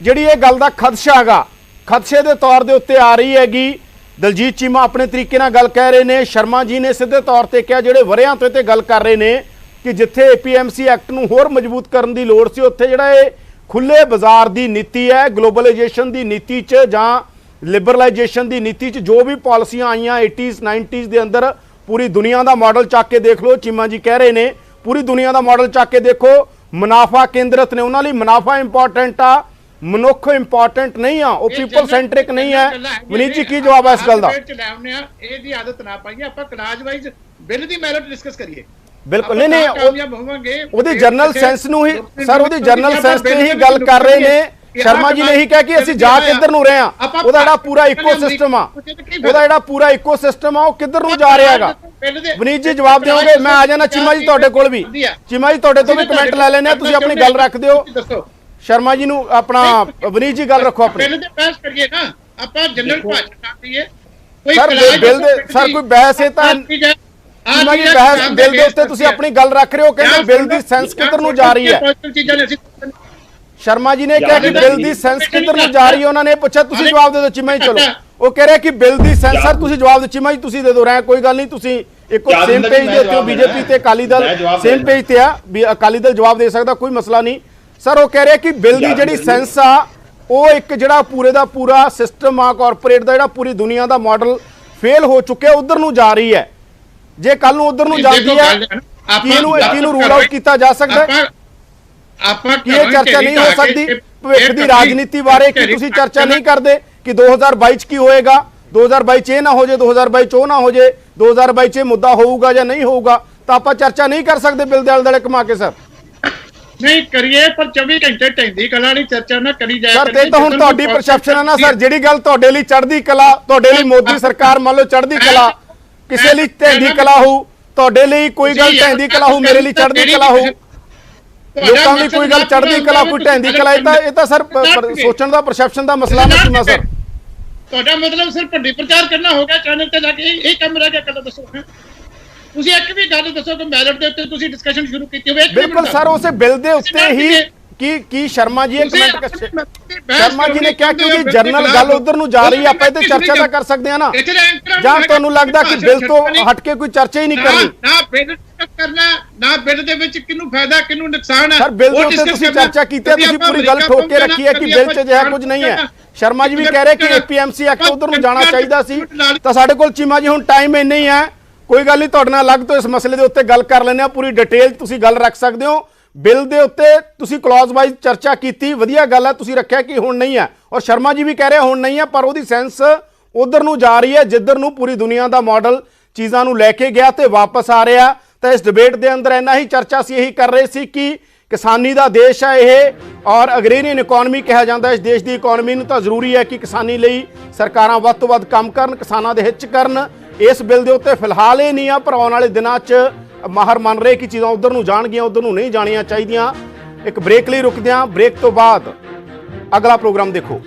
ਜਿਹੜੀ ਇਹ ਗੱਲ ਦਾ ਖਦਸ਼ਾ ਹੈਗਾ, ਖਦਸ਼ੇ ਦੇ ਤੌਰ ਦੇ ਉੱਤੇ ਆ ਰਹੀ ਹੈਗੀ। ਦਲਜੀਤ ਚੀਮਾ ਆਪਣੇ ਤਰੀਕੇ ਨਾਲ ਗੱਲ ਕਹਿ ਰਹੇ ਨੇ, ਸ਼ਰਮਾ ਜੀ ਨੇ ਸਿੱਧੇ ਤੌਰ ਤੇ ਕਿਹਾ, ਜਿਹੜੇ ਵਰਿਆਂ ਤੋਂ ਤੇ ਗੱਲ ਕਰ ਰਹੇ ਨੇ ਕਿ ਜਿੱਥੇ APMC ਐਕਟ ਨੂੰ ਹੋਰ ਮਜ਼ਬੂਤ ਕਰਨ ਦੀ ਲੋੜ ਸੀ, ਉੱਥੇ ਜਿਹੜਾ ਇਹ ਖੁੱਲੇ ਬਾਜ਼ਾਰ ਦੀ ਨੀਤੀ ਹੈ, ਗਲੋਬਲਾਈਜੇਸ਼ਨ ਦੀ ਨੀਤੀ 'ਚ ਜਾਂ ਲਿਬਰਲਾਈਜੇਸ਼ਨ ਦੀ ਨੀਤੀ 'ਚ ਜੋ ਵੀ ਪਾਲਿਸੀਆਂ ਆਈਆਂ 80s 90s ਦੇ ਅੰਦਰ, ਪੂਰੀ ਦੁਨੀਆ ਦਾ ਮਾਡਲ ਚੱਕ ਕੇ ਦੇਖ ਲਓ। ਚੀਮਾ ਜੀ ਕਹਿ ਰਹੇ ਨੇ ਪੂਰੀ ਦੁਨੀਆ ਦਾ ਮਾਡਲ ਚੱਕ ਕੇ ਦੇਖੋ, ਮੁਨਾਫਾ ਕੇਂਦਰਿਤ ਨੇ, ਉਹਨਾਂ ਲਈ ਮੁਨਾਫਾ ਇੰਪੋਰਟੈਂਟ ਆ, ਮਨੁੱਖ ਇੰਪੋਰਟੈਂਟ ਨਹੀਂ ਆ, ਉਹ ਪੀਪਲ ਸੈਂਟਰਿਕ ਨਹੀਂ ਹੈ। ਵਨੀਤ ਜੀ ਕੀ ਜਵਾਬ ਹੈ ਇਸ ਗੱਲ ਦਾ? ਇਹਦੀ ਆਦਤ ਨਾ ਪਾਈਏ, ਆਪਾਂ ਕਲਾਸ ਵਾਈਜ਼ ਬਿੱਲ ਦੀ ਮੈਰਿਟ ਡਿਸਕਸ ਕਰੀਏ। ਬਿਲਕੁਲ ਨਹੀਂ ਉਹਦੀ ਜਰਨਲ ਸੈਂਸ ਨੂੰ ਹੀ ਸਰ, ਉਹਦੀ ਜਰਨਲ ਸੈਂਸ ਤੇ ਹੀ ਗੱਲ ਕਰ ਰਹੇ ਨੇ। ਸ਼ਰਮਾ ਜੀ ਨੇ ਹੀ ਕਿਹਾ ਕਿ ਅਸੀਂ ਜਾ ਕਿੱਧਰ ਨੂੰ ਰਹੇ ਆ, ਉਹਦਾ ਜਿਹੜਾ ਪੂਰਾ ਇਕੋਸਿਸਟਮ ਆ, ਉਹਦਾ ਜਿਹੜਾ ਪੂਰਾ ਇਕੋਸਿਸਟਮ ਆ ਉਹ ਕਿੱਧਰ ਨੂੰ ਜਾ ਰਿਹਾ ਹੈਗਾ। ਵਨੀਤ ਜੀ ਜਵਾਬ ਦਿਓਗੇ? ਮੈਂ ਆ ਜਾਣਾ ਚੀਮਾ ਜੀ ਤੁਹਾਡੇ ਕੋਲ ਵੀ, ਚੀਮਾ ਜੀ ਤੁਹਾਡੇ ਤੋਂ ਵੀ ਕਮੈਂਟ ਲੈ ਲੈਣੇ ਆ, ਤੁਸੀਂ ਆਪਣੀ ਗੱਲ ਰੱਖ ਦਿਓ। ਸ਼ਰਮਾ ਜੀ ਨੂੰ ਆਪਣਾ ਵਨੀਤ ਜੀ ਗੱਲ ਰੱਖੋ ਆਪਣੀ। ਬਿੱਲ ਤੇ ਬਹਿਸ ਕਰੀਏ ਨਾ, ਆਪਾਂ ਜਨਰਲ ਭਾਸ਼ਾ ਕਰਦੀਏ। ਸਰ ਬਿੱਲ ਦੇ ਸਰ ਕੋਈ ਬਹਿਸ ਹੈ ਤਾਂ ਚੀਮਾ ਜੀ ਬਹਿਸ ਬਿੱਲ ਦੇ ਉੱਤੇ ਤੁਸੀਂ ਆਪਣੀ ਗੱਲ ਰੱਖ ਰਹੇ ਹੋ, ਕਹਿੰਦੇ ਬਿੱਲ ਦੀ ਸੈਂਸ ਕਿੱਧਰ ਨੂੰ ਜਾ ਰਹੀ ਹੈ। ਸ਼ਰਮਾ ਜੀ ਨੇ ਕਿਹਾ ਕਿ ਬਿੱਲ ਦੀ ਸੈਂਸ ਕਿੱਧਰ ਨੂੰ ਜਾ ਰਹੀ ਹੈ, ਉਹਨਾਂ ਨੇ ਪੁੱਛਿਆ, ਤੁਸੀਂ ਜਵਾਬ ਦੇ ਦਿਓ। ਚੀਮਾ ਜੀ ਚਲੋ, ਉਹ ਕਹਿ ਰਿਹਾ ਕਿ ਬਿੱਲ ਦੀ ਸੈਂਸ, ਸਰ ਤੁਸੀਂ ਜਵਾਬ ਦਿਓ। ਚੀਮਾ ਜੀ ਤੁਸੀਂ ਦੇ ਦਿਓ, ਰਹਿ ਕੋਈ ਗੱਲ ਨਹੀਂ, ਤੁਸੀਂ ਇੱਕੋ ਸੇਮ ਪੇਜ ਦੇ ਉੱਤੇ ਹੋ, BJP ਤੇ ਅਕਾਲੀ ਦਲ ਸੇਮ ਪੇਜ ਤੇ ਆ, ਵੀ ਅਕਾਲੀ ਦਲ ਜਵਾਬ ਦੇ ਸਕਦਾ, ਕੋਈ ਮਸਲਾ ਨਹੀਂ। ਸਰ ਉਹ ਕਹਿ ਰਿਹਾ ਕਿ ਬਿੱਲ ਦੀ ਜਿਹੜੀ ਸੈਂਸ ਆ ਉਹ ਇੱਕ ਜਿਹੜਾ ਪੂਰੇ ਦਾ ਪੂਰਾ ਸਿਸਟਮ ਆ ਕਾਰਪੋਰੇਟ ਦਾ, ਜਿਹੜਾ ਪੂਰੀ ਦੁਨੀਆ ਦਾ ਮਾਡਲ ਫੇਲ ਹੋ ਚੁੱਕਿਆ, ਉਧਰ ਨੂੰ ਜਾ ਰਹੀ ਹੈ। ਜੇ ਕੱਲ ਨੂੰ ਉਧਰ ਨੂੰ ਜਾਂਦੀ ਹੈ ਕਿਹਨੂੰ ਰੂਲ ਆਊਟ ਕੀਤਾ ਜਾ ਸਕਦਾ ਹੈ? ਕੀ ਇਹ ਚਰਚਾ ਨਹੀਂ ਹੋ ਸਕਦੀ ਭਵਿੱਖ ਦੀ ਰਾਜਨੀਤੀ ਬਾਰੇ? ਕਿ ਤੁਸੀਂ ਚਰਚਾ ਨਹੀਂ ਕਰਦੇ ਕਿ 2022 ਚ ਕੀ ਹੋਏਗਾ, 2022 ਚ ਇਹ ਨਾ ਹੋ ਜਾਏ, 2022 ਚ ਉਹ ਨਾ ਹੋ ਜਾਏ, 2022 ਚ ਇਹ ਮੁੱਦਾ ਹੋਊਗਾ ਜਾਂ ਨਹੀਂ ਹੋਊਗਾ? ਤਾਂ ਆਪਾਂ ਚਰਚਾ ਨਹੀਂ ਕਰ ਸਕਦੇ ਬਿੱਲ ਦੇ ਆਲੇ ਦੁਆਲੇ ਘੁਮਾ ਕੇ ਸਰ? ਨਹੀਂ ਕਰੀਏ, ਪਰ 24 ਘੰਟੇ ਢਹਿੰਦੀ ਕਲਾ ਨਹੀਂ ਚਰਚਾ ਨਾ ਕਰੀ ਜਾਏ ਸਰ। ਤੇ ਤਾਂ ਹੁਣ ਤੁਹਾਡੀ ਪਰਸੈਪਸ਼ਨ ਹੈ ਨਾ ਸਰ, ਜਿਹੜੀ ਗੱਲ ਤੁਹਾਡੇ ਲਈ ਚੜ੍ਹਦੀ ਕਲਾ, ਤੁਹਾਡੇ ਲਈ ਮੋਦੀ ਸਰਕਾਰ ਮੰਨ ਲਓ ਚੜ੍ਹਦੀ ਕਲਾ, ਕਿਸੇ ਲਈ ਢਹਿੰਦੀ ਕਲਾ ਹੋਊ, ਤੁਹਾਡੇ ਲਈ ਕੋਈ ਗੱਲ ਢਹਿੰਦੀ ਕਲਾ ਹੋਊ, ਮੇਰੇ ਲਈ ਚੜ੍ਹਦੀ ਕਲਾ ਹੋਊ, ਲੋਕਾਂ ਦੀ ਕੋਈ ਗੱਲ ਚੜ੍ਹਦੀ ਕਲਾ, ਕੋਈ ਢਹਿੰਦੀ ਕਲਾ। ਇਹ ਤਾਂ ਸਰ ਸੋਚਣ ਦਾ, ਪਰਸੈਪਸ਼ਨ ਦਾ ਮਸਲਾ ਨਾ ਸੀਮਾ ਸਰ। ਤੁਹਾਡਾ ਮਤਲਬ ਸਿਰ ਭੰਡੀ ਪ੍ਰਚਾਰ ਕਰਨਾ ਹੋ ਗਿਆ ਚੈਨਲ ਤੇ ਜਾ ਕੇ, ਇਹ ਕੰਮ ਰਹਿ ਗਿਆ? ਕਦੋਂ ਦੱਸੋ ਤੁਸੀਂ ਇੱਕ ਵੀ ਗੱਲ ਦੱਸੋ ਕਿ ਮੈਰਿਟ ਦੇ ਉੱਤੇ ਤੁਸੀਂ ਡਿਸਕਸ਼ਨ ਸ਼ੁਰੂ ਕੀਤੀ ਹੋਵੇ? ਬਿਲਕੁਲ ਸਰ, ਉਸੇ ਬਿੱਲ ਦੇ ਉੱਤੇ ਹੀ ਕੀ ਸ਼ਰਮਾ ਜੀ ਸ਼ਰਮਾ ਜੀ ਨੇ ਕਿਹਾ ਕਿ ਜੀ ਜਰਨਲ ਗੱਲ ਉਧਰ ਨੂੰ ਜਾ ਰਹੀ ਹੈ, ਆਪਾਂ ਇਹਦੇ ਚਰਚਾ ਤਾਂ ਕਰ ਸਕਦੇ ਆ ਨਾ? ਜਾਂ ਤੁਹਾਨੂੰ ਲੱਗਦਾ ਕਿ ਬਿੱਲ ਤੋਂ ਹਟ ਕੇ ਕੋਈ ਚਰਚਾ ਹੀ ਨਹੀਂ ਕਰਨੀ? ਨਾ ਬਿੱਲ ਕਰਨਾ, ਨਾ ਬਿੱਲ ਦੇ ਵਿੱਚ ਕਿਹਨੂੰ ਫਾਇਦਾ ਕਿਹਨੂੰ ਨੁਕਸਾਨ ਹੈ ਸਰ। ਬਿੱਲ ਦੇ ਉੱਤੇ ਤੁਸੀਂ ਚਰਚਾ ਕੀਤੀ ਹੈ, ਤੁਸੀਂ ਪੂਰੀ ਗੱਲ ਠੋਕ ਕੇ ਰੱਖੀ ਹੈ ਕਿ ਬਿੱਲ 'ਚ ਅਜਿਹਾ ਕੁਝ ਨਹੀਂ ਹੈ। ਸ਼ਰਮਾ ਜੀ ਵੀ ਕਹਿ ਰਹੇ ਕਿ APMC ਐਕਟ ਉਧਰ ਨੂੰ ਜਾਣਾ ਚਾਹੀਦਾ ਸੀ। ਤਾਂ ਸਾਡੇ ਕੋਲ ਚੀਮਾ ਜੀ ਹੁਣ ਟਾਈਮ ਇੰਨਾ ਹੀ ਹੈ, ਕੋਈ ਗੱਲ ਨਹੀਂ, ਤੁਹਾਡੇ ਨਾਲ ਅਲੱਗ ਤੋਂ ਇਸ ਮਸਲੇ ਦੇ ਉੱਤੇ ਗੱਲ ਕਰ ਲੈਂਦੇ ਆ, ਪੂਰੀ ਡਿਟੇਲ ਤੁਸੀਂ ਗੱਲ ਰੱਖ ਸਕਦੇ ਹੋ। ਬਿੱਲ ਦੇ ਉੱਤੇ ਤੁਸੀਂ ਕਲੌਜ਼ ਵਾਈਜ਼ ਚਰਚਾ ਕੀਤੀ, ਵਧੀਆ ਗੱਲ ਹੈ, ਤੁਸੀਂ ਰੱਖਿਆ ਕਿ ਹੁਣ ਨਹੀਂ ਹੈ, ਔਰ ਸ਼ਰਮਾ ਜੀ ਵੀ ਕਹਿ ਰਹੇ ਹੁਣ ਨਹੀਂ ਹੈ, ਪਰ ਉਹਦੀ ਸੈਂਸ ਉਧਰ ਨੂੰ ਜਾ ਰਹੀ ਹੈ ਜਿੱਧਰ ਨੂੰ ਪੂਰੀ ਦੁਨੀਆ ਦਾ ਮਾਡਲ ਚੀਜ਼ਾਂ ਨੂੰ ਲੈ ਕੇ ਗਿਆ ਤੇ ਵਾਪਸ ਆ ਰਿਹਾ। ਤਾਂ ਇਸ ਡਿਬੇਟ ਦੇ ਅੰਦਰ ਇੰਨਾ ਹੀ ਚਰਚਾ ਸੀ, ਇਹੀ ਕਰ ਰਹੇ ਸੀ ਕਿ ਕਿਸਾਨੀ ਦਾ ਦੇਸ਼ ਹੈ ਇਹ, ਔਰ ਅਗਰੇਰੀਅਨ ਇਕਨੋਮੀ ਕਿਹਾ ਜਾਂਦਾ ਇਸ ਦੇਸ਼ ਦੀ ਇਕਨੋਮੀ ਨੂੰ। ਤਾਂ ਜ਼ਰੂਰੀ ਹੈ ਕਿ ਕਿਸਾਨੀ ਲਈ ਸਰਕਾਰਾਂ ਵੱਧ ਤੋਂ ਵੱਧ ਕੰਮ ਕਰਨ, ਕਿਸਾਨਾਂ ਦੇ ਹਿੱਤ 'ਚ ਕਰਨ। ਇਸ ਬਿੱਲ ਦੇ ਉੱਤੇ ਫਿਲਹਾਲ ਇਹ ਨਹੀਂ ਆ, ਪਰ ਆਉਣ ਵਾਲੇ ਦਿਨਾਂ 'ਚ ਮਾਹਰ ਮੰਨ ਰਹੇ ਕਿ ਚੀਜ਼ਾਂ ਉਧਰ ਨੂੰ ਜਾਣਗੀਆਂ, ਉਧਰ ਨੂੰ ਨਹੀਂ ਜਾਣੀਆਂ ਚਾਹੀਦੀਆਂ। ਇੱਕ ਬ੍ਰੇਕ ਲਈ ਰੁਕਦੇ ਹਾਂ, ਬ੍ਰੇਕ ਤੋਂ ਬਾਅਦ ਅਗਲਾ ਪ੍ਰੋਗਰਾਮ ਦੇਖੋ।